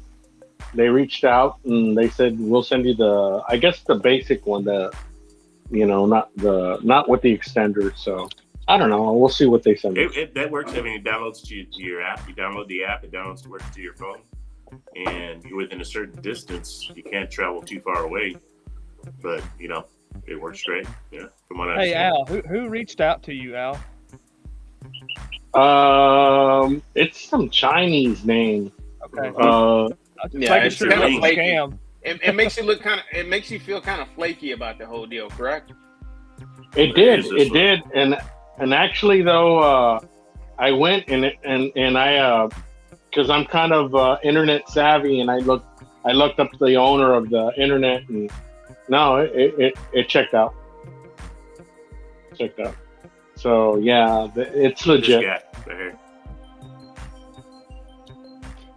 reached out and they said, we'll send you the basic one, not with the extender. So I don't know. We'll see what they send. That works. I mean, it downloads to your app. You download the app. It downloads to work to your phone. And you're within a certain distance. You can't travel too far away. But, it works great. Yeah. From what I understand. Al, who reached out to you, Al? It's some Chinese name. Okay. It's kind of flaky. Scam. It makes you look it makes you feel kind of flaky about the whole deal, correct? It did. And actually though, I went and I because I'm kind of internet savvy, and I looked up the owner of the internet, and no, it checked out. So yeah, it's legit. This guy right here.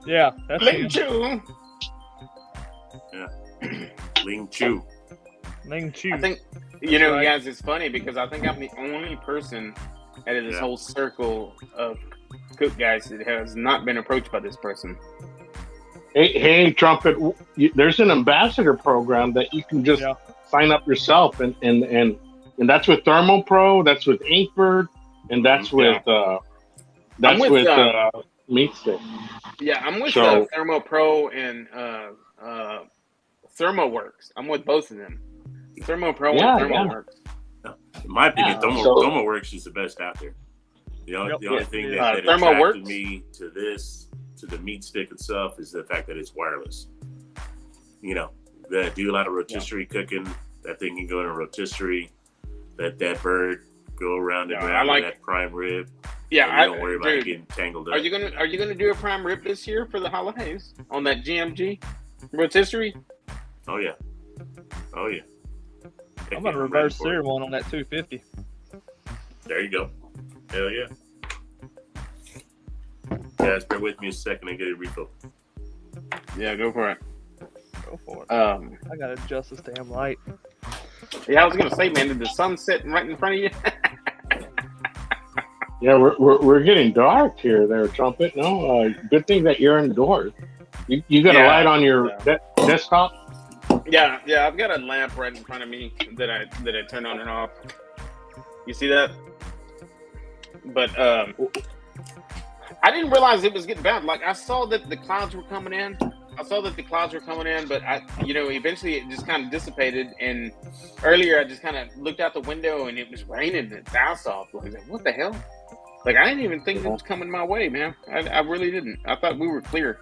Yeah, that's Ling Chu. Yeah, Ling Chu. Ling-Chu. I think, guys, it's funny because I think I'm the only person out of this whole circle of cook guys that has not been approached by this person. Hey, Trumpet, there's an ambassador program that you can just sign up yourself, and that's with ThermoPro, that's with Inkbird, and that's with Meat Stick. Yeah, I'm with ThermoPro and ThermoWorks. I'm with both of them. ThermoPro and ThermoWorks. In my opinion, ThermoWorks is the best out there. The only thing that attracted me to the Meat Stick itself is the fact that it's wireless. That do a lot of rotisserie cooking. That thing can go in a rotisserie. Let that bird go around and around with that prime rib. Yeah, don't worry about it getting tangled up. Are you gonna do a prime rib this year for the holidays on that GMG rotisserie? Oh yeah. Oh yeah. I'm gonna reverse sear one on that 250. There you go. Hell yeah. Guys, bear with me a second and get a refill. Yeah, go for it. Go for it. I gotta adjust this damn light. Yeah, I was gonna say, man, did the sun set right in front of you? Yeah, we're getting dark here, there, Trumpet. No, good thing that you're indoors. You got a light on your desktop? Yeah, I've got a lamp right in front of me that I turn on and off. You see that? But I didn't realize it was getting bad. Like, I saw that the clouds were coming in. But eventually it just kind of dissipated. And earlier I just kind of looked out the window and it was raining its ass off. I was like, what the hell? Like, I didn't even think it was coming my way, man. I really didn't. I thought we were clear.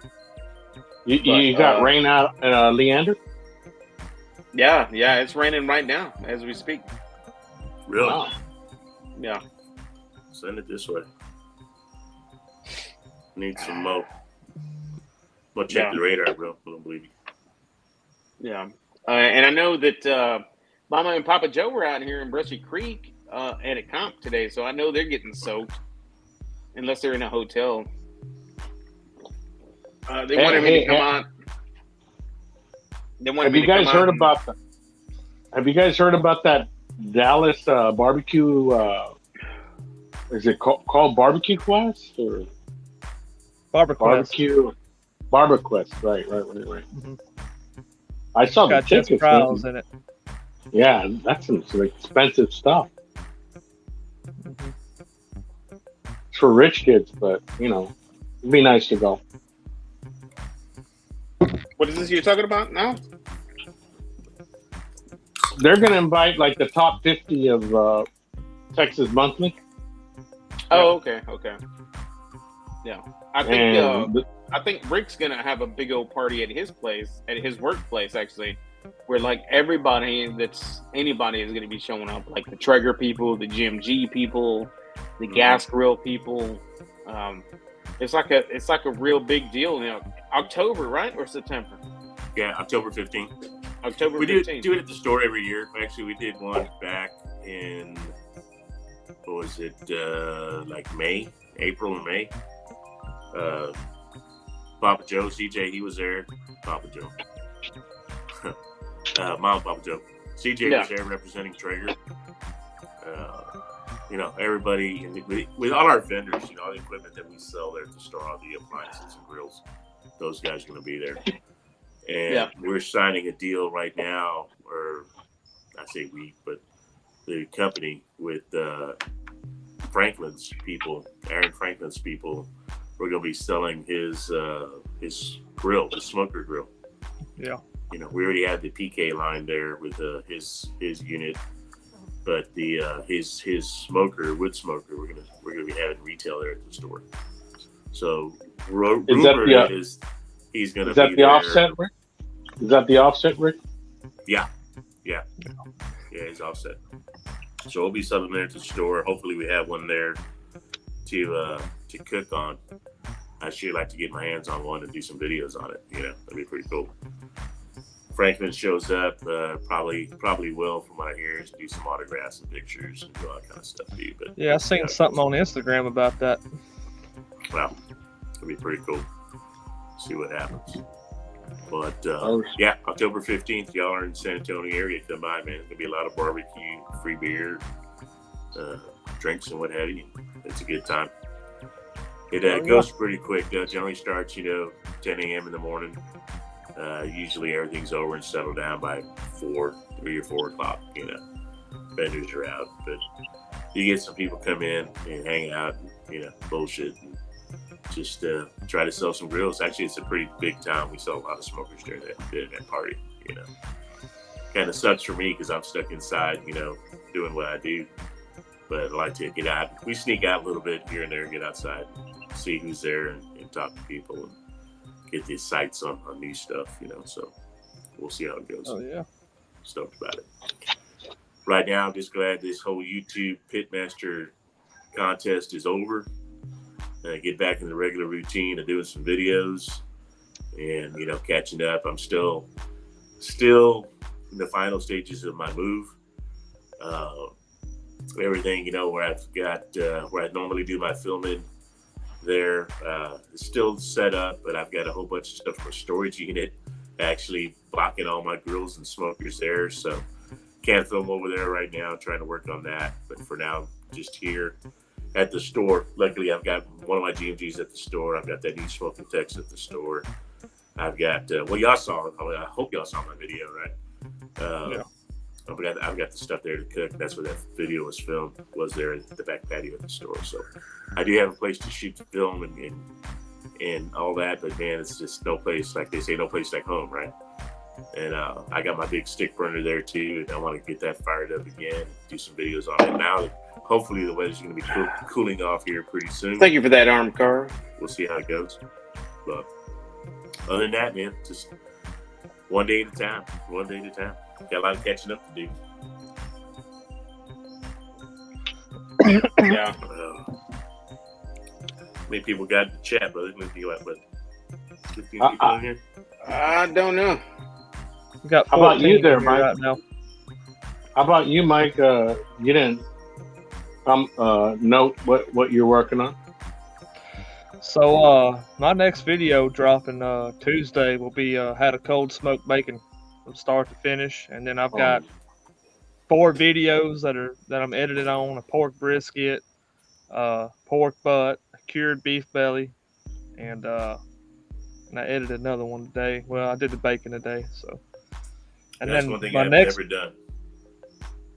You got rain out Leander? Yeah, it's raining right now as we speak. Really? Wow. Yeah. Send it this way. Need some more. Well, check the radar, bro. I don't believe you. Yeah. And I know that Mama and Papa Joe were out here in Brushy Creek at a comp today, so I know they're getting soaked, unless they're in a hotel. They wanted me to come on. Have you guys heard about that? Have you guys heard about that Dallas barbecue? Is it called Barbecue Quest or Barbecue? BarbeQuest, right. Mm-hmm. I saw the tickets. Trials in it. Yeah, that's some expensive stuff. Mm-hmm. It's for rich kids, but it'd be nice to go. What is this you're talking about now? They're going to invite like the top 50 of Texas Monthly. Oh, okay. Yeah, I think Rick's gonna have a big old party at his place, at his workplace, actually, where like anybody is gonna be showing up, like the Traeger people, the GMG people, the gas grill people. It's like a real big deal. October, right, or September? Yeah, October 15th. October 15th. We do it at the store every year. Actually, we did one back in what was it, like April or May. Papa Joe, CJ, he was there. Papa Joe. Mom, Papa Joe. CJ was there representing Traeger. Everybody, with all our vendors, all the equipment that we sell there at the store, all the appliances and grills, those guys are going to be there. And we're signing a deal right now, or I say we, but the company with Franklin's people, Aaron Franklin's people. We're going to be selling his grill, his smoker grill. Yeah. We already had the PK line there with his unit, but the his smoker, wood smoker, we're gonna be having retail there at the store. So rumor is he's gonna. Is that the offset, Rick? Is that the offset, Rick? Yeah, he's offset. So we'll be selling there at the store. Hopefully, we have one there to cook on. I sure like to get my hands on one and do some videos on it. That'd be pretty cool. Franklin shows up, probably will, from what I hear, is do some autographs and pictures and do all that kind of stuff too. But yeah, I seen something on Instagram about that. Well, it'll be pretty cool. See what happens. But October 15th, y'all are in the San Antonio area. Come by, man. It's gonna be a lot of barbecue, free beer, drinks, and what have you. It's a good time. It goes pretty quick. Generally starts, 10 a.m. in the morning. Usually everything's over and settled down by 3 or 4 o'clock. Vendors are out, but you get some people come in and hang out, and, bullshit, and just try to sell some grills. Actually, it's a pretty big town. We sell a lot of smokers during that party. Kind of sucks for me because I'm stuck inside, doing what I do. But I like to get out. We sneak out a little bit here and there, get outside, see who's there, and talk to people and get these sights on new stuff, So we'll see how it goes. Oh, yeah. Stoked about it. Right now, I'm just glad this whole YouTube Pitmaster contest is over. Get back in the regular routine of doing some videos and, catching up. I'm still in the final stages of my move. Everything, where I've got where I normally do my filming there, it's still set up, but I've got a whole bunch of stuff for storage unit actually blocking all my grills and smokers there. So can't film over there right now, trying to work on that. But for now, just here at the store. Luckily, I've got one of my GMGs at the store. I've got that new smoking text at the store. I've got, y'all saw, I hope y'all saw my video, right? Yeah. I've got the stuff there to cook. That's where that video was filmed, was there in the back patio at the store. So I do have a place to shoot the film and all that, but man, it's just no place, like they say, no place like home, right? And I got my big stick burner there too, and I want to get that fired up again, do some videos on it. Now, hopefully the weather's going to be cooling off here pretty soon. Thank you for that, Armed Car. We'll see how it goes. But other than that, man, just one day at a time. One day at a time. Got a lot of catching up to do. Yeah. Many people got in the chat, brother. Many people got, 15 people in here? I don't know. We got How about you 14 there, here Mike? right now. How about you, Mike? You didn't note what you're working on? So my next video dropping Tuesday will be how to cold smoke bacon from start to finish, and then I've got 4 videos that I'm edited on: a pork brisket, pork butt, a cured beef belly, and I edited another one today. Well, I did the bacon today, so. And that's then one thing my I've next, never done.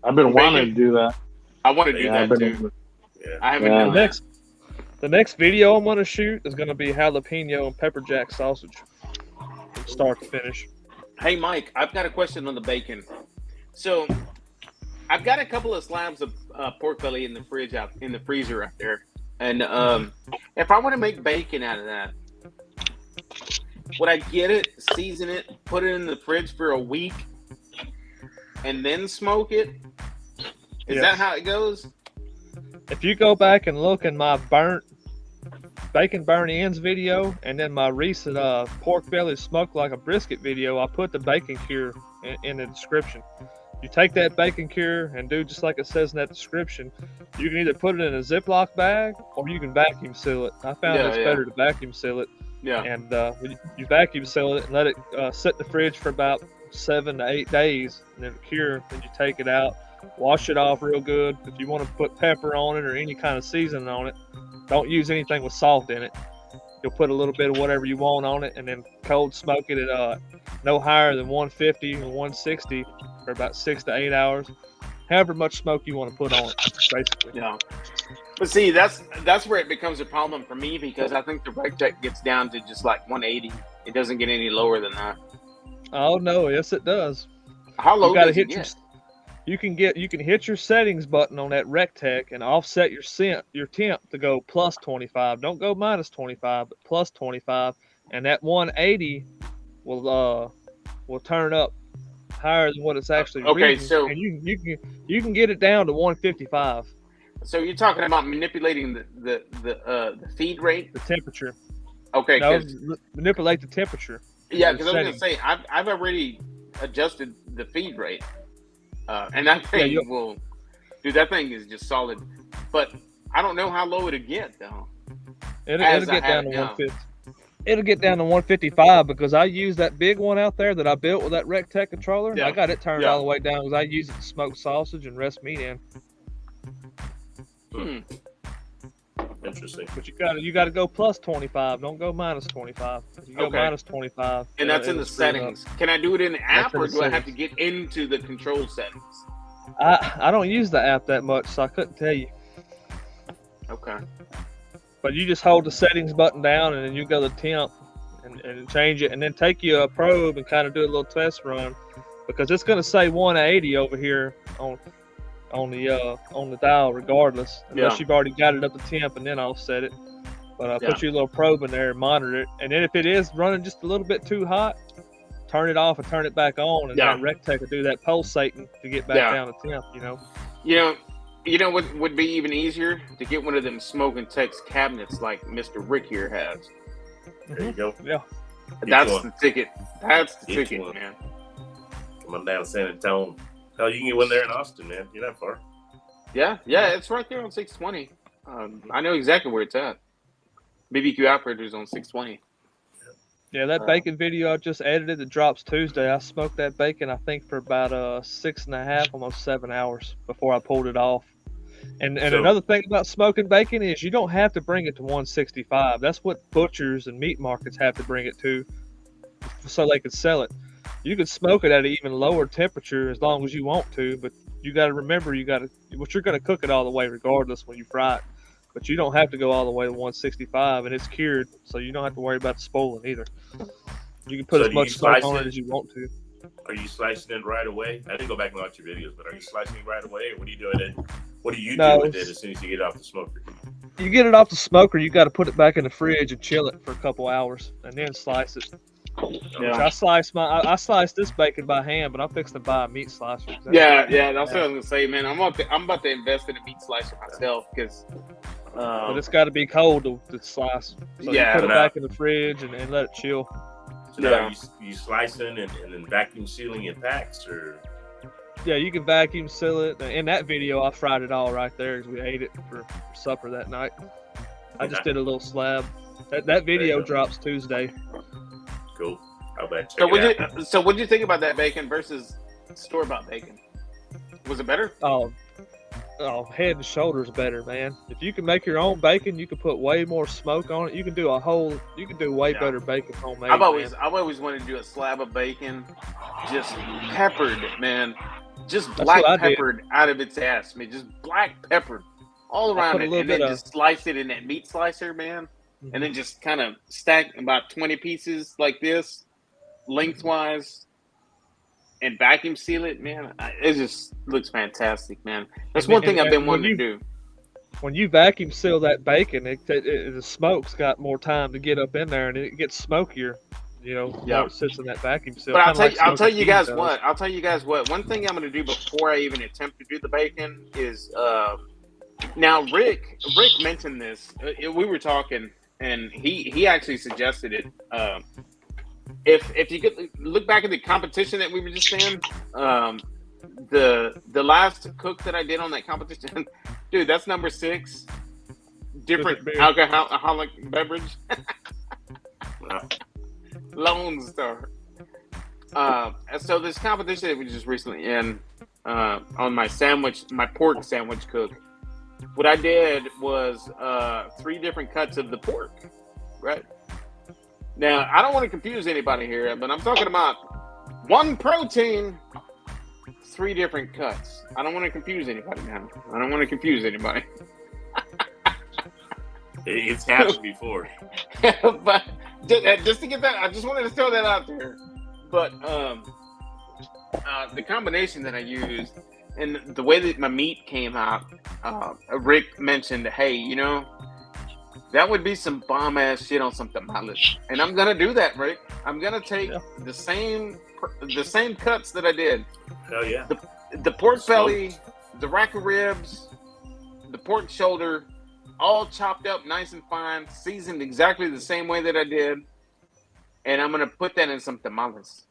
I've been wanting to do that. I want to do that too. Yeah. I haven't done that. The next video I'm going to shoot is going to be jalapeno and pepper jack sausage from start to finish. Hey, Mike, I've got a question on the bacon. So, I've got a couple of slabs of pork belly in the freezer out there, and if I want to make bacon out of that, would I get it, season it, put it in the fridge for a week, and then smoke it? Is that how it goes? If you go back and look in my bacon burn ends video, and then my recent pork belly smoked like a brisket video, I put the bacon cure in the description. You take that bacon cure and do just like it says in that description. You can either put it in a Ziploc bag or you can vacuum seal it. I found it's better to vacuum seal it. Yeah. And you vacuum seal it and let it sit in the fridge for about 7 to 8 days, and then cure. Then you take it out, wash it off real good. If you want to put pepper on it or any kind of seasoning on it, don't use anything with salt in it. You'll put a little bit of whatever you want on it, and then cold smoke it at no higher than 150 or 160 for about 6 to 8 hours. However much smoke you want to put on it, basically. Yeah. But see, that's where it becomes a problem for me, because I think the Rectech gets down to just like 180. It doesn't get any lower than that. Oh no, yes it does. How low does it get? You can hit your settings button on that Rectech and offset your temp to go plus 25. Don't go minus 25, but plus 25, and that 180 will turn up higher than what it's actually reading. So and you can get it down to 155. So you're talking about manipulating the feed rate, the temperature. Okay, no, manipulate the temperature. Yeah, because I was gonna say I've already adjusted the feed rate, and that thing that thing is just solid. But I don't know how low it'll get though. It'll get down to 150. It'll get down to 155 because I use that big one out there that I built with that Rectech controller. Yeah. I got it turned all the way down because I use it to smoke sausage and rest meat in. Interesting. But you got to go plus 25. Don't go minus 25. If you go minus 25, and that's in the settings. Can I do it in the app, or do I have to get into the control settings? I don't use the app that much, so I couldn't tell you. Okay. But you just hold the settings button down, and then you go to temp and change it, and then take your probe and kind of do a little test run, because it's going to say 180 over here on the dial regardless, unless you've already got it up to temp and then offset it. But put your little probe in there and monitor it, and then if it is running just a little bit too hot, turn it off and turn it back on, and that Rectech will do that pulsating to get back down to temp. You know what would be even easier? To get one of them smoking text cabinets like Mr. Rick here has. There you go. Yeah. That's the ticket. That's the ticket, man. on down to San Antonio. Hell, you can get one there in Austin, man. You're not far. Yeah, it's right there on 620. I know exactly where it's at. BBQ Operators on 620. Yeah, that bacon video I just edited that drops Tuesday. I smoked that bacon, I think, for about 6.5, almost 7 hours before I pulled it off. And So- another thing about smoking bacon is you don't have to bring it to 165. That's what butchers and meat markets have to bring it to, so they can sell it. You can smoke it at an even lower temperature as long as you want to, but you got to remember you're going to cook it all the way regardless when you fry it. But you don't have to go all the way to 165, and it's cured, so you don't have to worry about spoiling either. You can put So as do much you smoke slice on it? it as you want to. Are you slicing it right away? I didn't go back and watch your videos, but are you slicing it right away, or what are you doing it? What do you No, do with it as soon as you get it off the smoker? You get it off the smoker, you got to put it back in the fridge and chill it for a couple hours, and then slice it. Yeah. I sliced this bacon by hand, but I'm fixing to buy a meat slicer. Yeah, that's what I was gonna say, man. I'm about to invest in a meat slicer myself because. But it's got to be cold to slice. So Yeah, you put it no. back in the fridge and let it chill. So now you slicing and then vacuum sealing your packs, or Yeah, you can vacuum seal it. In that video, I fried it all right there because we ate it for supper that night. I just did a little slab. That video drops Tuesday. cool. I'll bet. Check it out. So what'd you think about that bacon versus store-bought bacon? Was it better? Oh, head and shoulders better, man. If you can make your own bacon, you can put way more smoke on it. You can do way better bacon homemade. I've always wanted to do a slab of bacon, just peppered, man, just black peppered out of its ass, man, just black peppered all around it, and then just slice it in that meat slicer, man, and then just kind of stack about 20 pieces like this, lengthwise, and vacuum seal it, man. It just looks fantastic, man. That's one thing I've been wanting to do. When you vacuum seal that bacon, the smoke's got more time to get up in there, and it gets smokier. While it sits in that vacuum seal. But I'll tell you guys what. One thing I'm going to do before I even attempt to do the bacon is now Rick mentioned this. We were talking, and he actually suggested it. If you could look back at the competition that we were just in, the last cook that I did on that competition, dude, that's number 6. Different alcoholic beverage. Lone Star. So this competition that we just recently in on my pork sandwich cook. What I did was 3 different cuts of the pork, right? Now, I don't want to confuse anybody here, but I'm talking about 1 protein, 3 different cuts. I don't want to confuse anybody now. I don't want to confuse anybody. It's happened before. But just to get that, I just wanted to throw that out there. But the combination that I used and the way that my meat came out, Rick mentioned, hey, that would be some bomb ass shit on some tamales, and I'm gonna do that, Rick. I'm gonna take the same cuts that I did. Hell yeah. The pork belly, the rack of ribs, the pork shoulder, all chopped up nice and fine, seasoned exactly the same way that I did, and I'm gonna put that in some tamales.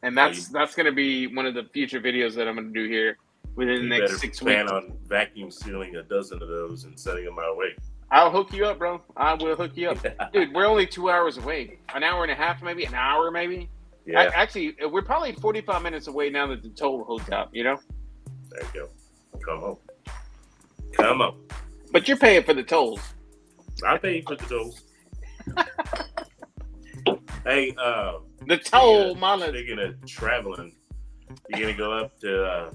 And that's gonna be one of the future videos that I'm gonna do here within the next 6 weeks. Plan on vacuum sealing a dozen of those and sending them my way. I'll hook you up, bro. I will hook you up. Dude, we're only 2 hours away. An hour and a half, maybe. An hour, maybe. Yeah. Actually, we're probably 45 minutes away now that the toll holds out, There you go. Come on. But you're paying for the tolls. I pay for the tolls. Hey, the toll, Molly. Speaking of traveling, you're going to go up to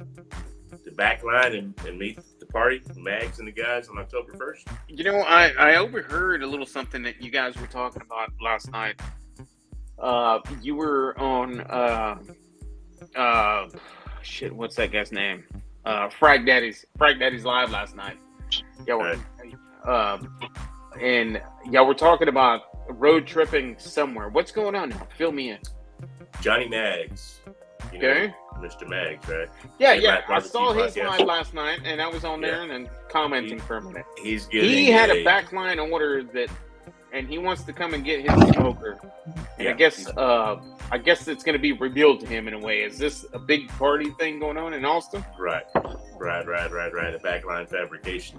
the backline and meet the party, Mags and the guys on October 1st? I overheard a little something that you guys were talking about last night. You were on what's that guy's name? Frag Daddy's Live last night. And y'all were talking about road tripping somewhere. What's going on now? Fill me in. Johnny Mags. Okay. Mr. Mags, right? Yeah. I saw his live last night, and I was on there and commenting for a minute. He's getting He had a backline order that, and he wants to come and get his smoker. And Yeah. I guess it's going to be revealed to him in a way. Is this a big party thing going on in Austin? Right. A backline fabrication.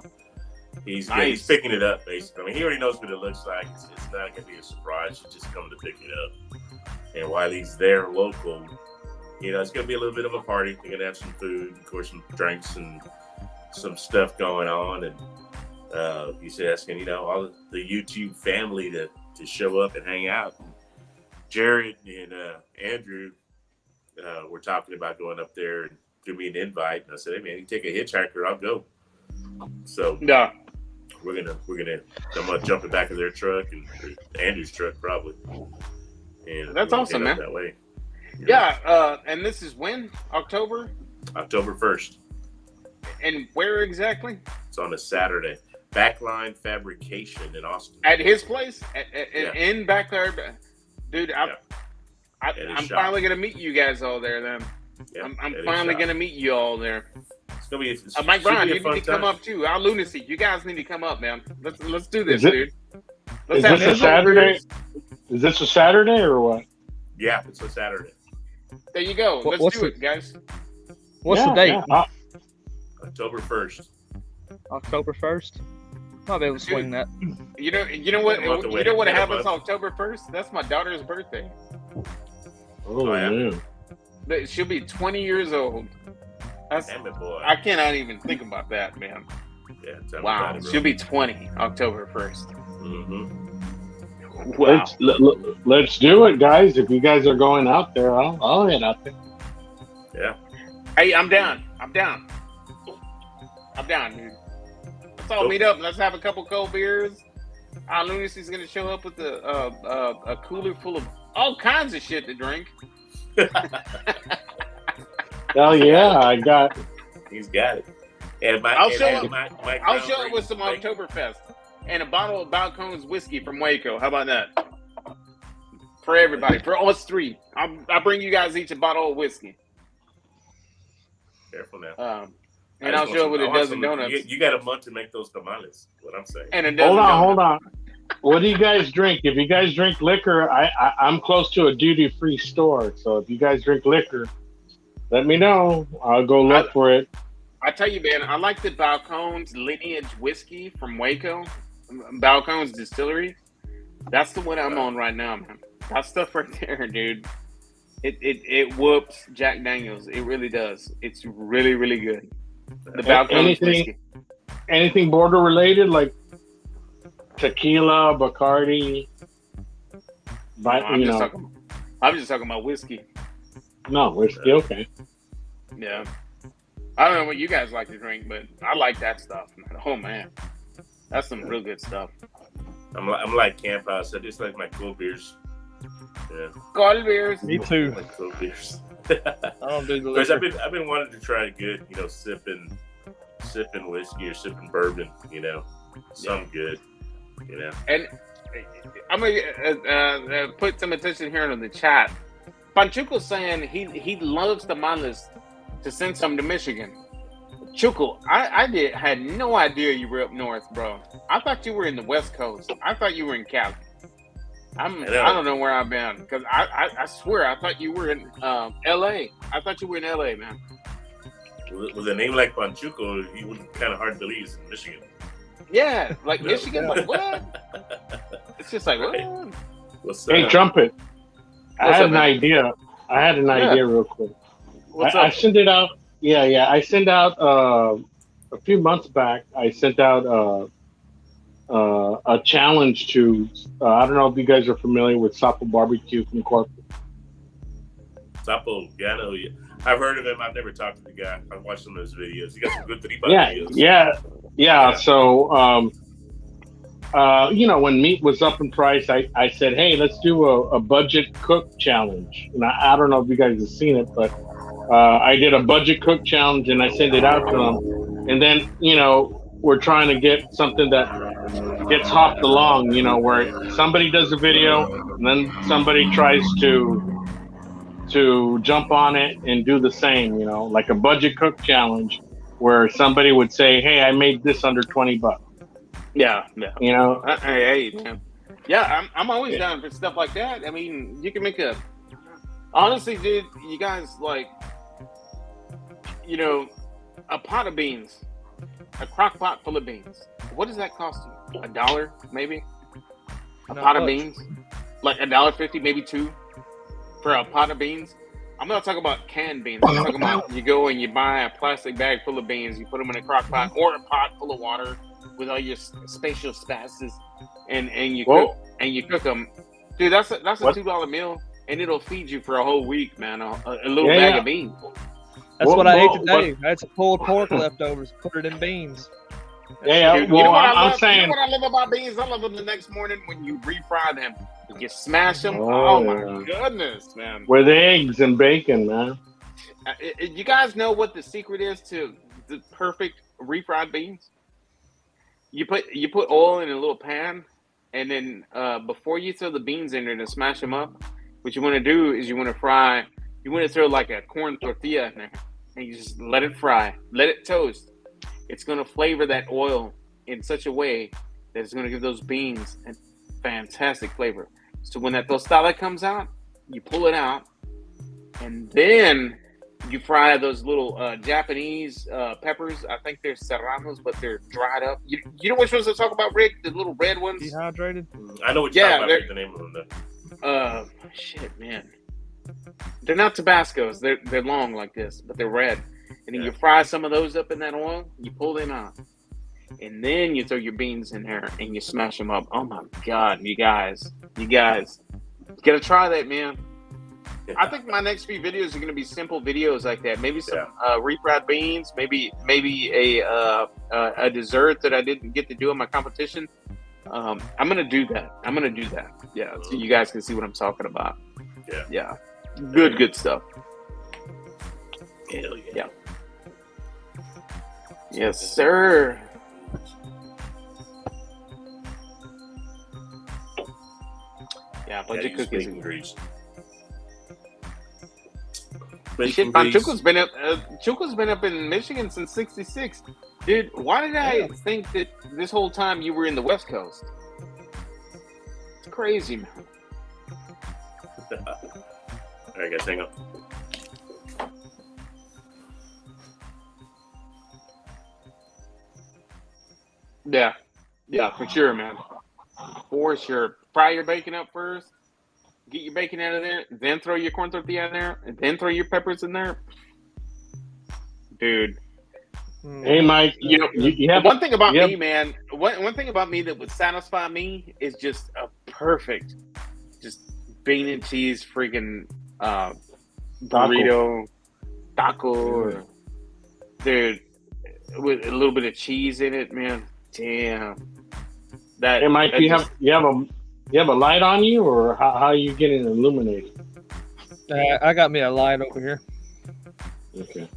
He's picking it up, basically. I mean, he already knows what it looks like. It's not going to be a surprise. He's just coming to pick it up. And while he's there local, you know, it's going to be a little bit of a party. They're going to have some food, of course, some drinks and some stuff going on. And he's asking, you know, all the YouTube family to show up and hang out. Jared and Andrew were talking about going up there and give me an invite. And I said, hey, man, you take a hitchhiker, I'll go. So yeah. I'm gonna jump in the back of their truck and Andrew's truck probably. And that's awesome, man. That way. Yeah. And this is when? October 1st. And where exactly? It's on a Saturday. Backline Fabrication in Austin. At his place? In Backyard? Dude, I'm finally gonna meet you guys all there. Then yeah, I'm finally gonna meet you all there. It's gonna be. Mike Brown, you need to come up too. Our lunacy, you guys need to come up, man. Let's do this, dude. Is this a Saturday? Is this a Saturday or what? Yeah, it's a Saturday. There you go. Let's do it, guys. What's the date? October 1st. October 1st. Might be able to swing that. You know what? You know what happens October 1st? That's my daughter's birthday. Oh man. She'll be 20 years old. Damn it, boy. I cannot even think about that, man. Yeah, wow. She'll be 20 October 1st. Mm-hmm. Wow. Let's do it, guys. If you guys are going out there, I'll head out there. Yeah. Hey, I'm down, dude. Let's all meet up. Let's have a couple cold beers. Lunacy's gonna show up with a cooler full of all kinds of shit to drink. Hell yeah, He's got it. And I'll show up with some Oktoberfest and a bottle of Balcones whiskey from Waco. How about that? For everybody, for us three. I'll bring you guys each a bottle of whiskey. Careful now. And I'll show up with a dozen donuts. You got a month to make those tamales. What I'm saying. And a dozen hold on. What do you guys drink? If you guys drink liquor, I'm close to a duty-free store. So if you guys drink liquor, let me know. I'll go look for it. I tell you, man, I like the Balcones Lineage whiskey from Waco, Balcones Distillery. That's the one I'm on right now, man. That stuff right there, dude. It whoops Jack Daniels. It really does. It's really, really good. The Balcones whiskey. Anything border related, like tequila, Bacardi? I'm just talking about whiskey. No, whiskey, okay. Yeah. I don't know what you guys like to drink, but I like that stuff. Oh, man. That's some real good stuff. I'm like Camp House. I just like my cold beers. Yeah. Cold beers. Me too. I like cold beers. I don't do the liquor. I've been wanting to try a good, sipping whiskey or sipping bourbon, something good, And I'm gonna put some attention here in the chat. Panchuco's saying he loves tamales to send some to Michigan. Chuckle, I had no idea you were up north, bro. I thought you were in the West Coast. I thought you were in Cali. I don't know where I've been because I swear I thought you were in L.A. I thought you were in L.A., man. With a name like Panchuco, he would be kind of hard to believe he's in Michigan. Yeah, like Michigan, like what? It's just like what? What's hey, Trumpet. I had an idea real quick. I sent it out. Yeah. I sent out a few months back. I sent out a challenge to. I don't know if you guys are familiar with Sapo Barbecue from Corpus. Sapo, yeah, I know. Yeah. I've heard of him. I've never talked to the guy. I've watched some of his videos. He got some good 3-5 videos. Yeah. So, when meat was up in price, I said, hey, let's do a budget cook challenge. And I don't know if you guys have seen it, but I did a budget cook challenge and I sent it out to them. And then, we're trying to get something that gets hopped along, where somebody does a video and then somebody tries to jump on it and do the same, like a budget cook challenge where somebody would say, hey, I made this under $20. Yeah. Hey, man. Yeah, I'm always down for stuff like that. I mean, you can make honestly, dude, you guys like, a pot of beans, a crock pot full of beans. What does that cost you? $1, maybe? Not Pot of much. beans? Like $1.50, maybe $2 for a pot of beans? I'm not talking about canned beans. I'm talking about you go and you buy a plastic bag full of beans, you put them in a crock pot or a pot full of water with all your spatial spaces, and you cook them. Dude, that's a $2 meal, and it'll feed you for a whole week, man. A little bag of beans. That's what I ate today. I had some pulled pork leftovers. Put it in beans. Yeah, Dude, I'm saying. You know what I love about beans? I love them the next morning when you refry them. You smash them. Oh my goodness, man! With eggs and bacon, man. You guys know what the secret is to the perfect refried beans? You put oil in a little pan, and then before you throw the beans in there to smash them up, what you want to do is you want to throw like a corn tortilla in there, and you just let it fry, let it toast. It's going to flavor that oil in such a way that it's going to give those beans a fantastic flavor. So when that tostada comes out, you pull it out, and then you fry those little Japanese peppers. I think they're serranos, but they're dried up. You know which ones I talk about, Rick? The little red ones? Dehydrated? I know what you're talking about. The name of them, though. Shit, man. They're not Tabascos. They're long like this, but they're red. And then you fry some of those up in that oil. You pull them out. And then you throw your beans in there and you smash them up. Oh, my God, you guys. You got to try that, man. I think my next few videos are going to be simple videos like that. Maybe some refried beans. Maybe a dessert that I didn't get to do in my competition. I'm going to do that. Yeah, so you guys can see what I'm talking about. Yeah. Good stuff. Hell yeah. Yes, sir. Yeah, a bunch of cookies. Shit, Chuco's been up in Michigan since '66. Dude, why did I think that this whole time you were in the West Coast? It's crazy, man. All right, guys, hang up. Yeah, for sure, man. For sure. Fry your bacon up first. Get your bacon out of there. Then throw your corn tortilla in there. And then throw your peppers in there. Dude. Hey, Mike. You have one thing about me, man. One thing about me that would satisfy me is just a perfect, just bean and cheese freaking burrito, taco, or, dude, with a little bit of cheese in it, man. Damn. Hey, Mike, you have a light on you, or how are you getting illuminated? I got me a light over here. Okay.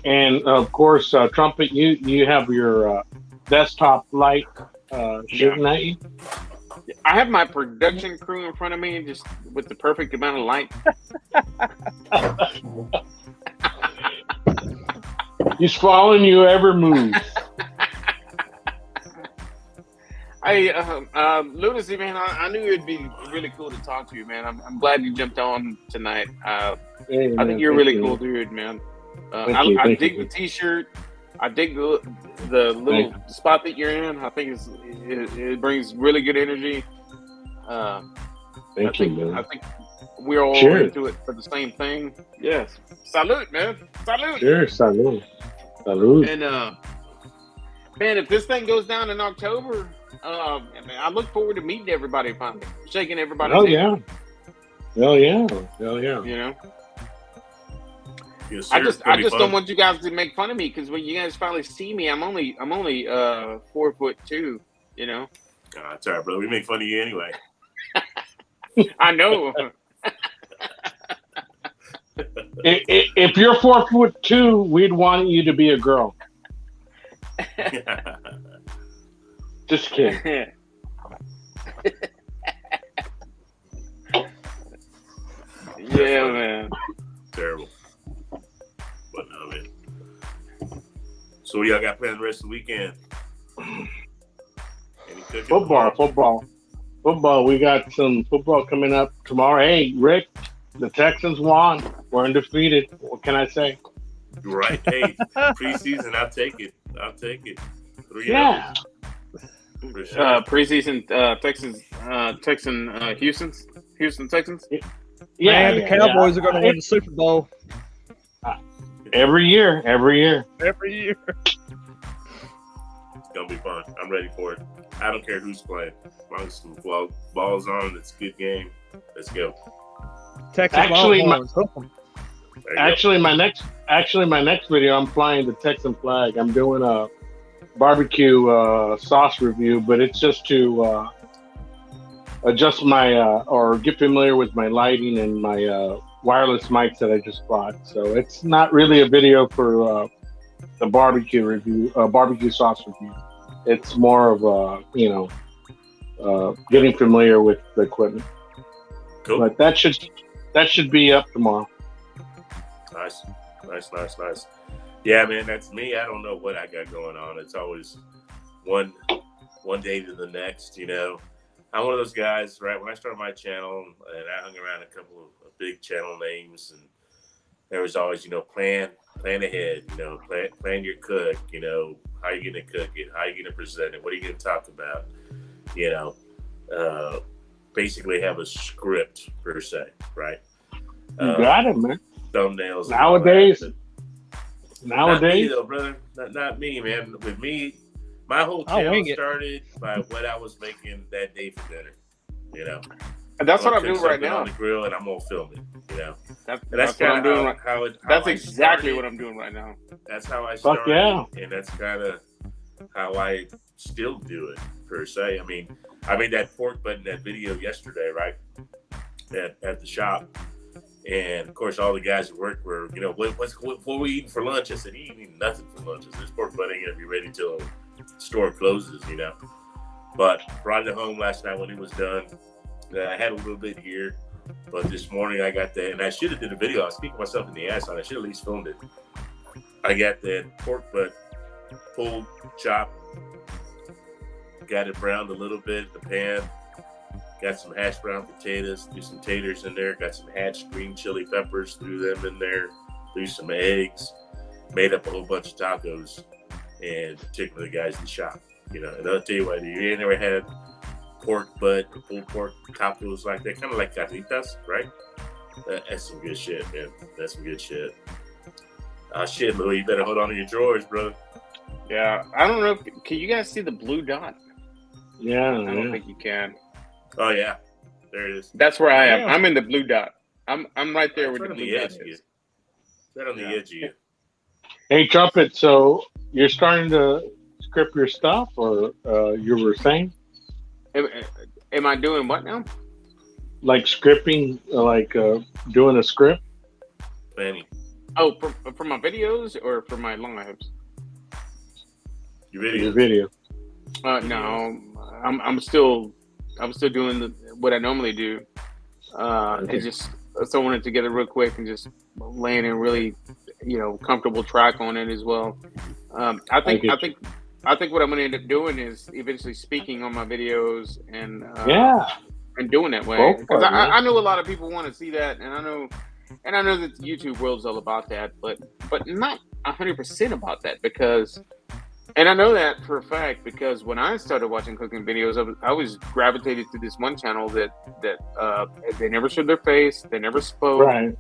And of course, Trumpet, you have your desktop light shooting at you. I have my production crew in front of me, just with the perfect amount of light. He's following you every move. Hey, Lunacy, man, I knew it'd be really cool to talk to you, man. I'm glad you jumped on tonight. I think you're a really cool dude, man. I dig the T-shirt. I dig the little spot that you're in. I think it brings really good energy. Thank you, man. I think we're all into it for the same thing. Yes. Salute, man. Salute. Sure, salute. Salute. And man, if this thing goes down in October, I look forward to meeting everybody finally, shaking everybody's hand. Hell yeah. You know. Yes, sir. I just don't want you guys to make fun of me, because when you guys finally see me, I'm only 4'2", you know. It's all right, brother. We make fun of you anyway. I know. If you're 4'2", we'd want you to be a girl. Just kidding. Yeah, man. Terrible. But no, man. So what y'all got planned the rest of the weekend? Anything? cooking Football. We got some football coming up tomorrow. Hey, Rick, the Texans won. We're undefeated. What can I say? Right. Hey, preseason, I'll take it. 3-0. Yeah. For sure. Preseason Houston Texans. Yeah, the Cowboys are going to win the Super Bowl every year. every year. It's gonna be fun. I'm ready for it. I don't care who's playing. As long as some balls on, it's a good game. Let's go. Texas Longhorns. Hook 'em. Actually, my next video, I'm flying the Texan flag. I'm doing a barbecue sauce review, but it's just to adjust my or get familiar with my lighting and my wireless mics that I just bought. So it's not really a video for the barbecue review, barbecue sauce review. It's more of getting familiar with the equipment. Cool. But that should be up tomorrow. Nice. Yeah, man, that's me. I don't know what I got going on. It's always one day to the next, you know. I'm one of those guys, right? When I started my channel, and I hung around a couple of big channel names, and there was always, plan ahead, plan your cook, how you going to cook it, how you going to present it, what are you going to talk about, basically have a script per se, right? You got it, man. Thumbnails. Nowadays. Not me, though, brother. Not me, man. With me, my whole channel started by what I was making that day for dinner, And that's what I'm doing right now. On the grill, and I'm gonna film it, That's what I'm doing. That's exactly what I'm doing right now. That's how I started. Fuck yeah. And that's kind of how I still do it, per se. I mean, I made that pork butt in that video yesterday, right? At the shop. And of course, all the guys at work were, what are we eating for lunch? I said, eating nothing for lunch. This pork butt ain't gonna be ready till the store closes, But brought it home last night when it was done. I had a little bit here, but this morning I got that, and I should have did a video. I was kicking myself in the ass on it. I should have at least filmed it. I got that pork butt pulled, chopped, got it browned a little bit in the pan. Got some hash brown potatoes, threw some taters in there, got some hatched green chili peppers, threw them in there, threw some eggs, made up a whole bunch of tacos, and took them to the guys in the shop. And I'll tell you what, you ain't never had pork butt or pulled pork tacos like that, kind of like carnitas, right? That's some good shit, man. That's some good shit. Shit, Louis, you better hold on to your drawers, brother. Yeah, I don't know. Can you guys see the blue dot? Yeah, I don't think you can. Oh yeah, there it is. That's where I am. Yeah. I'm in the blue dot. I'm right there with the blue dot. Right on the edge of you. Hey, Trumpet. So you're starting to script your stuff, or you were saying? Am I doing what now? Like scripting, like doing a script. Planning. Oh, for my videos or for my lives? Your video. No, I'm still doing what I normally do. It's just throwing it together real quick and just laying a really, comfortable track on it as well. I think what I'm going to end up doing is eventually speaking on my videos and doing that way, because I know a lot of people want to see that, and I know that the YouTube world's all about that, but not 100% about that, because. And I know that for a fact because when I started watching cooking videos, I was gravitated to this one channel that they never showed their face, they never spoke. Right.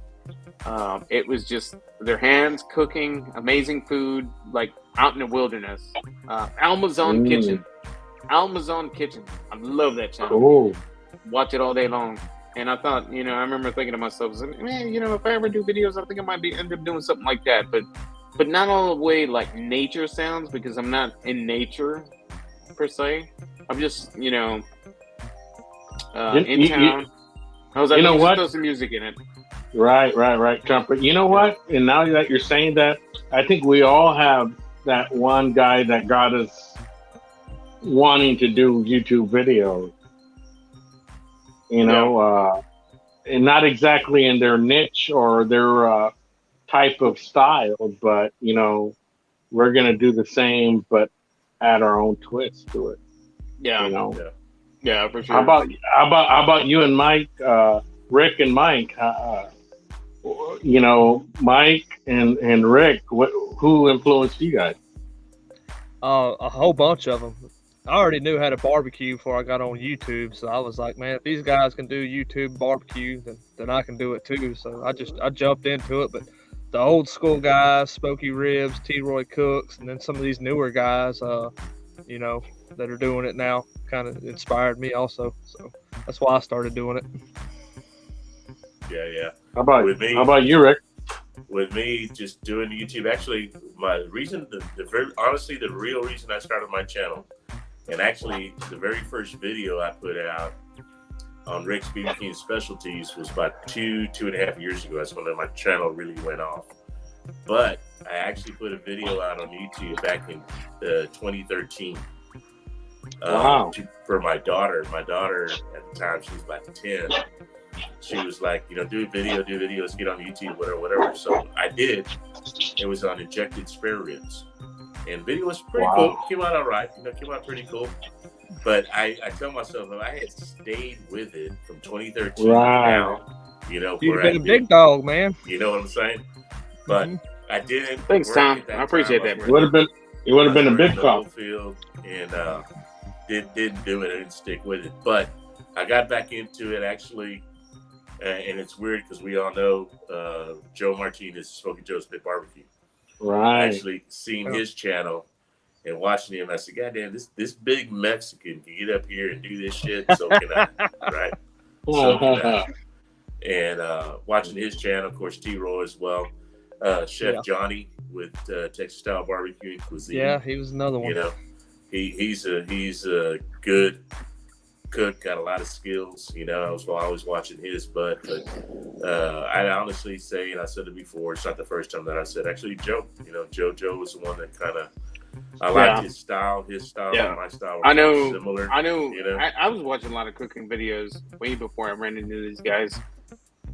It was just their hands cooking amazing food, like out in the wilderness. Amazon Kitchen. I love that channel. Cool. Watch it all day long. And I thought, I remember thinking to myself, man, if I ever do videos, I think I might end up doing something like that. But not all the way like nature sounds, because I'm not in nature per se. I'm just, in town. I was like, let's throw some music in it. Right, Trumpet. You know what? And now that you're saying that, I think we all have that one guy that got us wanting to do YouTube videos. And not exactly in their niche or their type of style, but we're gonna do the same but add our own twist to it. Yeah. You know. Yeah, for sure. How about you and Mike, Rick and Mike? You know, Mike and Rick. Who influenced you guys? A whole bunch of them. I already knew how to barbecue before I got on YouTube, so I was like, man, if these guys can do YouTube barbecue, then I can do it too. So I jumped into it. But the old school guys, Smoky Ribs, T. Roy Cooks, and then some of these newer guys, you know, that are doing it now, kind of inspired me also. So that's why I started doing it. Yeah. How about you, Rick? With me, just doing YouTube. Actually, my reason, honestly, the real reason I started my channel, and actually the very first video I put out on Rick's BBQ and Specialties was about 2.5 years ago. That's when my channel really went off. But I actually put a video out on YouTube back in 2013. Wow. For my daughter. My daughter at the time, she was about 10. She was like, you know, do a video, let's get on YouTube, whatever. So I did. It was on injected spare ribs. And the video was pretty cool. Came out all right. You know, came out pretty cool. But I tell myself, if I had stayed with it from 2013 to now, you know, you'd been a big dog, man. You know what I'm saying? But I didn't. Thanks, Tom. I appreciate that. It would have been a big call. Field and didn't do it. I didn't stick with it. But I got back into it actually. And it's weird because we all know Joe Martinez, Smoky Joe's Pit Barbecue. Right. Actually seeing his channel and watching him, I said, God damn, this big Mexican can get up here and do this shit. So can I, right? So can I. And watching his channel, of course, T-Roy as well. Chef Johnny with Texas Style Barbecue and Cuisine. Yeah, he was another one. You know, he's a good cook, got a lot of skills. You know, I was always watching his butt. But I honestly say, and I said it before, it's not the first time that I said, actually, Joe. You know, Joe was the one that kind of, I liked his style. His style and my style were similar. I know. You know? I was watching a lot of cooking videos way before I ran into these guys.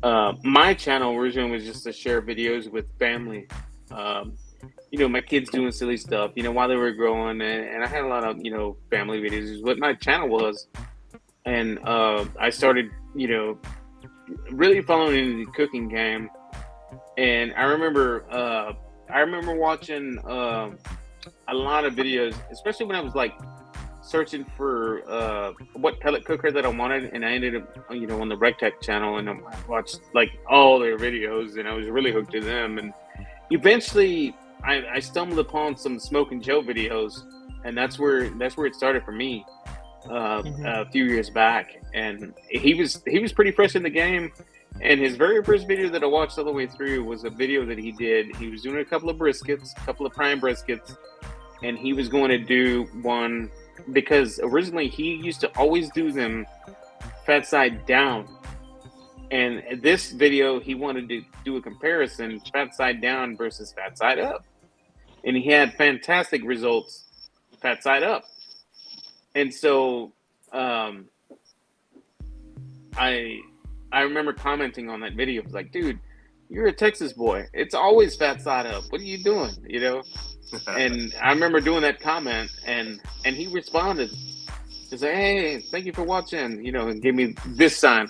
My channel originally was just to share videos with family. You know, my kids doing silly stuff, you know, while they were growing. And I had a lot of, you know, family videos is what my channel was. And I started, you know, really following into the cooking game. And I remember watching a lot of videos, especially when I was like searching for what pellet cooker that I wanted. And I ended up, you know, on the RecTech channel, and I watched like all their videos, and I was really hooked to them. And eventually I stumbled upon some Smoke and Joe videos, and that's where it started for me. A few years back, and he was pretty fresh in the game. And his very first video that I watched all the way through was a video that he did. He was doing a couple of prime briskets, and he was going to do one because originally he used to always do them fat side down. And this video, he wanted to do a comparison, fat side down versus fat side up, and he had fantastic results fat side up. And so I remember commenting on that video. I was like, dude, you're a Texas boy. It's always fat side up. What are you doing? You know? And I remember doing that comment, and he responded to say, hey, thank you for watching, you know, and gave me this sign.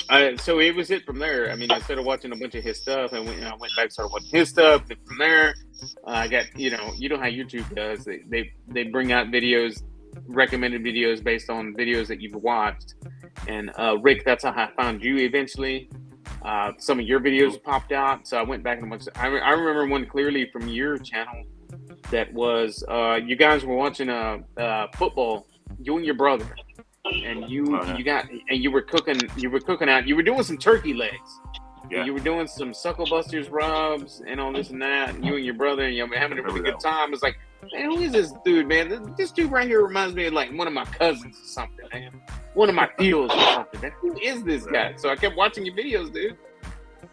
And so it was it from there. I mean, I started watching a bunch of his stuff, and I went back, started watching his stuff. And from there, I got, you know how YouTube does. They bring out videos, recommended videos based on videos that you've watched. And Rick, that's how I found you eventually. Some of your videos popped out, so I went back and watched. I remember one clearly from your channel that was you guys were watching football, you and your brother. And you were cooking out. You were doing some turkey legs. Yeah. You were doing some suckle busters rubs and all this and that. And you and your brother, and you're having a really good time. It's like, man, who is this dude, man? This dude right here reminds me of like one of my cousins or something, man. One of my tios or something. Man. Who is this guy? So I kept watching your videos, dude.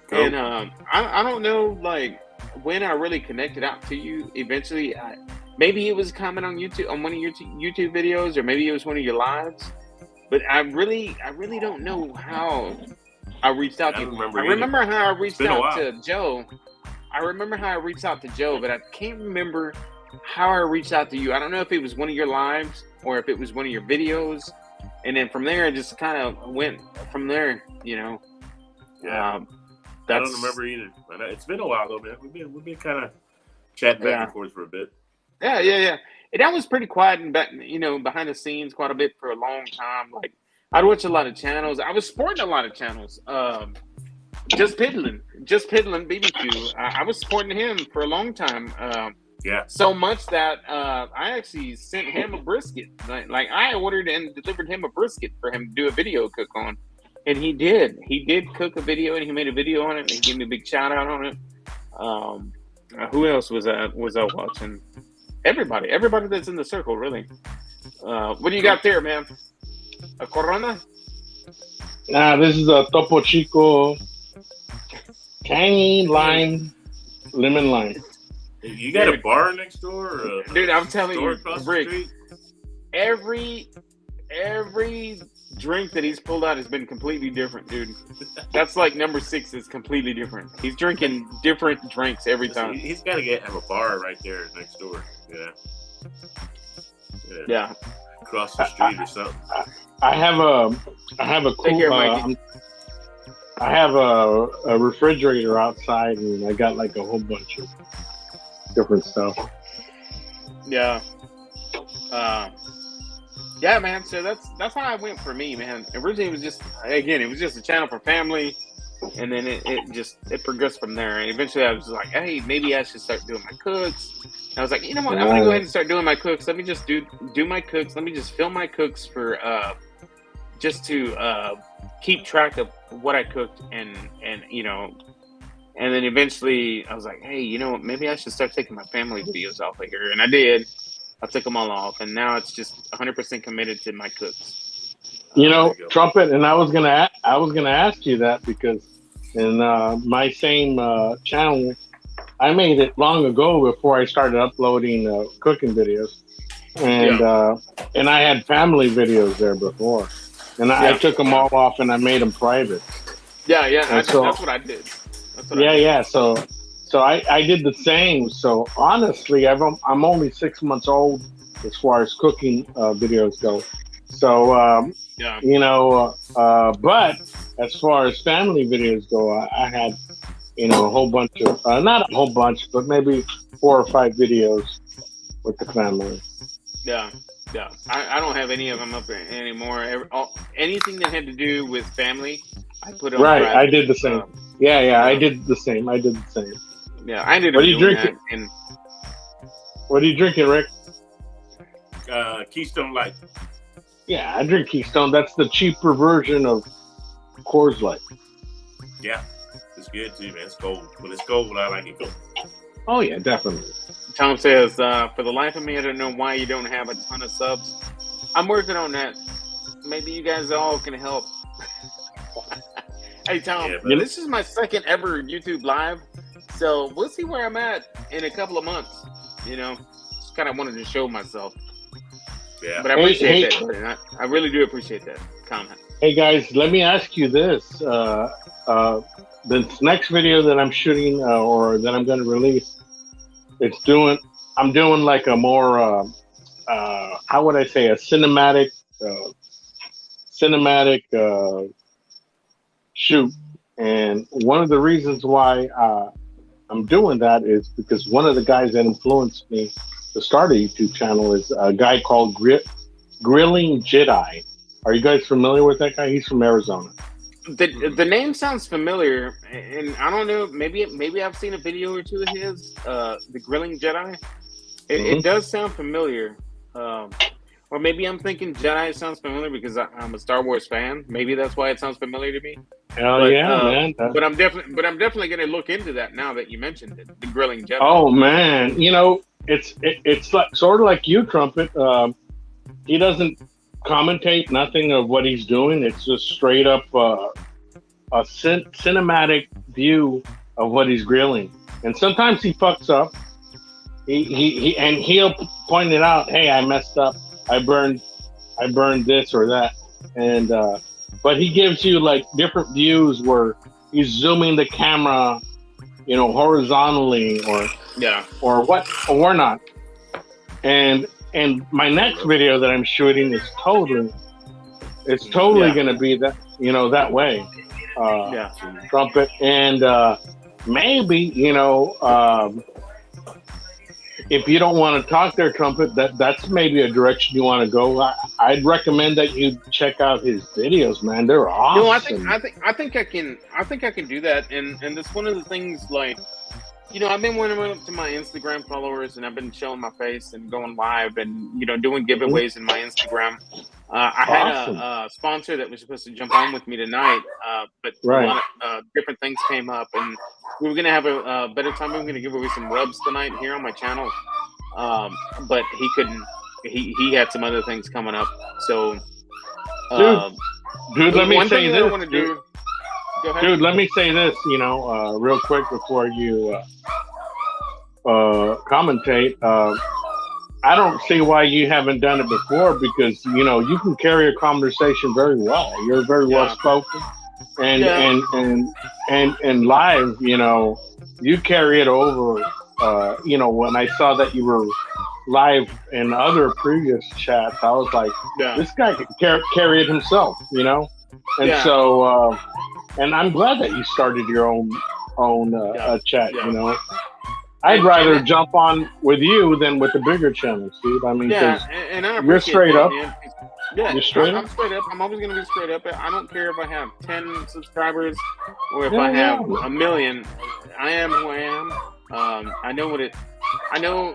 Cool. And I don't know like when I really connected out to you. Eventually, maybe it was a comment on YouTube, on one of your YouTube videos, or maybe it was one of your lives. But I really don't know how I reached out to you. I remember how I reached out to Joe. But I can't remember how I reached out to you. I don't know if it was one of your lives or if it was one of your videos, and then from there, it just kind of went from there. You know. Yeah. I don't remember either. But it's been a while though, man. We've been kind of chatting back and forth for a bit. Yeah. And that was pretty quiet and behind the scenes quite a bit for a long time. Like I'd watch a lot of channels. I was supporting a lot of channels. Just Piddlin' BBQ. I was supporting him for a long time. So much that I actually sent him a brisket. Like I ordered and delivered him a brisket for him to do a video cook on. And he did. He did cook a video, and he made a video on it. And he gave me a big shout out on it. Who else was I watching? Everybody that's in the circle, really. What do you got there, man? A Corona? Nah, this is a Topo Chico tangy lemon lime. You got a bar next door? Or dude, I'm telling you, Rick, every drink that he's pulled out has been completely different, dude. That's like number 6 is completely different. He's drinking different drinks every time. He's got to have a bar right there next door. Yeah. Across the street or something. I have a cool. I have a refrigerator outside, and I got like a whole bunch of different stuff. Yeah. Yeah, man. So that's how it went for me, man. Originally, it was just a channel for family, and then it progressed from there. And eventually, I was like, hey, maybe I should start doing my cooks. And I was like, you know what? I'm gonna go ahead and start doing my cooks. Let me just do my cooks. Let me just film my cooks for just to keep track of what I cooked, and then eventually I was like, hey, you know what? Maybe I should start taking my family videos off of here, and I did. I took them all off, and now it's just 100% committed to my cooks. You know, Trumpet, and I was gonna ask you that because in my same channel, I made it long ago before I started uploading cooking videos, and I had family videos there before, and I took them all off and I made them private. Yeah. That's what I did. So I did the same. So honestly, I'm only 6 months old as far as cooking videos go. So but as far as family videos go, I had a whole bunch of not a whole bunch, but maybe 4 or 5 videos with the family. Yeah. I don't have any of them up there anymore. Anything that had to do with family, I put on. Right, private. I did the same. I did the same. Yeah, I ended up doing that. And what are you drinking, Rick? Keystone Light. Yeah, I drink Keystone. That's the cheaper version of Coors Light. Yeah, it's good too, man. It's cold. When it's cold, I like it cold. Oh yeah, definitely. Tom says, for the life of me, I don't know why you don't have a ton of subs. I'm working on that. Maybe you guys all can help. Hey, Tom, this is my second ever YouTube live. So we'll see where I'm at in a couple of months. Just kind of wanted to show myself. Yeah. But I appreciate that. I really do appreciate that comment. Hey guys, let me ask you this: the next video that I'm shooting or that I'm going to release, I'm doing like a more how would I say, a cinematic shoot. And one of the reasons why I'm doing that is because one of the guys that influenced me to start a YouTube channel is a guy called Grilling Jedi. Are you guys familiar with that guy? He's from Arizona. The name sounds familiar, and I don't know. Maybe I've seen a video or two of his. The Grilling Jedi. It does sound familiar. Or maybe I'm thinking Jedi sounds familiar because I'm a Star Wars fan. Maybe that's why it sounds familiar to me. Man. But I'm definitely going to look into that now that you mentioned it. The Grilling Jedi. Oh man, it's like sort of like you, Trumpet. He doesn't commentate nothing of what he's doing. It's just straight up a cinematic view of what he's grilling. And sometimes he fucks up. He'll point it out. Hey, I messed up. I burned this or that. And but he gives you like different views where he's zooming the camera, horizontally or what or not. and my next video that I'm shooting is totally going to be that, that way. Trumpet, and maybe, if you don't want to talk their Trumpet, that's maybe a direction you want to go. I'd recommend that you check out his videos, man. They're awesome. No, I think I can do that, and that's one of the things. Like, I've been went up to my Instagram followers, and I've been showing my face and going live, and doing giveaways in my Instagram. I had a sponsor that was supposed to jump on with me tonight, but a lot of different things came up, and we were going to have a better time. We were going to give away some rubs tonight here on my channel, but he couldn't. He had some other things coming up. So, dude, let me say this. Dude, let me say this, real quick before you commentate. I don't see why you haven't done it before, because you can carry a conversation very well. You're very well spoken, and live, you carry it over. When I saw that you were live in other previous chats, I was like, this guy can carry it himself, and so and I'm glad that you started your own chat. I'd rather jump on with you than with the bigger channels, dude. I mean, and I you're straight up. Man. Yeah, you're straight up. I'm straight up. I'm always going to be straight up. I don't care if I have 10 subscribers or if I have a million. I am who I am. I know what it. I know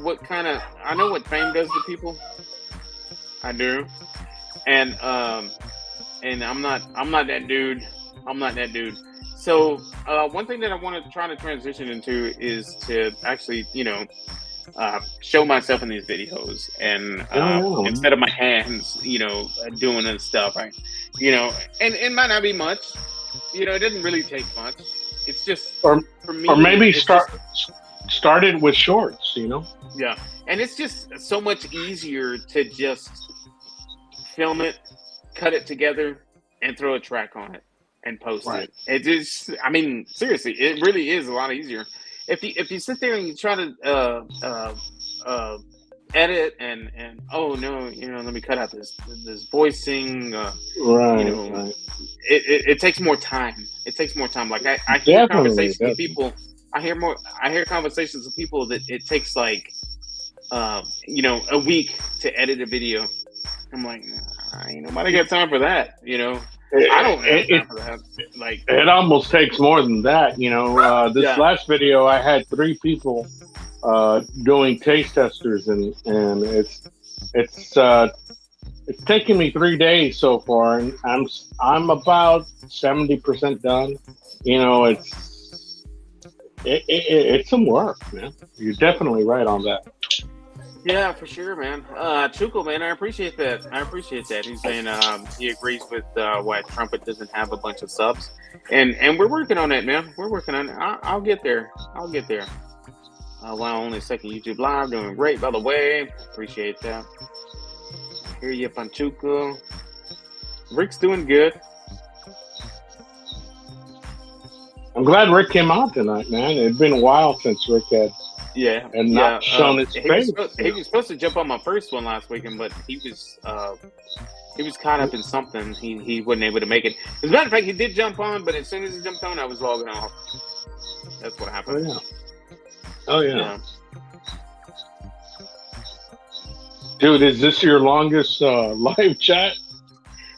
what kind of. I know what fame does to people. I do, and I'm not that dude. I'm not that dude. So one thing that I want to try to transition into is to actually, show myself in these videos, and instead of my hands, doing this stuff, and it might not be much, it doesn't really take much. It's just for me, or maybe started with shorts, Yeah, and it's just so much easier to just film it, cut it together, and throw a track on it and post it. It just, I mean, seriously, it really is a lot easier. If you sit there and you try to edit and oh no, let me cut out this voicing. It takes more time. It takes more time. Like I hear conversations with people. I hear conversations with people that it takes like a week to edit a video. I'm like, ain't nobody got time for that. I don't have time for that. Like, it almost takes more than that. This last video, I had 3 people doing taste testers, and it's taken me 3 days so far, and I'm about 70% done. It's some work, man. You're definitely right on that. Yeah, for sure, man. Chuko, man, I appreciate that. He's saying he agrees with why Trumpet doesn't have a bunch of subs, and we're working on it, man. We're working on it. I'll get there. Wow, only second YouTube live, doing great, by the way. Appreciate that. Hear you, Panchuko. Rick's doing good. I'm glad Rick came out tonight, man. It'd been a while since Rick had. And not shown his face. He was supposed to jump on my first one last weekend, but he was caught up in something. He wasn't able to make it. As a matter of fact, he did jump on, but as soon as he jumped on, I was logging off. That's what happened. Oh yeah. Dude, is this your longest live chat?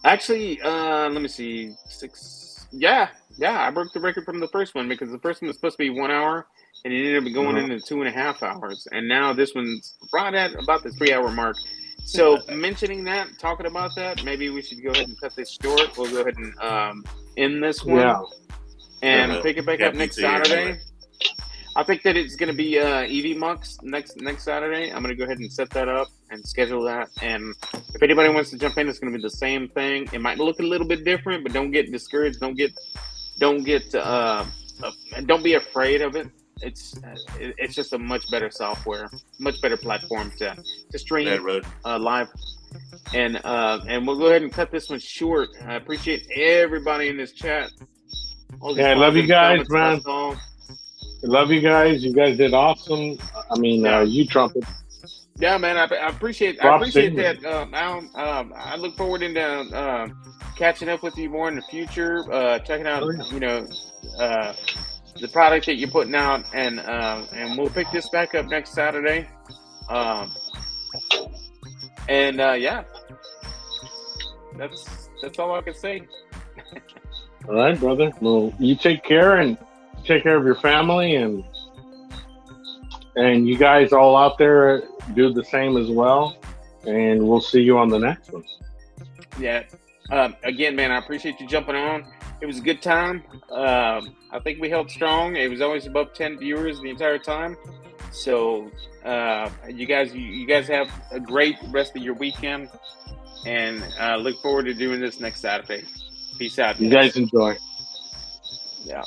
Actually, let me see. 6. Yeah. I broke the record from the first one, because the first one was supposed to be 1 hour. And it ended up going into 2.5 hours. And now this one's right at about the 3-hour mark. So talking about that, maybe we should go ahead and cut this short. We'll go ahead and end this one and pick it back up next Saturday. I think that it's going to be EV Mux next Saturday. I'm going to go ahead and set that up and schedule that. And if anybody wants to jump in, it's going to be the same thing. It might look a little bit different, but don't get discouraged. Don't be afraid of it. It's just a much better software, much better platform to stream live, and we'll go ahead and cut this one short. I appreciate everybody in this chat. I love you guys, man. I love you guys. You guys did awesome. I mean, you Trumpet. Yeah, man, I appreciate that, Alan. I look forward into catching up with you more in the future, checking out, the product that you're putting out, and we'll pick this back up next Saturday. Yeah, that's all I can say. All right, brother. Well, you take care and take care of your family, and you guys all out there do the same as well. And we'll see you on the next one. Yeah. Again, man, I appreciate you jumping on. It was a good time. I think we held strong. It was always above 10 viewers the entire time. So you guys have a great rest of your weekend, and look forward to doing this next Saturday. Peace out. You guys enjoy. Yeah.